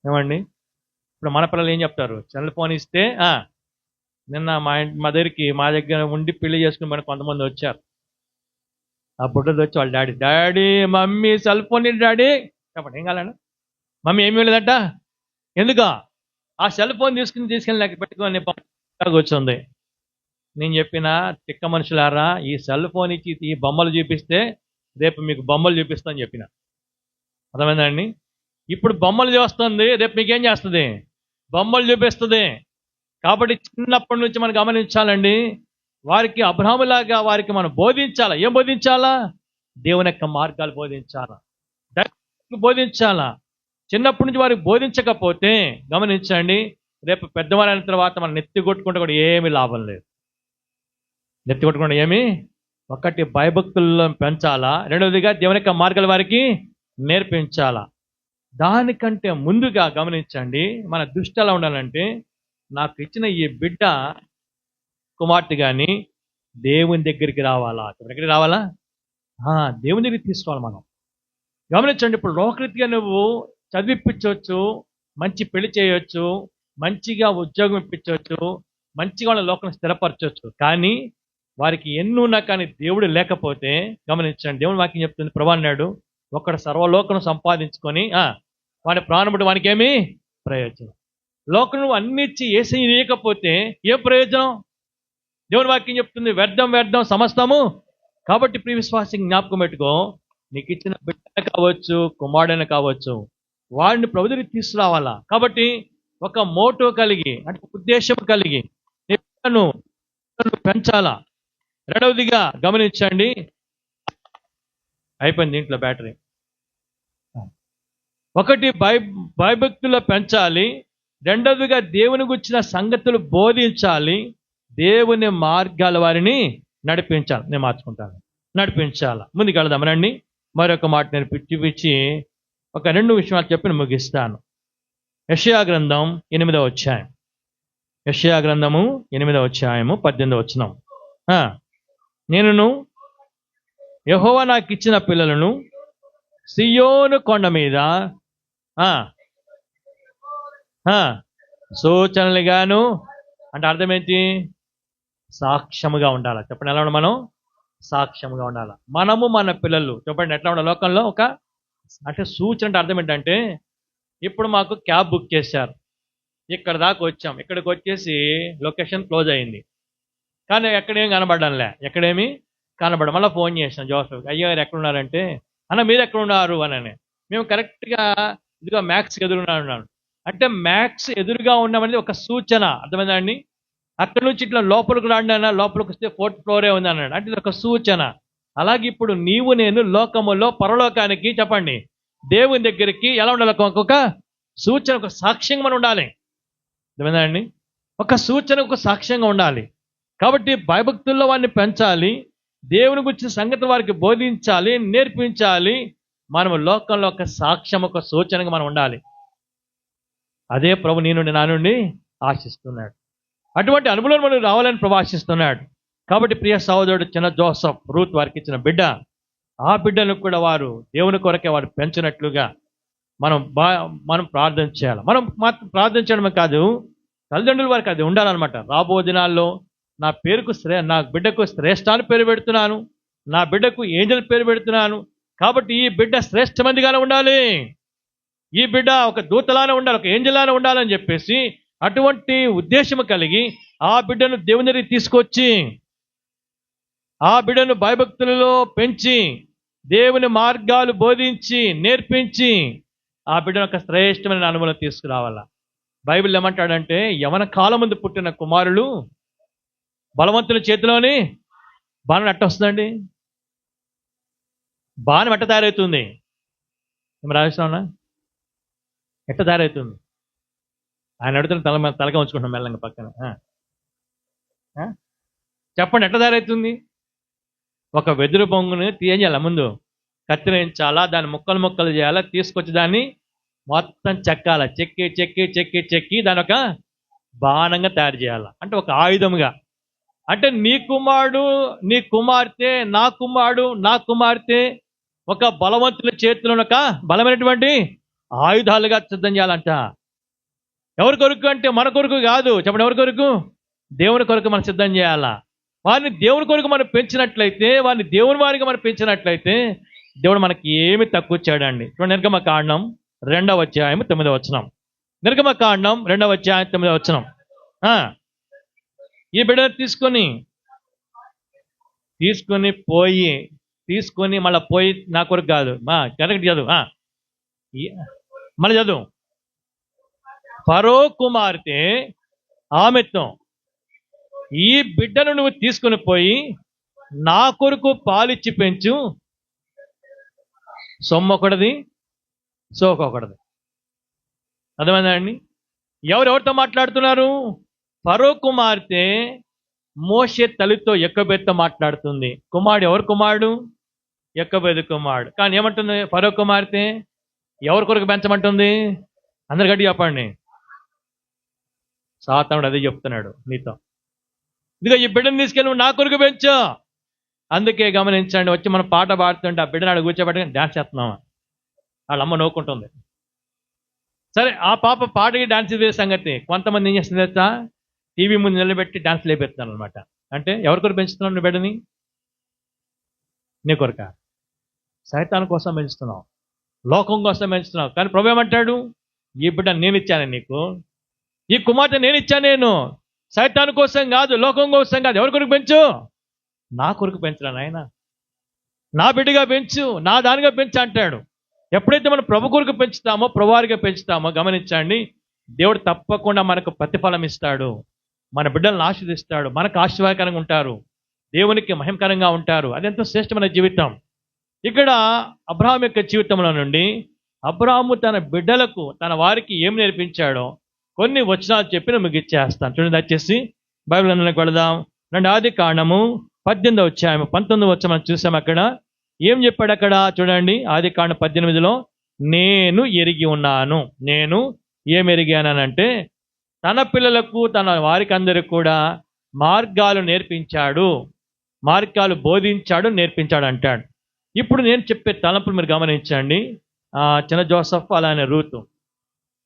ఏమండి? ఇప్పుడు మన పిల్లలు ఏం చెప్తారు? సెల్ ఫోన్ ఇస్తే నిన్న మా దగ్గర ఉండి పెళ్లి చేసుకుని మన కొంతమంది వచ్చారు. ఆ బుడ్డది వచ్చి వాళ్ళ daddy mummy cell phone daddy చెప్పండి. ఏం కాలండి? మమ్మీ ఏమీ లేదట. ఎందుకు? ఆ సెల్ ఫోన్ తీసుకెళ్ళి పెట్టుకొని వచ్చింది. నేను చెప్పిన తిక్క మనుషులారా, ఈ సెల్ ఫోన్ ఇచ్చి ఈ బొమ్మలు చూపిస్తే రేపు మీకు బొమ్మలు చూపిస్తాను చెప్పిన. అర్థమైందండి? ఇప్పుడు బొమ్మలు చూస్తుంది, రేపు మీకేం చేస్తుంది? బొమ్మలు చూపిస్తుంది. కాబట్టి చిన్నప్పటి నుంచి మనం గమనించాలండి, వారికి అబ్రహాములాగా వారికి మనం బోధించాలా. ఏం బోధించాలా? దేవుని యొక్క మార్గాలు బోధించాలా. చిన్నప్పటి నుంచి వారికి బోధించకపోతే గమనించండి, రేపు పెద్దవారైన తర్వాత మనం నెత్తి కొట్టుకుంటే కూడా ఏమీ లాభం లేదు. నెత్తి కొట్టుకుంటే ఒకటి భయభక్తుల్లో పెంచాలా, రెండవదిగా దేవుని యొక్క మార్గాల వారికి నేర్పించాలా. దానికంటే ముందుగా గమనించండి, మన దృష్టి ఎలా ఉండాలంటే, నాకు ఇచ్చిన ఈ బిడ్డ కుమార్తె కానీ దేవుని దగ్గరికి రావాలా. ఎక్కడికి రావాలా? దేవుని దగ్గరికి తీసుకోవాలి మనం. గమనించండి, ఇప్పుడు లోకరీతిగా నువ్వు చదివిపించవచ్చు, మంచి పెళ్లి చేయొచ్చు, మంచిగా ఉద్యోగం ఇప్పించవచ్చు, మంచిగా వాళ్ళ లోకం స్థిరపరచవచ్చు. కానీ వారికి ఎన్నున్నా కానీ దేవుడు లేకపోతే, గమనించండి, దేవుని వాక్యం చెప్తుంది, ప్రభు అన్నాడు, ఒకడు సర్వలోకం సంపాదించుకొని వాడి ప్రాణముడు వానికి ఏమి ప్రయోజనం. లోకం నువ్వు అన్ని ఇచ్చి యేసుని ఇవ్వకపోతే ఏ ప్రయోజనం? దేవుని వాక్యం చెప్తుంది, వ్యర్థం వ్యర్థం సమస్తము. కాబట్టి ప్రియ విశ్వాసి, జ్ఞాపకం పెట్టుకో, నీకు ఇచ్చిన బిడ్డ కావచ్చు, కుమారుడైన కావచ్చు, వాడిని ప్రభువుకి తీసుకురావాలా. కాబట్టి ఒక మోటో కలిగి, అంటే ఉద్దేశం కలిగి నీ బిడ్డను పెంచాలా. రెండవదిగా గమనించండి, అయిపోయింది దీంట్లో బ్యాటరీ. ఒకటి భయభక్తుల్లో పెంచాలి, రెండవదిగా దేవుని గురించిన సంగతులు బోధించాలి, దేవుని మార్గాల వారిని నడిపించాలి. నేను మార్చుకుంటాను, నడిపించాలి. ముందుకు వెళదాం రండి. మరొక మాట నేను చూపించి ఒక 2 విషయాలు చెప్పి ముగిస్తాను. యెషయా గ్రంథం 8వ అధ్యాయం, యెషయా గ్రంథము 8వ అధ్యాయము 18వ వచనం. నేనును యెహోవా నాకు ఇచ్చిన పిల్లలను సియోను కొండ మీద సూచనలుగాను, అంటే అర్థమేంటి? సాక్ష్యముగా ఉండాలి. చెప్పండి, ఎలా ఉండాలి? మనం సాక్ష్యముగా ఉండాలి. మనము మన పిల్లలు చెప్పండి ఎట్లా ఉండాలి లోకంలో? అంటే సూచన అంటే అర్థం ఏంటంటే, ఇప్పుడు మాకు క్యాబ్ బుక్ చేశారు, ఇక్కడ దాకా వచ్చాం, ఇక్కడికి వచ్చేసి లొకేషన్ క్లోజ్ అయింది, కానీ ఎక్కడేం కనబడంలే, ఎక్కడేమి కనబడం. మళ్ళీ ఫోన్ చేసాం జోసఫ్, అయ్యారు ఎక్కడున్నారంటే, అన్న మీరు ఎక్కడున్నారు అని. మేము కరెక్ట్గా ఇదిగో మ్యాక్స్ ఎదురున్నాను. అంటే మ్యాక్స్ ఎదురుగా ఉన్నామనేది ఒక సూచన, అర్థమైందా అండి? అక్కడి నుంచి ఇట్లా లోపలికి రాండి అన్న, లోపలికి వస్తే 4th ఫ్లోరే ఉంది అన్నాడు, అంటే ఇది ఒక సూచన. అలాగే ఇప్పుడు నీవు నేను లోకములో పరలోకానికి, చెప్పండి, దేవుని దగ్గరికి ఎలా ఉండాలి? ఒక సూచన, ఒక సాక్ష్యంగా మనం ఉండాలి. అర్థమైందా అండి? ఒక సూచన, ఒక సాక్ష్యంగా ఉండాలి. కాబట్టి భయభక్తుల్లో వారిని పెంచాలి, దేవుని గురించిన సంగతి వారికి బోధించాలి, నేర్పించాలి. మనం లోకంలో ఒక సాక్ష్యం, ఒక సూచనగా మనం ఉండాలి. అదే ప్రభు నీ నుండి నా నుండి ఆశిస్తున్నాడు. అటువంటి అనుభవం మనం రావాలని ప్రభు ఆశిస్తున్నాడు. కాబట్టి ప్రియ సహోదరుడు చిన్న జోసఫ్, రూత్ వారికి ఇచ్చిన బిడ్డ, ఆ బిడ్డను కూడా వారు దేవుని కొరకే వారు పెంచినట్లుగా మనం ప్రార్థన చేయాలి. మనం మాత్రం ప్రార్థన చేయడమే కాదు, తల్లిదండ్రుల వారికి అది ఉండాలన్నమాట. రాబో దినాల్లో నా బిడ్డకు శ్రేష్ఠాన్ని పేరు పెడుతున్నాను, నా బిడ్డకు ఏంజల్ పేరు పెడుతున్నాను, కాబట్టి ఈ బిడ్డ శ్రేష్టమందిగానే ఉండాలి, ఈ బిడ్డ ఒక దూతలానే ఉండాలి, ఒక ఏంజలానే ఉండాలని చెప్పేసి అటువంటి ఉద్దేశం కలిగి ఆ బిడ్డను దేవుని దగ్గరికి తీసుకొచ్చి, ఆ బిడ్డను భయభక్తులలో పెంచి, దేవుని మార్గాలు బోధించి, నేర్పించి, ఆ బిడ్డను ఒక శ్రేష్టమైన అనుభవం తీసుకురావాలా. బైబిల్ ఏమంటాడంటే, యవన కాలం ముందు పుట్టిన కుమారులు బలవంతుల చేతిలోని బాణం ఎట్ట వస్తుందండి? బాణం ఎట్ట తయారవుతుంది? ఏమి రాజేశ్వరన్నా, ఎట్ట తయారవుతుంది? ఆయన అడుగుతున్న తలగా ఉంచుకుంటున్నాం మెల్లంగా పక్కన. చెప్పండి, ఎట్ట తయారవుతుంది? ఒక వెదురు బొంగుని ఏం చేయాలా? ముందు కత్తిరించాలా, దాన్ని ముక్కలు చేయాలా, తీసుకొచ్చి దాన్ని మొత్తం చెక్కాల, చెక్కి దాని ఒక బాణంగా తయారు చేయాల, అంటే ఒక ఆయుధముగా. అంటే నీ కుమారుడు, నీ కుమార్తె, నా కుమార్తె ఒక బలవంతుల చేతిలో ఒక బలమైనటువంటి ఆయుధాలుగా సిద్ధం చేయాలంట. ఎవరి కొరకు అంటే మన కొరకు కాదు, చెప్పండి, ఎవరి కొరకు? దేవుని కొరకు మనం సిద్ధం చేయాలా. వారిని దేవుని కొరకు మనం పెంచినట్లయితే, వారిని దేవుని వారికి మనం పెంచినట్లయితే, దేవుడు మనకి ఏమి తక్కువ చేయడండి. చూడండి, నిర్గమకాండం 2వ అధ్యాయం 9వ వచనం. నిర్గమకాండం 2వ అధ్యాయం 9వ వచనం. ఈ బిడ్డను తీసుకొని మళ్ళీ పోయి, నా కొరకు కాదు, కరెక్ట్ చదువు, మళ్ళీ చదువు. ఫరో కుమార్తె ఆమెతో, ఈ బిడ్డను నువ్వు తీసుకుని పోయి నా కొరకు పాలిచ్చి పెంచు, సొమ్మొకటిది సోకొకటిది. అర్థమైందా అండి? ఎవరెవరితో మాట్లాడుతున్నారు? ఫరో కుమార్తె మోషే తల్లితో యొకోబేదుతో మాట్లాడుతుంది. కుమారుడు ఎవరు? కుమారుడు యొకోబేదు కుమారుడు. కానీ ఏమంటుంది ఫరో కుమార్తె? ఎవరి కొరకు పెంచమంటుంది? అందరు గట్టి చెప్పండి. సాతానుడు అదే చెప్తున్నాడు నీతో. ఇదిగో ఈ బిడ్డను తీసుకెళ్ళి నువ్వు నా కొరకు పెంచు. అందుకే గమనించండి, వచ్చి మనం పాట పాడుతుంటే ఆ బిడ్డను అడుగు కూర్చోబెట్టి డాన్స్ చేస్తున్నావా? వాళ్ళ అమ్మ నవ్వుకుంటుంది. సరే, ఆ పాప పాటకి డాన్స్ వేసే సంగతి. కొంతమంది ఏం చేస్తుంది తెలుసా, టీవీ ముందు నిలబెట్టి డాన్స్ లేపెత్తున్నారు అనమాట. అంటే ఎవరి కొరకు పెంచుతున్నావు నువ్వు బిడ్డని? నీ కొరక? సైతాన్ కోసం పెంచుతున్నావు, లోకం కోసం పెంచుతున్నావు. కానీ ప్రభు ఏమంటాడు, ఈ బిడ్డ నేను ఇచ్చాను నీకు, ఈ కుమార్తె నేను ఇచ్చాను. నేను సైతాన్ కోసం కాదు, లోకం కోసం కాదు. ఎవరి కొరకు పెంచు? నా కొరకు పెంచరా నాయన, నా బిడ్డగా పెంచు, నా దానిగా పెంచు అంటాడు. ఎప్పుడైతే మనం ప్రభు కొరకు పెంచుతామో, ప్రభువారిగా పెంచుతామో, గమనించండి, దేవుడు తప్పకుండా మనకు ప్రతిఫలం ఇస్తాడు. మన బిడ్డలను ఆశీర్దిస్తాడు, మనకు ఆశీర్వాదకరంగా ఉంటారు, దేవునికి మహిమకరంగా ఉంటారు. అది ఎంతో శ్రేష్టమైన జీవితం. ఇక్కడ అబ్రహాం యొక్క జీవితంలో నుండి అబ్రహాము తన బిడ్డలకు, తన వారికి ఏం నేర్పించాడో కొన్ని వచనాలు చెప్పి నేను ముగిచ్చేస్తాను. చూడండి, దయచేసి బైబిల్ అందులోకి వెళదాం. రండి, ఆదికాండము 18వ అధ్యాయం 19వ వచనం మనం చూసాం. అక్కడ ఏం చెప్పాడు? అక్కడ చూడండి, ఆదికాండం 18లో నేను ఎరిగి ఉన్నాను. నేను ఏం ఎరిగానంటే, తన పిల్లలకు, తన వారికి అందరికి కూడా మార్గాలు నేర్పించాడు, మార్గాలు బోధించాడు, నేర్పించాడు అంటాడు. ఇప్పుడు నేను చెప్పే తలంపులు మీరు గమనించండి. చిన్న జోసఫ్ అలానే రూతు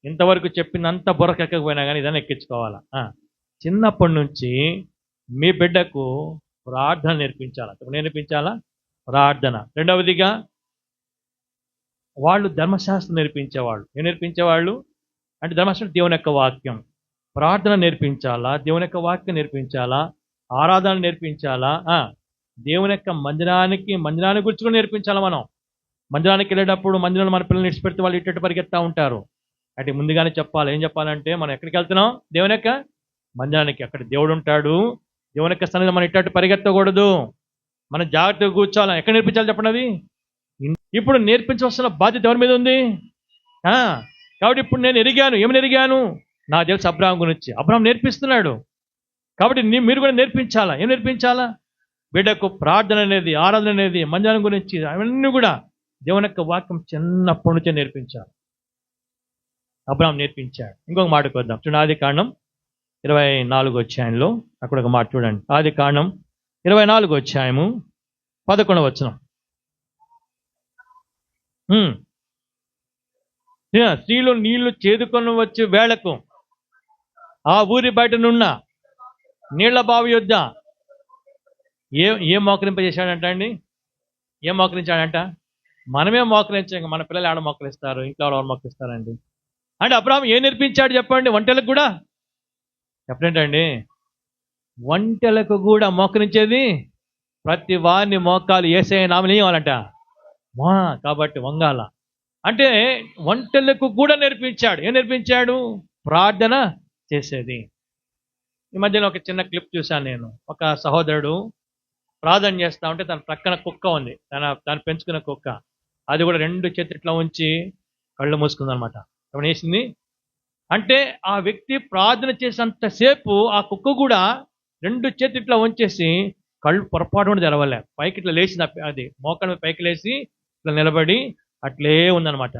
ఇంతవరకు చెప్పిందంతా బుర్రకెక్కకపోయినా కానీ ఇదన్నీ ఎక్కించుకోవాలా. చిన్నప్పటి నుంచి మీ బిడ్డకు ప్రార్థన నేర్పించాలా. నేర్పించాలా ప్రార్థన. రెండవదిగా వాళ్ళు ధర్మశాస్త్రం నేర్పించేవాళ్ళు. ఏం నేర్పించేవాళ్ళు అంటే, ధర్మశాస్త్రం దేవుని యొక్క వాక్యం. ప్రార్థన నేర్పించాలా, దేవుని యొక్క వాక్యం నేర్పించాలా, ఆరాధన నేర్పించాలా, దేవుని యొక్క మందిరాన్ని గురించి కూడా నేర్పించాలా. మనం మందిరానికి వెళ్ళేటప్పుడు మందిరంలో మన పిల్లల్ని ఇడిచిపెడితే వాళ్ళు ఇటు పరిగెత్తా ఉంటారు. అంటే ముందుగానే చెప్పాలి. ఏం చెప్పాలంటే, మనం ఎక్కడికి వెళ్తున్నాం? దేవుని యొక్క మందిరానికి. అక్కడ దేవుడు ఉంటాడు. దేవుని యొక్క సన్నిధిలో మనం ఇటు పరిగెత్తకూడదు. మనం జాగ్రత్తగా కూర్చోాలి. ఎక్కడ నేర్పించాలి చెప్పండి? అది ఇప్పుడు నేర్పించవలసిన బాధ్యత ఎవరి మీద ఉంది? కాబట్టి ఇప్పుడు నేను ఎరిగాను. ఏమని ఎరిగాను? నా తెలుసు అబ్రహాం గురించి. అబ్రహాం నేర్పిస్తున్నాడు. కాబట్టి మీరు కూడా నేర్పించాలా. ఏం నేర్పించాలా? బిడ్డకు ప్రార్థన అనేది, ఆరాధన అనేది, మందిరం గురించి, అవన్నీ కూడా దేవుని యొక్క వాక్యం చిన్నప్పటి నుంచే నేర్పించాలి. అబ్రహాం నేర్పించాడు. ఇంకొక మాటకు వద్దాం. చూడండి, ఆదికాండం 24వ అధ్యాయంలో అక్కడ ఒక మాట చూడండి. ఆదికాండం 24వ అధ్యాయము 11వ వచనం. స్త్రీలు నీళ్లు చేదుకొని వచ్చే వేళకు ఆ ఊరి బయటనున్న నీళ్ల బావి యొద్ద ఏం మోకరింపజేశాడంట అండి? ఏం మోకరించాడంట? మనమే మోకరించాక మన పిల్లలు ఆడ మోకరిస్తారు, ఇంట్లో ఎవరు మోకరిస్తారండి? అంటే అబ్రహాం ఏం నేర్పించాడు చెప్పండి? వంటలకు కూడా చెప్పండి. వంటలకు కూడా మోకరించేది ప్రతి వారిని మోకాలు యేసయ్య నామమున ఏయాలంట. కాబట్టి వంగాల. అంటే వంటలకు కూడా నేర్పించాడు. ఏం నేర్పించాడు? ప్రార్థన చేసేది. ఈ మధ్యలో ఒక చిన్న క్లిప్ చూశాను నేను. ఒక సహోదరుడు ప్రార్థన చేస్తా ఉంటే తన ప్రక్కన కుక్క ఉంది, తను పెంచుకున్న కుక్క. అది కూడా 2 చేతులు ఇట్లా ఉంచి కళ్ళు మూసుకుందనమాట. ఏమైనా వేసింది అంటే, ఆ వ్యక్తి ప్రార్థన చేసేంతసేపు ఆ కుక్క కూడా 2 చేతులు ఇట్లా ఉంచేసి కళ్ళు పొరపాటు కూడా తెరవలే. పైకి ఇట్లా లేచింది. అది మోకాళ్ళ మీద పైకి లేచి ఇట్లా నిలబడి అట్లే ఉందన్నమాట.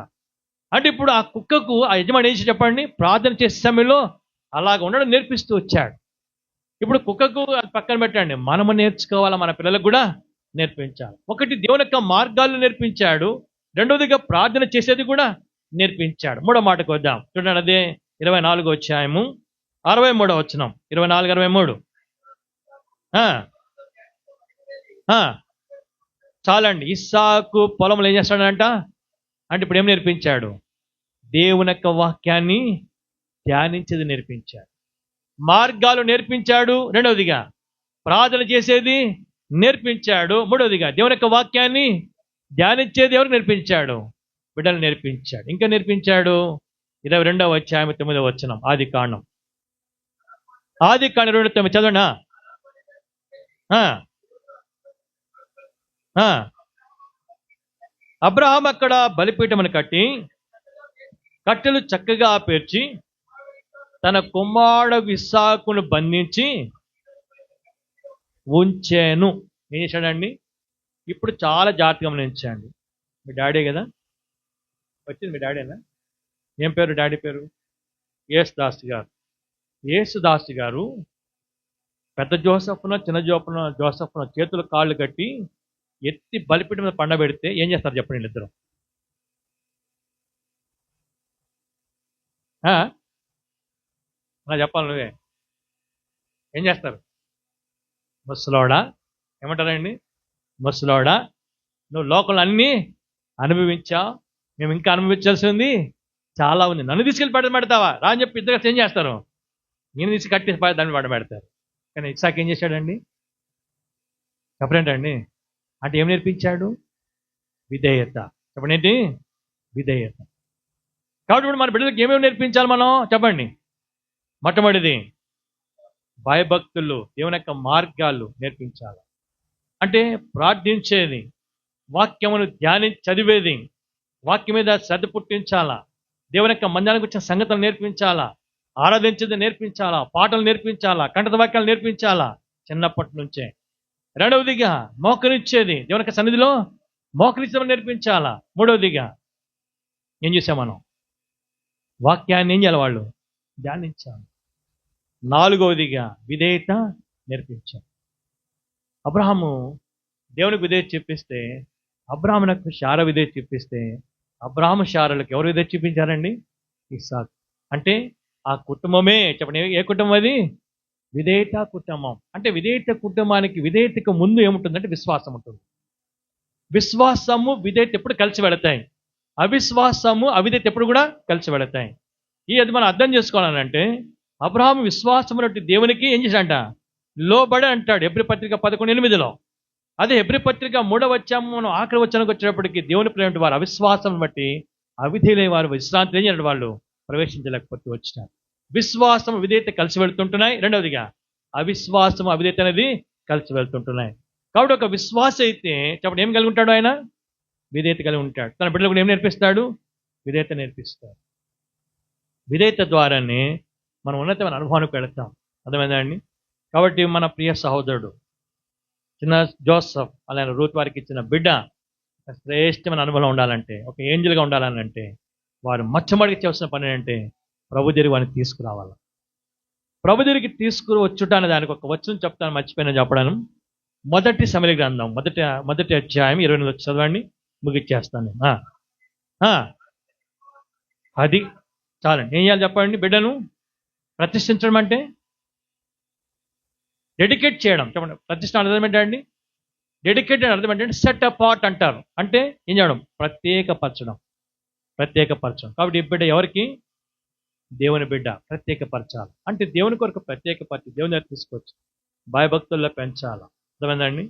అంటే ఇప్పుడు ఆ కుక్కకు ఆ యజమాని ఏం చెప్పండి? ప్రార్థన చేసే సమయంలో అలాగ ఉండడం నేర్పిస్తూ వచ్చాడు. ఇప్పుడు కుక్కకు అది పక్కన పెట్టండి, మనము నేర్చుకోవాలా, మన పిల్లలకు కూడా నేర్పించాలి. ఒకటి దేవుని యొక్క మార్గాలు నేర్పించాడు, రెండవదిగా ప్రార్థన చేసేది కూడా నేర్పించాడు. 3వ మాటకు వద్దాం. చూడండి, అదే 24వ అధ్యాయము 63వ వచనం. 24, 63. చాలండి. ఇస్సాకు పొలంలో ఏం చేస్తాడంట అంటే, ఇప్పుడు ఏం నేర్పించాడు? దేవుని యొక్క వాక్యాన్ని ధ్యానించేది నేర్పించాడు, మార్గాలు నేర్పించాడు. రెండవదిగా ప్రార్థన చేసేది నేర్పించాడు. మూడవదిగా దేవుని యొక్క వాక్యాన్ని ధ్యానించేది ఎవరు నేర్పించాడు? బిడ్డలు నేర్పించాడు. ఇంకా నేర్పించాడు. 22వ అధ్యాయం 9వ వచనం. ఆదికాండం 22:9 చదవండి. అబ్రహాం అక్కడ బలిపీఠమును కట్టి కట్టెలు చక్కగా పేర్చి తన కుమారుడు ఇస్సాకును బంధించి ఉంచాను. ఏం చేశాడండి? ఇప్పుడు చాలా జాగ్రత్తగా గమనించండి. మీ డాడీ కదా వచ్చింది? మీ డాడీనా? ఏం పేరు డాడీ పేరు? యేసుదాస్ గారు. యేసుదాస్ గారు పెద్ద జోసఫ్ను చిన్న జోసఫ్ను చేతులు కాళ్ళు కట్టి ఎత్తి బలిపీఠం మీద పండబెడితే ఏం చేస్తారు చెప్పండి వీళ్ళిద్దరు? అలా చెప్పాలి నువ్వే. ఏం చేస్తారు? ముసలోడా ఏమంటారండి? ముసలోడా, నువ్వు లోకంలో అన్నీ అనుభవించావు, మేము ఇంకా అనుభవించాల్సి ఉంది చాలా ఉంది, నన్ను తీసుకెళ్ళి పెడతావా రా అని చెప్పి ఇద్దరు ఏం చేస్తారు? నేను తీసి కట్టేసి దాన్ని పెడతారు. కానీ ఇస్సాకు ఏం చేశాడండి? చెప్పలేంటండి. అంటే ఏం నేర్పించాడు? విధేయత. చెప్పండి ఏంటి? విధేయత. కాబట్టి ఇప్పుడు మన బిడ్డలకు ఏమేమి నేర్పించాలి మనం? చెప్పండి. మొట్టమొదటిది భయభక్తులు, దేవుని యొక్క మార్గాలు నేర్పించాలి. అంటే ప్రార్థించేది, వాక్యమును చదివేది, వాక్యం మీద శ్రద్ధ పుట్టించాలా, దేవుని యొక్క మందిరానికి వచ్చిన సంగతులు నేర్పించాలా, ఆరాధించేది నేర్పించాలా, పాటలు నేర్పించాలా, కంఠత వాక్యాలు నేర్పించాలా చిన్నప్పటి నుంచే. రెండవదిగా మోకరించేది, దేవుని యొక్క సన్నిధిలో మోకరించడం నేర్పించాలా. మూడవదిగా ఏం చేసాం మనం? వాక్యాన్ని ఏం చేయాలి? వాళ్ళు ధ్యానించాలి. నాలుగవదిగా విధేయత నేర్పించాం. అబ్రహాము దేవునికి విధేయత చెప్పిస్తే, అబ్రహామునకు శారా విధేయత చెప్పిస్తే, అబ్రహాము శారాలకు ఎవరు విధేయత చూపించారండి? ఇస్సాకు. అంటే ఆ కుటుంబమే, చెప్పండి ఏ కుటుంబం అది? విధేయత కుటుంబం. అంటే విధేయత కుటుంబానికి విధేయతకు ముందు ఏముంటుందంటే విశ్వాసం ఉంటుంది. విశ్వాసము విధేయత ఎప్పుడు కలిసి వెళతాయి, అవిశ్వాసము అవిధేయత ఎప్పుడు కూడా కలిసి వెళతాయి. అది మనం అర్థం చేసుకోవాలంటే అబ్రహాము విశ్వాసం దేవునికి ఏం చేశాడంట? లోబడి అంటాడు హెబ్రీ పత్రిక 11:8. అదే హెబ్రీ పత్రిక 3వ అధ్యాయం మనం ఆఖరి వచనానికి వచ్చేటప్పటికి దేవుని ప్రేమ వారు అవిశ్వాసం బట్టి అవిధేయులైన వారు విశ్రాంతి ఏం చేయాలి? వాళ్ళు ప్రవేశించలేకపోతే వచ్చినారు. విశ్వాసం విధేయత కలిసి వెళ్తుంటున్నాయి. రెండవదిగా అవిశ్వాసం అవిధేయత అనేది కలిసి వెళ్తుంటున్నాయి. కాబట్టి ఒక విశ్వాస అయితే చెప్పండి ఏం కలిగి ఉంటాడు? ఆయన విధేయత కలిగి ఉంటాడు. తన బిడ్డలకు కూడా ఏం నేర్పిస్తాడు? విధేయత నేర్పిస్తాడు. విధేయత ద్వారానే మనం ఉన్నతమైన అనుభవానికి వెళతాం. అర్థమైందా అండి? కాబట్టి మన ప్రియ సహోదరుడు చిన్న జోసఫ్ అలానే రూత్ వారికి ఇచ్చిన బిడ్డ శ్రేష్టమైన అనుభవం ఉండాలంటే, ఒక ఏంజల్గా ఉండాలంటే వారు మొట్టమొదటిగా చేయాల్సిన పని ఏంటంటే ప్రభు దగ్గరికి వారిని తీసుకురావాలి. ప్రభు దగ్గరికి తీసుకువచ్చుట అనే దానికి ఒక వచనం చెప్తాను, మర్చిపోయినా చెప్పడాను. మొదటి సమయ గ్రంథం మొదటి అధ్యాయం 28 చదవండి, ముగిచ్చేస్తాను. అది చాలండి. ఏం చేయాలి చెప్పండి? బిడ్డను ప్రతిష్ఠించడం అంటే డెడికేట్ చేయడం. చెప్పండి ప్రతిష్ఠ అర్థం ఏంటండి? డెడికేటెడ్ అర్థం ఏంటంటే సెట్ అపార్ట్ అంటారు. అంటే ఏం చేయడం? ప్రత్యేకపరచడం. కాబట్టి ఈ బిడ్డ ఎవరికి? దేవుని బిడ్డ. ప్రత్యేకపరచాలి అంటే దేవుని కొరకు ప్రత్యేకపరిచి దేవుని దగ్గర తీసుకోవచ్చు. భయభక్తుల్లో పెంచాలి. అర్థమైందండి?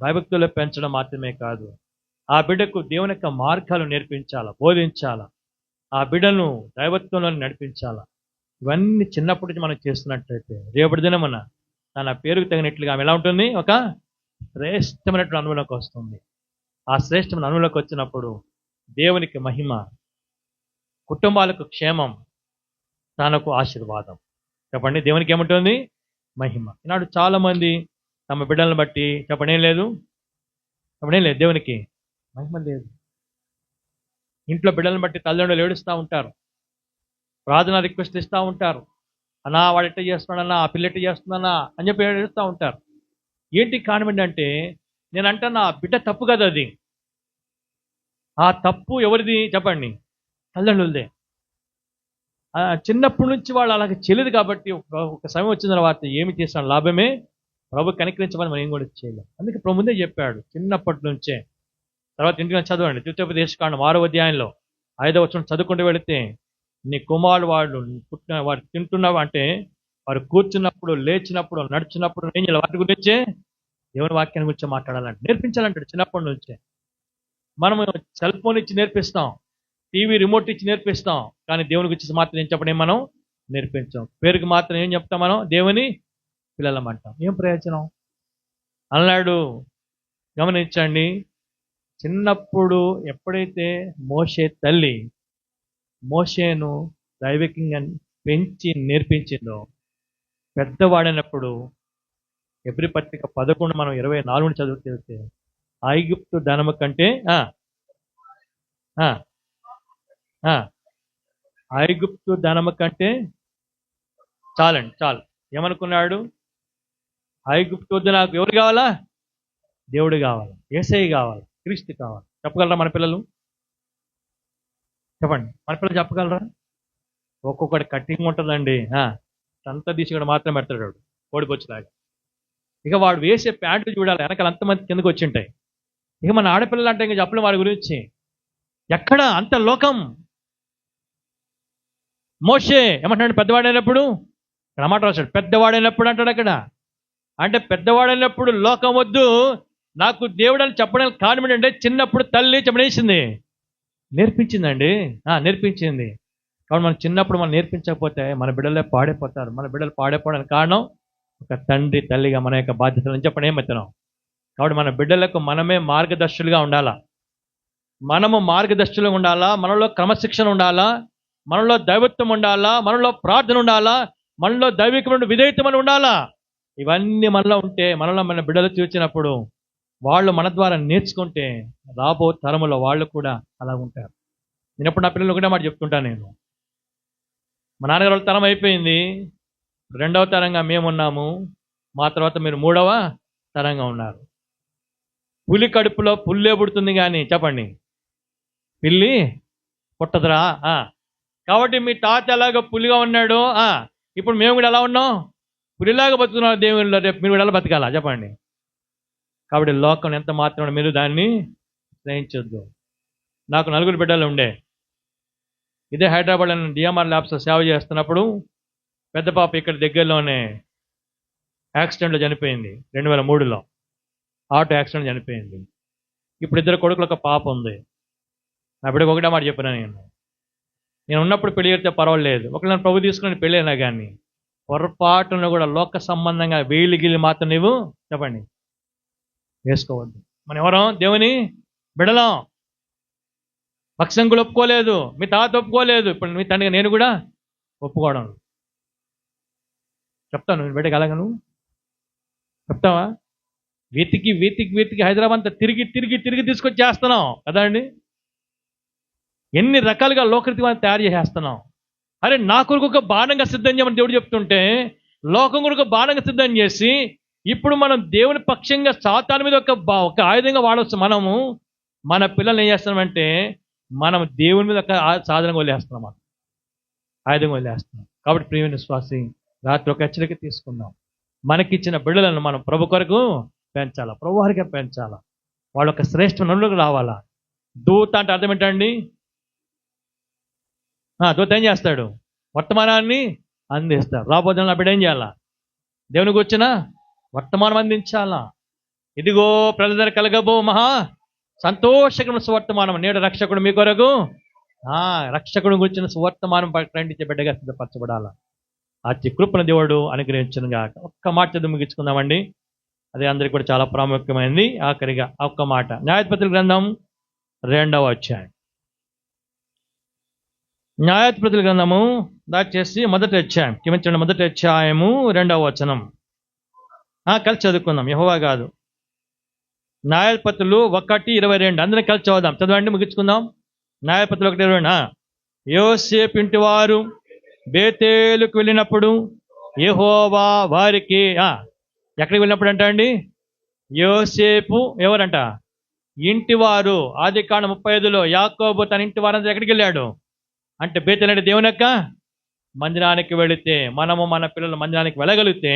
భయభక్తుల్లో పెంచడం మాత్రమే కాదు, ఆ బిడ్డకు దేవుని యొక్క మార్గాలు నేర్పించాలా, బోధించాలా, ఆ బిడ్డను దైవత్వంలో నడిపించాలా. ఇవన్నీ చిన్నప్పటి నుంచి మనం చేస్తున్నట్లయితే రేపటి దినమున తన పేరుకు తగినట్లుగా ఆమె ఎలా ఉంటుంది? ఒక శ్రేష్టమైనటువంటి అనుభవంలోకి వస్తుంది. ఆ శ్రేష్టమైన అనుభవంలోకి వచ్చినప్పుడు దేవునికి మహిమ, కుటుంబాలకు క్షేమం, తనకు ఆశీర్వాదం. చెప్పండి దేవునికి ఏముంటుంది? మహిమ. ఈనాడు చాలా మంది తమ బిడ్డలను బట్టి చెప్పండి ఏం లేదు దేవునికి మహిమ లేదు. ఇంట్లో బిడ్డలను బట్టి తల్లిదండ్రులు ఏడుస్తూ ఉంటారు, ప్రార్థన రిక్వెస్ట్ ఇస్తూ ఉంటారు. అన్నా వాడు ఎట్ట చేస్తున్నాడన్నా, ఆ పిల్ల ఎట్ట చేస్తుందన్నా అని చెప్పి ఏడుస్తూ ఉంటారు. ఏంటి కారణం ఏంటంటే నేను అంటున్నా బిడ్డ తప్పు కదా అది. ఆ తప్పు ఎవరిది చెప్పండి? తల్లిదండ్రులదే. చిన్నప్పటి నుంచి వాళ్ళు అలాగే చేయలేదు కాబట్టి ఒక సమయం వచ్చిన తర్వాత ఏమి చేసిన లాభమే? ప్రభు కనికరించమని మనం ఏం కూడా చేయలేం. అందుకే ప్రభు ముందే చెప్పాడు చిన్నప్పటి నుంచే. తర్వాత ఇంటికి చదవండి, ద్వితీయోపదేశకాండం 6వ అధ్యాయంలో 5వ వచనం చదువుకుంటూ వెళితే, నీ కుమారుడు వాడు తింటున్నావు అంటే వారు కూర్చున్నప్పుడు, లేచినప్పుడు, నడిచినప్పుడు ఏం చేయాలి? వాటి గురించే దేవుని వాక్యాన్ని గురించి మాట్లాడాలంటే నేర్పించాలంటాడు చిన్నప్పటి నుంచే. మనము సెల్ ఫోన్ ఇచ్చి నేర్పిస్తాం, టీవీ రిమోట్ ఇచ్చి నేర్పిస్తాం, కానీ దేవుని గురించి మాత్రం ఏం చెప్పడం మనం నేర్పించాం. పేరుకి మాత్రం ఏం చెప్తాం? మనం దేవుని పిల్లలమంటాం. ఏం ప్రయోజనం అన్నాడు. గమనించండి, చిన్నప్పుడు ఎప్పుడైతే మోషే తల్లి మోషేను దైవికంగా పెంచి నేర్పించిందో, పెద్దవాడైనప్పుడు హెబ్రీ పత్రిక 11 మనం 24 చదివితే ఐగుప్తు ధనము కంటే ఐగుప్తు ధనము కంటే చాలు ఏమనుకున్నాడు? ఐగుప్తు వద్దు, నాకు ఎవరు కావాలా? దేవుడు కావాలి, యేసయ్య కావాలి, క్రీస్తు కావాలి. చెప్పగలరా మన పిల్లలు? చెప్పండి, మన పిల్లలు చెప్పగలరా? ఒక్కొక్కటి కట్టింగ్ ఉంటుందండి. అంతా తీసి కూడా మాత్రం పెడతాడు వాడు, ఓడిపోచ్చులాగా. ఇక వాడు వేసే ప్యాంట్లు చూడాలి, వెనకాల అంతమంది కిందకు వచ్చి ఉంటాయి. ఇక మన ఆడపిల్లలు అంటే ఇంకా చెప్పలేం వాడి గురించి. ఎక్కడ అంత లోకం. మోషే ఏమంటాడు పెద్దవాడైనప్పుడు, ఇక్కడ మాట రాశాడు పెద్దవాడైనప్పుడు అంటాడు అక్కడ. అంటే పెద్దవాడైనప్పుడు లోకం వద్దు, నాకు దేవుడు అని చెప్పడానికి కారణం ఏంటంటే చిన్నప్పుడు తల్లి చెప్పడేసింది, నేర్పించిందండి. నేర్పించింది. కాబట్టి మనం చిన్నప్పుడు మనం నేర్పించకపోతే మన బిడ్డలే పాడైపోతారు. మన బిడ్డలు పాడైపోవడానికి కారణం ఒక తండ్రి తల్లిగా మన యొక్క బాధ్యతలను చెప్పడం ఏమవుతున్నాం. కాబట్టి మన బిడ్డలకు మనమే మార్గదర్శులుగా ఉండాలా. మనము మార్గదర్శులుగా ఉండాలా, మనలో క్రమశిక్షణ ఉండాలా, మనలో దైవత్వం ఉండాలా, మనలో ప్రార్థన ఉండాలా, మనలో దైవికమైన విధేయత్వం ఉండాలా. ఇవన్నీ మనలో ఉంటే, మనలో మన బిడ్డలు చూసినప్పుడు వాళ్ళు మన ద్వారా నేర్చుకుంటే రాబో తరములో వాళ్ళు కూడా అలా ఉంటారు. నేను ఎప్పుడు నా పిల్లలు ఒకటే మాట చెప్తుంటాను, నేను మా నాన్నగారు వాళ్ళ తరం అయిపోయింది, రెండవ తరంగా మేమున్నాము, మా తర్వాత మీరు మూడవ తరంగా ఉన్నారు. పులి కడుపులో పుల్లే పుడుతుంది కానీ చెప్పండి పిల్లి పుట్టదురా. కాబట్టి మీ తాత ఎలాగో పులిగా ఉన్నాడు, ఇప్పుడు మేము కూడా ఎలా ఉన్నాం, పులిలాగా బతుకున్నాం దేవుళ్ళో. రేపు మీరు కూడా ఎలా బతకాలా చెప్పండి. కాబట్టి లోకం ఎంత మాత్రం మీరు దాన్ని గ్రహించొద్దు. నాకు 4 బిడ్డలు ఉండే. ఇదే హైదరాబాద్ డిఎంఆర్ ల్యాబ్స్లో సేవ చేస్తున్నప్పుడు పెద్ద పాప ఇక్కడ దగ్గరలోనే యాక్సిడెంట్లో చనిపోయింది. 2003లో ఆటో యాక్సిడెంట్ చనిపోయింది. ఇప్పుడు 2 కొడుకులు, ఒక పాప ఉంది. నా బిడ్డకు ఒకటే మాట చెప్పినా, నేను ఉన్నప్పుడు పెళ్లి చేస్తే పర్వాలేదు, ఒకవేళ నన్ను ప్రభు తీసుకుని పెళ్ళి అయినా కానీ పొరపాటును కూడా లోక సంబంధంగా వేలి గిల్లి మాత్రం నీవు చెప్పండి వేసుకోవద్దు. మనం ఎవరం? దేవుని బిడలం. పక్షంగులు ఒప్పుకోలేదు, మీ తాత ఒప్పుకోలేదు, ఇప్పుడు మీ తండ్రిగా నేను కూడా ఒప్పుకోవడం. చెప్తాను నేను బిడ్డకి అలాగను చెప్తావా? వెతికి వెతికి వెతికి హైదరాబాద్ అంతా తిరిగి తిరిగి తిరిగి తీసుకొచ్చి చేస్తున్నాం కదా అండి. ఎన్ని రకాలుగా లోకరీతిని తయారు చేసేస్తున్నాం. అరే నా కొరకు ఒక బాణంగా సిద్ధం చేయమని దేవుడు చెప్తుంటే లోకం కొరకు బాణంగా సిద్ధం చేసి ఇప్పుడు మనం దేవుని పక్షంగా సాతాను మీద ఒక ఆయుధంగా వాడవచ్చు. మనము మన పిల్లల్ని ఏం చేస్తున్నామంటే మనం దేవుని మీద ఒక సాధనంగా వదిలేస్తున్నాం, ఆయుధంగా వదిలేస్తున్నాం. కాబట్టి ప్రియమైన విశ్వాసి, రాత్రి ఒక హెచ్చరిక తీసుకుందాం. మనకిచ్చిన బిడ్డలను మనం ప్రభు కొరకు పెంచాలా, ప్రభు వారిగా పెంచాలా, వాళ్ళ ఒక శ్రేష్ఠ నలుగురికి రావాలా. దూత అంటే అర్థం ఏంటండి? దూత ఏం చేస్తాడు? వర్తమానాన్ని అందిస్తాడు. రాబోతున్న నా బిడ్డ ఏం చేయాలా? దేవునికి వచ్చిన వర్తమానం అందించాలా. ఇదిగో ప్రజల కలగబో మహా సంతోషకరమైన సువర్తమానం, నేడు రక్షకుడు మీ కొరకు రక్షకుడు గురించిన సువర్తమానం ప్రకటించే బిడ్డగా సిద్ధపరచబడాలా. అతి కృపణ దేవుడు అనుగ్రహించునుగా. ఒక్క మాట చదువు ముగించుకుందామండి, అది అందరికీ కూడా చాలా ప్రాముఖ్యమైనది. ఆఖరిగా ఒక్క మాట, న్యాయాధిపతుల గ్రంథం 2వ అధ్యాయం. న్యాయాధిపతుల గ్రంథము దయచేసి మొదటి అధ్యాయం, క్షమించండి, మొదటి అధ్యాయము 2వ వచనం. కలిసి చదువుకుందాం, యెహోవా కాదు. న్యాయాధిపతులు 1:22 అందరం కలిసి చదువుదాం. చదవండి, ముగించుకుందాం. న్యాయాధిపతులు 1:22. యోసేపు ఇంటి వారు బేతేలుకు వెళ్ళినప్పుడు యెహోవా వారికి ఎక్కడికి వెళ్ళినప్పుడు అంట అండి, యోసేపు ఎవరంట? ఇంటివారు. ఆదికాండం 35లో యాకోబు తన ఇంటి వారంతా ఎక్కడికి వెళ్ళాడు అంటే బేతేలు అంటే దేవుని యొక్క మందిరానికి వెళితే, మనము మన పిల్లలు మందిరానికి వెళ్ళగలిగితే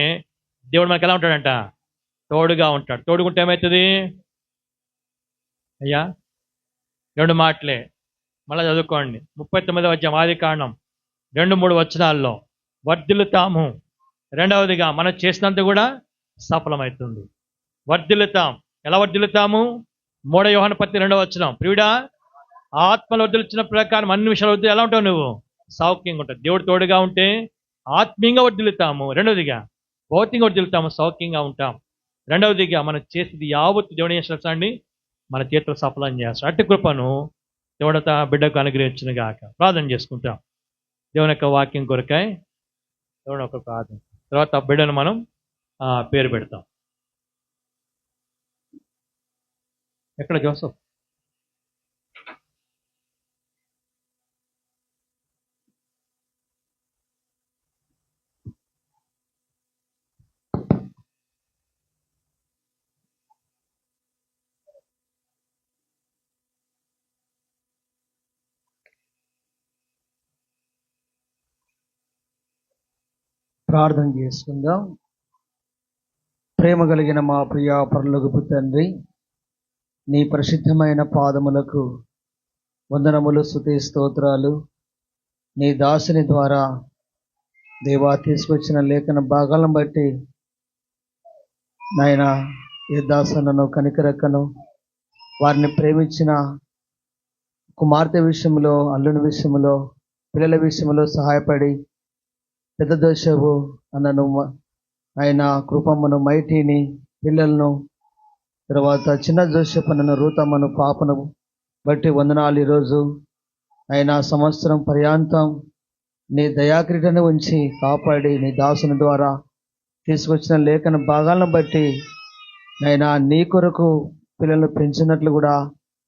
దేవుడు మనకి ఎలా ఉంటాడంట? తోడుగా ఉంటాడు. తోడుకుంటే ఏమవుతుంది అయ్యా? 2 మాటలే మళ్ళీ చదువుకోండి. 39వ అధ్యాయం ఆదికాండం 2-3 వచనాల్లో వర్ధిల్లుతాము. రెండవదిగా మనం చేసినంత కూడా సఫలమవుతుంది. వర్ధిల్లుతాం. ఎలా వర్ధిల్లుతాము? 3 యోహాను 2వ వచనం, ప్రియుడా ఆత్మలు వర్ధిల్చిన ప్రకారం అన్ని విషయాలు వద్దు ఎలా ఉంటావు నువ్వు? సౌఖ్యంగా ఉంటావు. దేవుడు తోడుగా ఉంటే ఆత్మీయంగా వర్ధిల్లుతాము. రెండవదిగా భౌతికంగా వర్ధిల్లుతాము, సౌఖ్యంగా ఉంటాం. రెండవదిగా మనం చేసేది యావత్తు దేవుని చేస్తాండి, మన చేతులు సఫలం చేస్తాం. అట్టి కృపను దేవుడు బిడ్డకు అనుగ్రహించిన గాక. ప్రార్థన చేసుకుంటాం దేవుని యొక్క వాక్యం కొరకై. దేవుని యొక్క ప్రార్థన తర్వాత బిడ్డను మనం పేరు పెడతాం. ఎక్కడ జోసఫ్? ప్రార్థన చేసుకుందాం. ప్రేమ కలిగిన మా ప్రియ పరలోకపు తండ్రి, నీ పరిశుద్ధమైన పాదములకు వందనములు, స్తుతి స్తోత్రాలు. నీ దాసుని ద్వారా దేవా తీసుకొచ్చిన లేఖన భాగాలను బట్టి నాయన ఏ దాసనను కనికరక్కను వారిని ప్రేమించిన కుమార్తె విషయంలో, అల్లుని విషయంలో, పిల్లల విషయంలో సహాయపడి పెద్ద దోషవు అన్నను ఆయన కృపమ్మను, మైటీని, పిల్లలను, తర్వాత చిన్న జోషపన్నను, రూతమ్మను, పాపను బట్టి వందనాలు. ఈరోజు ఆయన సంవత్సరం పర్యాంతం నీ దయాక్రీడను ఉంచి కాపాడి నీ దాసుని ద్వారా తీసుకొచ్చిన లేఖన భాగాలను బట్టి ఆయన నీ కొరకు పిల్లలు పెంచినట్లు కూడా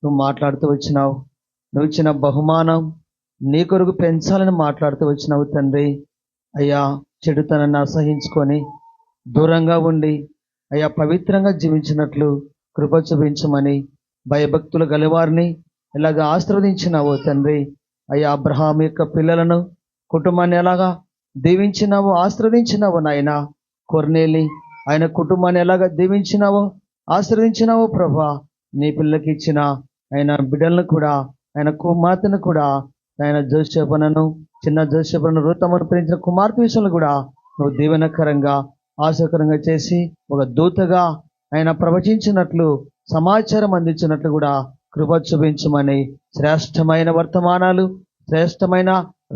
నువ్వు మాట్లాడుతూ వచ్చినావు. నువ్వు ఇచ్చిన బహుమానం నీ కొరకు పెంచాలని మాట్లాడుతూ వచ్చినావు తండ్రి. అయ్యా, చెడుతనాన్ని అసహించుకొని దూరంగా ఉండి అయ్యా పవిత్రంగా జీవించినట్లు కృప చూపించమని భయభక్తులు గలవారిని ఎలాగ ఆశీర్వదించినావో తండ్రి. అయ్యా, అబ్రహాం యొక్క పిల్లలను, కుటుంబాన్ని ఎలాగా దీవించినావో, ఆశీర్వదించినావో నాయన. కొర్నేలి ఆయన కుటుంబాన్ని ఎలాగా దీవించినావో, ఆశీర్వదించినావో ప్రభా. నీ పిల్లలకి ఇచ్చిన ఆయన బిడ్డలను కూడా, ఆయన కుమార్తెను కూడా, ఆయన జోషేపనను, చిన్న జోషేపను, రూతమ్మను ప్రేమించిన కుమార్తె విషయంలో కూడా నువ్వు దీవెనకరంగా, ఆశకరంగా చేసి ఒక దూతగా ఆయన ప్రవచించినట్లు, సమాచారం అందించినట్లు కూడా కృప చూపించమని, శ్రేష్టమైన వర్తమానాలు శ్రేష్టమైన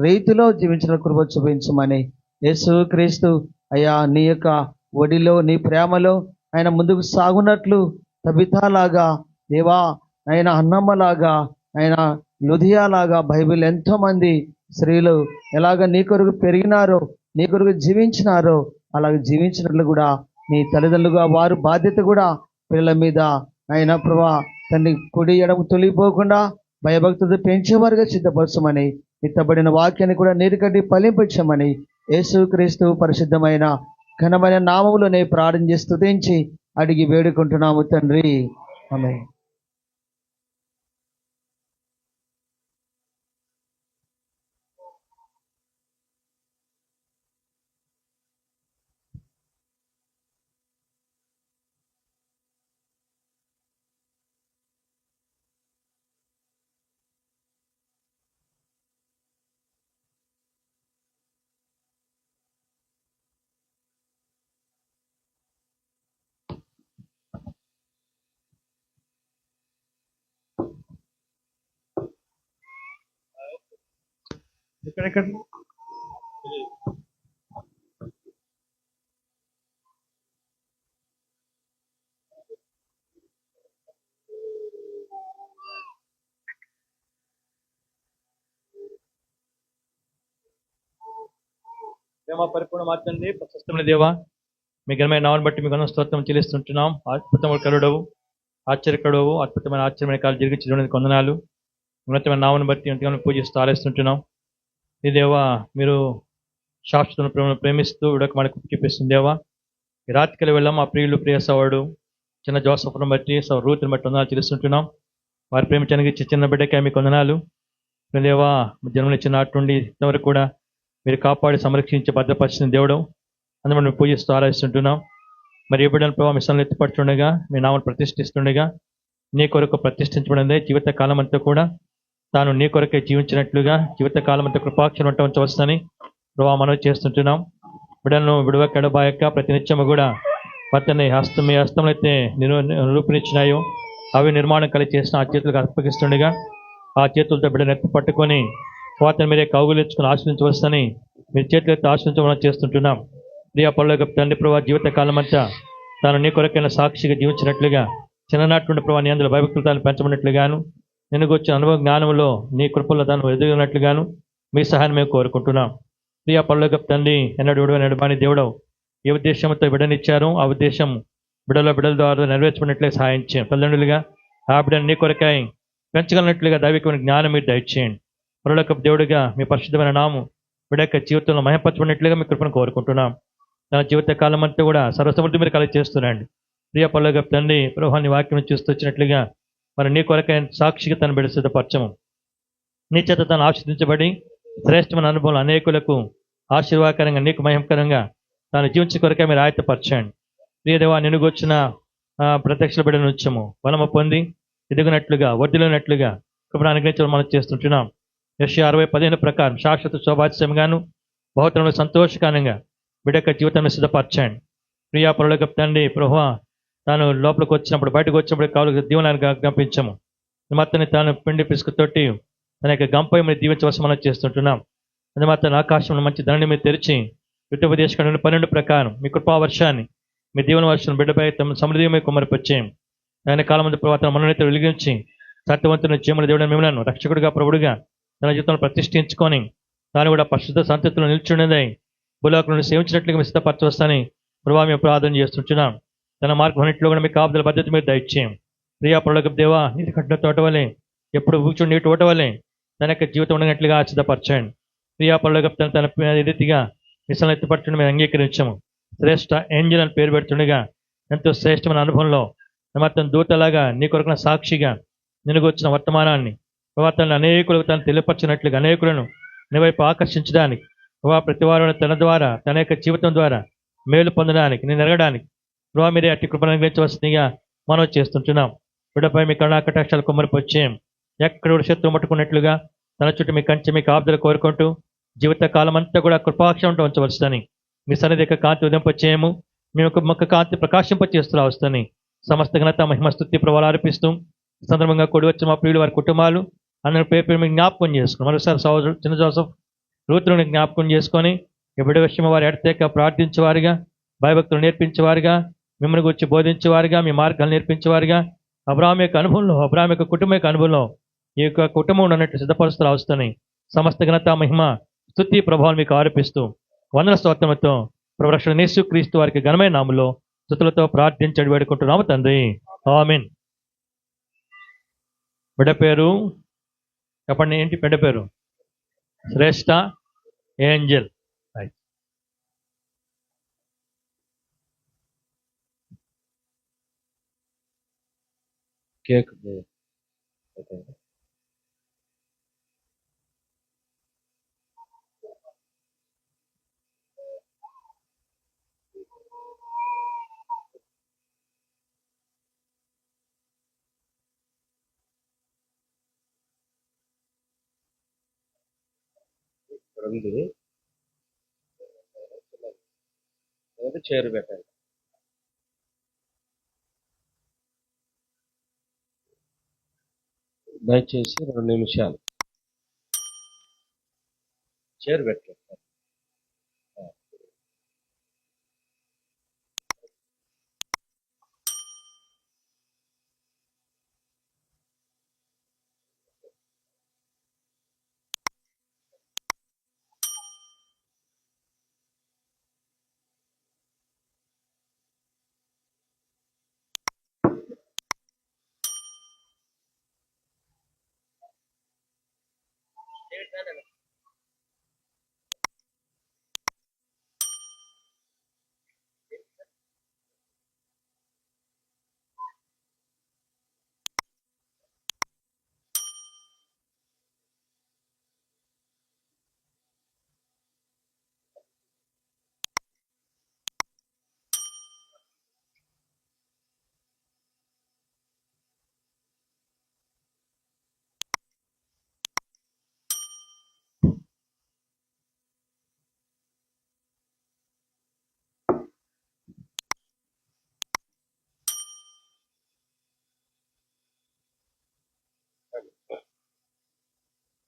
రీతిలో జీవించిన కృప చూపించమని యేసు క్రీస్తు అయ్యా నీ యొక్క ఒడిలో, నీ ప్రేమలో ఆయన ముందుకు సాగునట్లు తబితాలాగా, దేవా ఆయన అన్నమ్మలాగా, ఆయన లుధియాలాగా బైబిల్ ఎంతో మంది స్త్రీలు ఎలాగ నీ కొరకు పెరిగినారో, నీ కొరకు జీవించినారో అలాగే జీవించినట్లు కూడా నీ తల్లిదండ్రులుగా వారు బాధ్యత కూడా పిల్లల మీద ఆయన ప్రభా తండ్రి కుడి ఎడము తొలిగిపోకుండా భయభక్తులతో పెంచేవారుగా సిద్ధపరచమని, ఇత్తబడిన వాక్యాన్ని కూడా నీరుకట్టి ఫలింపచ్చమని యేసు క్రీస్తు పరిశుద్ధమైన ఘనమైన నామములోనే ప్రార్థన చేసి స్తుతించి అడిగి వేడుకుంటున్నాము తండ్రి. ఆమేన్. ఎక్కడెక్కడ ప్రేమ పరిపూర్ణ మార్చండి. ప్రశస్తమైన దేవా, మీ ఘనమైన నామను బట్టి మీకు స్తోత్రం చెల్లిస్తుంటున్నాం. అద్భుతమైన కరుడవు, ఆశ్చర్యకరుడవు, అద్భుతమైన ఆశ్చర్యమైన కాలు జరిగించడానికి వందనాలు. ఉన్నతమైన నామను బట్టి ఎంతగానో పూజిస్తూ ఆలయిస్తుంటున్నాం. ఈ దేవా, మీరు శాశ్వత ప్రేమను ప్రేమిస్తూ విడక మనకు చూపిస్తుంది దేవా. ఈ రాత్రికలు వెళ్ళాం మా ప్రియులు, ప్రియ సవాడు చిన్న జోసఫ్ను బట్టి, రూతుని బట్టి వందనాలు చెల్లిస్తుంటున్నాం. వారి ప్రేమించడానికి చిన్న బిడ్డకే మీకు వందనాలు. దేవా, జన్మనిచ్చిన నాటి నుండి ఇంతవరకు కూడా మీరు కాపాడి సంరక్షించి భద్రపరిచిన దేవుడు, అందులో మేము పూజిస్తూ ఆరాధిస్తుంటున్నాం. మరి ఏ బిడ్డల ప్రభావ మీ సన్నిధిలో ఎత్తిపడుతుండగా, మీ నామను ప్రతిష్ఠిస్తుండగా, నీ కొరకు ప్రతిష్ఠించబడింది. జీవిత కాలం అంతా కూడా తాను నీ కొరకే జీవించినట్లుగా జీవిత కాలం అంతా కృపాక్షణ ఉంచవచ్చని ప్రభావ మనవి చేస్తుంటున్నాం. బిడ్డలను విడవక ఎడబాయక ప్రతినిత్యము కూడా వాటిని మీ హస్తంలో అయితే నిరూపణించినాయో అవి నిర్మాణం కలిగి చేసిన ఆ చేతులకు అర్పగిస్తుండగా, ఆ చేతులతో బిడ్డను ఎత్తి పట్టుకొని వాటిని మీరే కౌగులించుకుని ఆశ్రయించవచ్చని మీరు చేతులు ఎత్తి ఆశ్రయించమని చేస్తుంటున్నాం. ప్రియా పరలోక తండ్రి ప్రభావ, జీవిత కాలం అంతా తాను నీ కొరకైన సాక్షిగా జీవించినట్లుగా, చిన్ననాటి నుండి ప్రభావ నీ అందులో భయభక్తులు తాను పెంచమన్నట్లుగాను, నేను వచ్చిన అనుభవ జ్ఞానంలో నీ కృపల్లో తాను ఎదుగునట్లుగాను మీ సహాయం మేము కోరుకుంటున్నాం. ప్రియా పరలోక తండ్రి, ఎన్నడు విడవ నడబాని దేవుడవు, ఏ ఉద్దేశంతో బిడ్డనిచ్చారు ఆ ఉద్దేశం బిడ్డల ద్వారా నెరవేర్చుకున్నట్లే సహాయం చేయండి. తల్లిదండ్రులుగా ఆ బిడ్డను నీ కొరకై పెంచగలిగినట్లుగా దైవికమైన జ్ఞానం మీరు దయచేయండి. పరలోక దేవుడిగా మీ పరిశుద్ధమైన నామం బిడ్డ యొక్క జీవితంలో మహిమపరచుకున్నట్లుగా మీ కృపను కోరుకుంటున్నాం. తన జీవిత కాలం అంతా కూడా సర్వసమృద్ధి మీరు కలిగి చేస్తున్నాండి. ప్రియ పరలోక తండ్రి, ప్రభువాన్ని వాక్యం చూస్తూ వచ్చినట్లుగా మరి నీ కొరకైన సాక్షిగా తను బిడ్డ సిద్ధపరచము. నీ చేత తను ఆశీర్దించబడి శ్రేష్టమైన అనుభవం అనేకులకు ఆశీర్వాదకరంగా, నీకు మహిమకరంగా తాను జీవించే కొరకే మీరు ఆయత్తపరచండి. ప్రియదేవా, నినుగొచ్చిన ప్రత్యక్ష బిడ్డ నుంచము బలము పొంది ఎదుగునట్లుగా వర్ధిల్లినట్లుగా కృపను అనుగ్రహించడం మనం చేస్తుంటున్నాం. యెషయా 60:15 ప్రకారం శాశ్వత శోభాస్యంగాను బహుతరంలో సంతోషకరంగా బిడ్డ యొక్క జీవితాన్ని సిద్ధపరచండి. ప్రియా పరలోకపు తండ్రి, ప్రభువా, తాను లోపలికి వచ్చినప్పుడు బయటకు వచ్చినప్పుడు కావాలి దీవెనగా జ్ఞాపించము. మొత్తాన్ని తాను పిండి పిసుకుతోటి తన యొక్క గంపై మీరు దీవించవలసి మనం చేస్తుంటున్నాం. అది మాత్రం ఆకాశంలో మంచి ధరణి మీరు తెరిచి యుద్ధోపదేశకాండ 12 ప్రకారం మీ కృపావర్షాన్ని మీ దీవెన వర్షం బిడ్డపై తమ సమృద్ధిమై కుమ్మరిపచ్చేయం. ఆయన కాలం మంది ప్రవర్తన మనోనేత వెలిగించి సత్యవంతుని జీవన దేవుడు మిమ్మల్ని రక్షకుడిగా ప్రభుడుగా తన జీవితంలో ప్రతిష్ఠించుకొని తాను కూడా పరిశుద్ధ సంతతిలో నిల్చున్నదై భూలోకులను సేవించినట్లుగా మీ సిద్ధపరచవస్తాని ప్రభావ మేము ప్రార్థన చేస్తుంటున్నాం. తన మార్గం అన్నింటిలో కూడా మీ కాపుదల పద్ధతి మీరు దయచేయం. ప్రియా పరలోకపు దేవా, నీటి కట్టిన తోట వలె ఎప్పుడు కూర్చుని నీటి తోట వలె తన యొక్క జీవితం ఉండనట్లుగా సిద్ధపరచండి. ప్రియా పరలోకపు తన రీతిగా మిషన్ ఎత్తుపరచడం మేము అంగీకరించము. శ్రేష్ఠ ఏంజల్ అని పేరు పెడుతుండగా ఎంతో శ్రేష్టమైన అనుభవంలో మొత్తం దూతలాగా నీ కొరకున సాక్షిగా నినుగొచ్చిన వర్తమానాన్ని ప్రవర్తనలు అనేకులకు తను తెలియపరచినట్లుగా అనేకులను నీ వైపు ఆకర్షించడానికి ప్రతి వారు తన ద్వారా తన యొక్క జీవితం ద్వారా మేలు పొందడానికి నేను ఎరగడానికి ప్రభావ మీరే అట్టి కృపను అనుగ్రహించవలసిందిగా మనం చేస్తుంటున్నాం. బిడ్డపై మీ కరుణాకటాక్షాలు కుమ్మరిపొచ్చేయం. ఎక్కడ కూడా శత్రువు ముట్టుకున్నట్లుగా తన చుట్టూ మీ కంచె మీ కాపుదలు కోరుకుంటూ జీవిత కాలం అంతా కూడా కృపాక్షంతో ఉంచవలసిందని మీ సన్నిధి యొక్క కాంతి ఉదయింపచేయము. మీ యొక్క మొక్క కాంతి ప్రకాశింపచేస్తూ వస్తాని సమస్త ఘనత మహిమ స్తుతి ప్రభావాలు అర్పిస్తూ సందర్భంగా కూడి వచ్చిన మా ప్రియులు వారి కుటుంబాలు అందరి పేరు మీకు జ్ఞాపకం చేసుకుని మరోసారి సహోదరుడు చిన్న జోసఫ్ రూతులను జ్ఞాపకం చేసుకొని బిడ్డ విషయం వారి ఎడతేక ప్రార్థించేవారిగా భయభక్తులు నేర్పించేవారిగా మిమ్మల్ని గురించి బోధించేవారిగా మీ మార్గాలు నేర్పించేవారిగా అబ్రాహాము యొక్క అనుభవంలో అబ్రాహాము యొక్క కుటుంబం యొక్క అనుభవంలో ఈ యొక్క కుటుంబం ఉన్నట్టు సిద్ధపరుస్తూ వస్తున్నాయి. సమస్త ఘనత మహిమ స్తుతి ప్రభావం మీకు ఆరోపిస్తూ వందన స్తోత్రముతో ప్రభురక్షణ యేసుక్రీస్తు వారికి ఘనమైన నామములో స్తుతులతో ప్రార్థించడి వేడుకుంటున్నాము తండ్రి, ఆమేన్. బిడ్డ పేరు చెప్పండి, ఏంటి బిడ్డ పేరు? శ్రేష్ఠ ఏంజల్. కేక్ ఉంది, చైర్ పెట్టండి. దయచేసి 2 నిమిషాలు చైర్ పెట్టండి.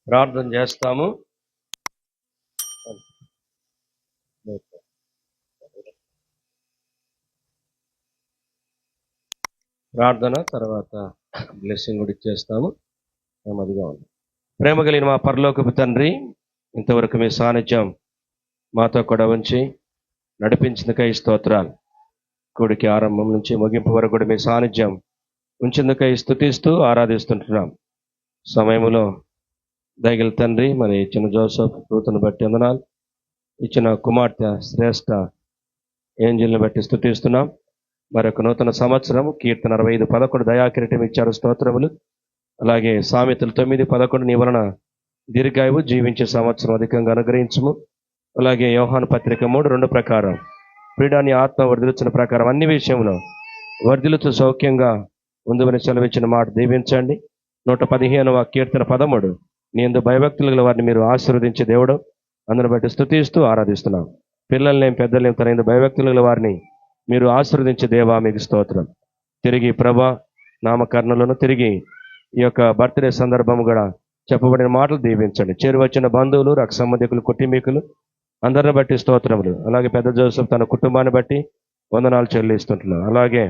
ప్రార్థన చేస్తాము. ప్రార్థన తర్వాత బ్లెస్సింగ్ కూడా ఇచ్చేస్తాము. నెమ్మదిగా ఉంది. ప్రేమ కలిగిన మా పరలోకపు తండ్రి, ఇంతవరకు మీ సాన్నిధ్యం మాతో కూడా ఉంచి నడిపించినకై స్తోత్రాలు. కూడికి ఆరంభం నుంచి ముగింపు వరకు కూడా మీ సాన్నిధ్యం ఉంచేందుకై స్తుతిస్తూ ఆరాధిస్తుంటున్నాం. సమయంలో దయగల తండ్రి, మరి ఇచ్చిన జోసఫ్ రూతును బట్టి వందనాలు, ఇచ్చిన కుమార్తె శ్రేష్ఠ ఏంజల్ని బట్టి స్తుతిస్తున్నాం. మరొక నూతన సంవత్సరం కీర్తన 65:11 దయాకిరీటం ఇచ్చారు, స్తోత్రములు. అలాగే సామెతలు 9:11 నీ వలన దీర్ఘాయువు జీవించే సంవత్సరం అధికంగా అనుగ్రహించము. అలాగే యోహాను పత్రిక 3:2 ప్రకారం ప్రియుడాని ఆత్మ వర్ధిల్చిన ప్రకారం అన్ని విషయంలో వర్ధిల్లుతూ సౌఖ్యంగా ఉందని సెలవిచ్చిన మాట దీవించండి. 115వ కీర్తన 13, నీ యందు భయభక్తులు గల వారిని మీరు ఆశీర్వదించే దేవుడు, అందుని బట్టి స్తుతిస్తూ ఆరాధిస్తున్నాం. పిల్లల్నేం పెద్దలేం తన యందు భయభక్తులు గల వారిని మీరు ఆశీర్వదించే దేవా మీకు స్తోత్రం. తిరిగి ప్రభా నామకరణలను తిరిగి ఈ యొక్క బర్త్డే సందర్భం కూడా చెప్పబడిన మాటలు దీవించండి. చేరువచ్చిన బంధువులు, రక్త సంబంధికులు, కుటుంబీకులు అందరిని బట్టి స్తోత్రములు. అలాగే పెద్ద జోసెఫ్ తన కుటుంబాన్ని బట్టి వందనాలు చెల్లిస్తుంటున్నాం. అలాగే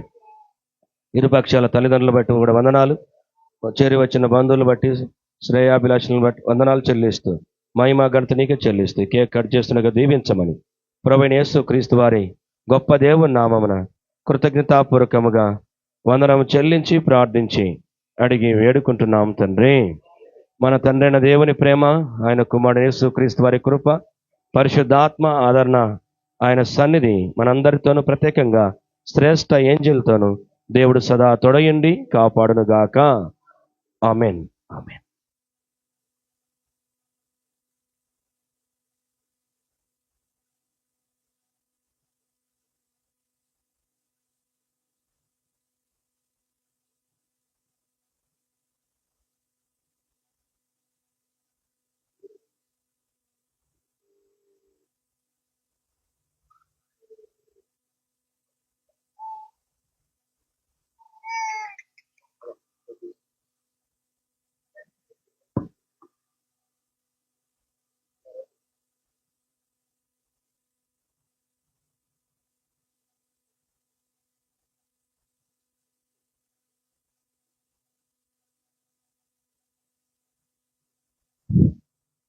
ఇరుపక్షాల తల్లిదండ్రులు బట్టి కూడా వందనాలు, చేరి వచ్చిన బంధువులు బట్టి, శ్రేయాభిలాషులను బట్టి వందనాలు చెల్లిస్తూ మహిమ ఘనత నీకే చెల్లిస్తూ కేక్ కట్ చేస్తున్నగా దీవించమని ప్రభువైన యేసు క్రీస్తు వారి గొప్ప దేవుని నామమున కృతజ్ఞతాపూర్వకముగా వందనము చెల్లించి ప్రార్థించి అడిగి వేడుకుంటున్నాం తండ్రి. మన తండ్రి అయిన దేవుని ప్రేమ, ఆయన కుమారుడు యేసు క్రీస్తు వారి కృప, పరిశుద్ధాత్మ ఆదరణ, ఆయన సన్నిధి మనందరితోనూ ప్రత్యేకంగా శ్రేష్ఠ ఏంజెల్తోనూ దేవుడు సదా తొడయండి కాపాడును గాక. ఆమెన్. ఆమెన్.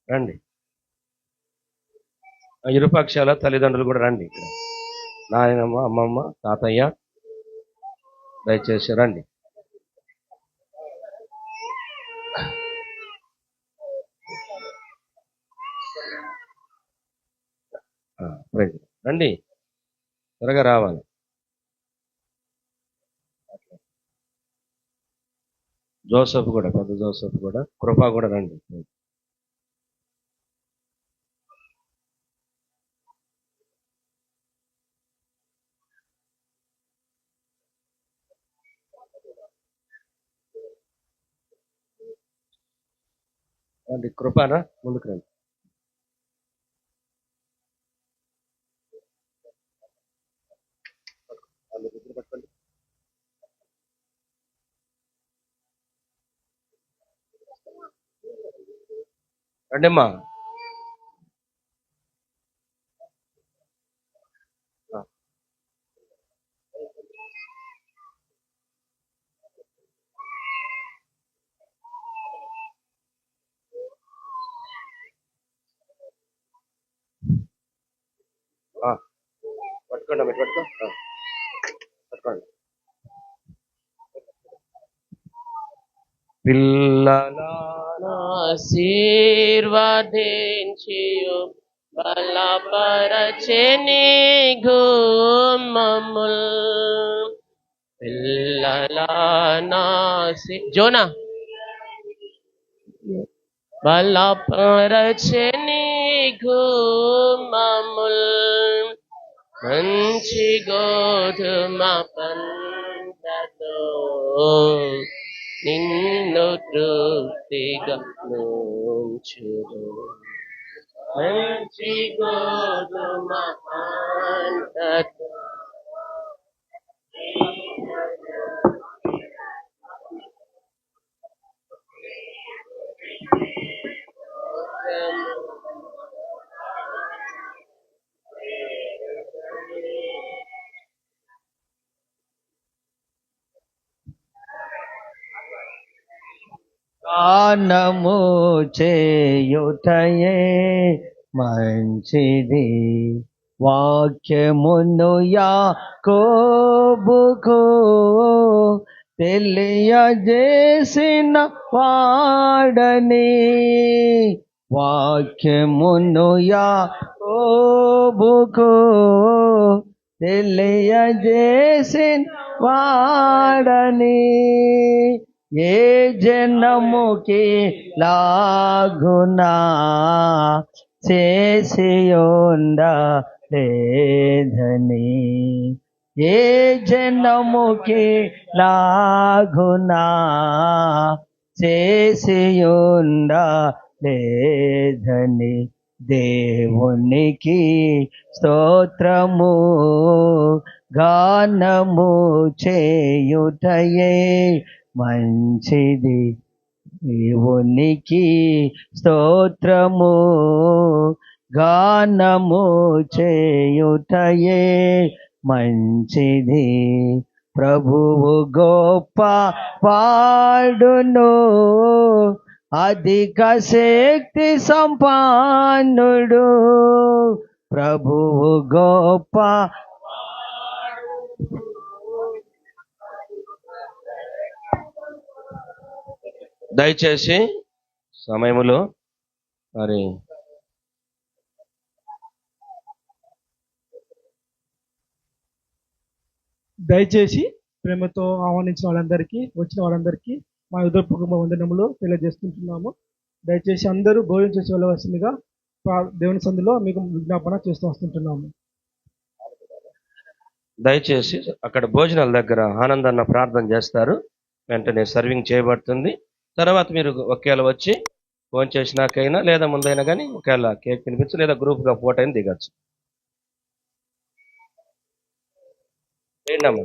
రండి, ఇరుపక్షాల తల్లిదండ్రులు కూడా రండి. ఇక్కడ నాయనమ్మ, అమ్మమ్మ, తాతయ్య దయచేసి రండి. రండి, త్వరగా రావాలి. జోసఫ్ కూడా, పెద్ద జోసఫ్ కూడా, కృప కూడా రండి. రండి, కృపనా ముందుకు రండి. రండమ్మా. పట్టుకోండి, మీరు పట్టుకో, పట్టుకోండి. పిల్లలారా ఆశీర్వదించియు బలపరచెని గుమ్మముల్ పిల్లలానాసి జోనా బలపరచెని గుమ్మముల్ మంచి గోధుమ పంటతో నిన్ను తృప్తిగా నుంచును. మంచి గోధుమ పంటతో గానము చేయుటయే మంచిది, వాక్యమును యాకోబుకు తెలియజేసిన వాడని, వాక్యమును యాకోబుకు తెలియజేసిన వాడని, ఏ జనముకి లాగునా చేసియుండ లేదని ఏ జనముకి లాగునా చేసియుండ లేదని దేవునికి స్తోత్రము గానము చేయుటయే మంచిది. దేవునికి స్తోత్రము గానము చేయుటయే మంచిది. ప్రభువు గొప్ప పాడును, అధిక శక్తి సంపన్నుడు. ప్రభువు గొప్ప దయచేసి సమయములో మరి దయచేసి ప్రేమతో ఆహ్వానించిన వాళ్ళందరికీ, వచ్చిన వాళ్ళందరికీ మా హృదయపూర్వక వందనములు తెలియజేస్తుంటున్నాము. దయచేసి అందరూ భోజనం చేసి వెళ్ళవలసిందిగా దేవుని సందులో మీకు విజ్ఞాపన చేస్తూ వస్తుంటున్నాము. దయచేసి అక్కడ భోజనాల దగ్గర ఆనందాన్న ప్రార్థన చేస్తారు, వెంటనే సర్వింగ్ చేయబడుతుంది. తర్వాత మీరు ఒకవేళ వచ్చి ఫోన్ చేసినాకైనా లేదా ముందైనా కానీ ఒకవేళ కేక్ తినిపించు లేదా గ్రూప్గా ఫోటో అయినా దిగచ్చు. ఏంటమ్మా?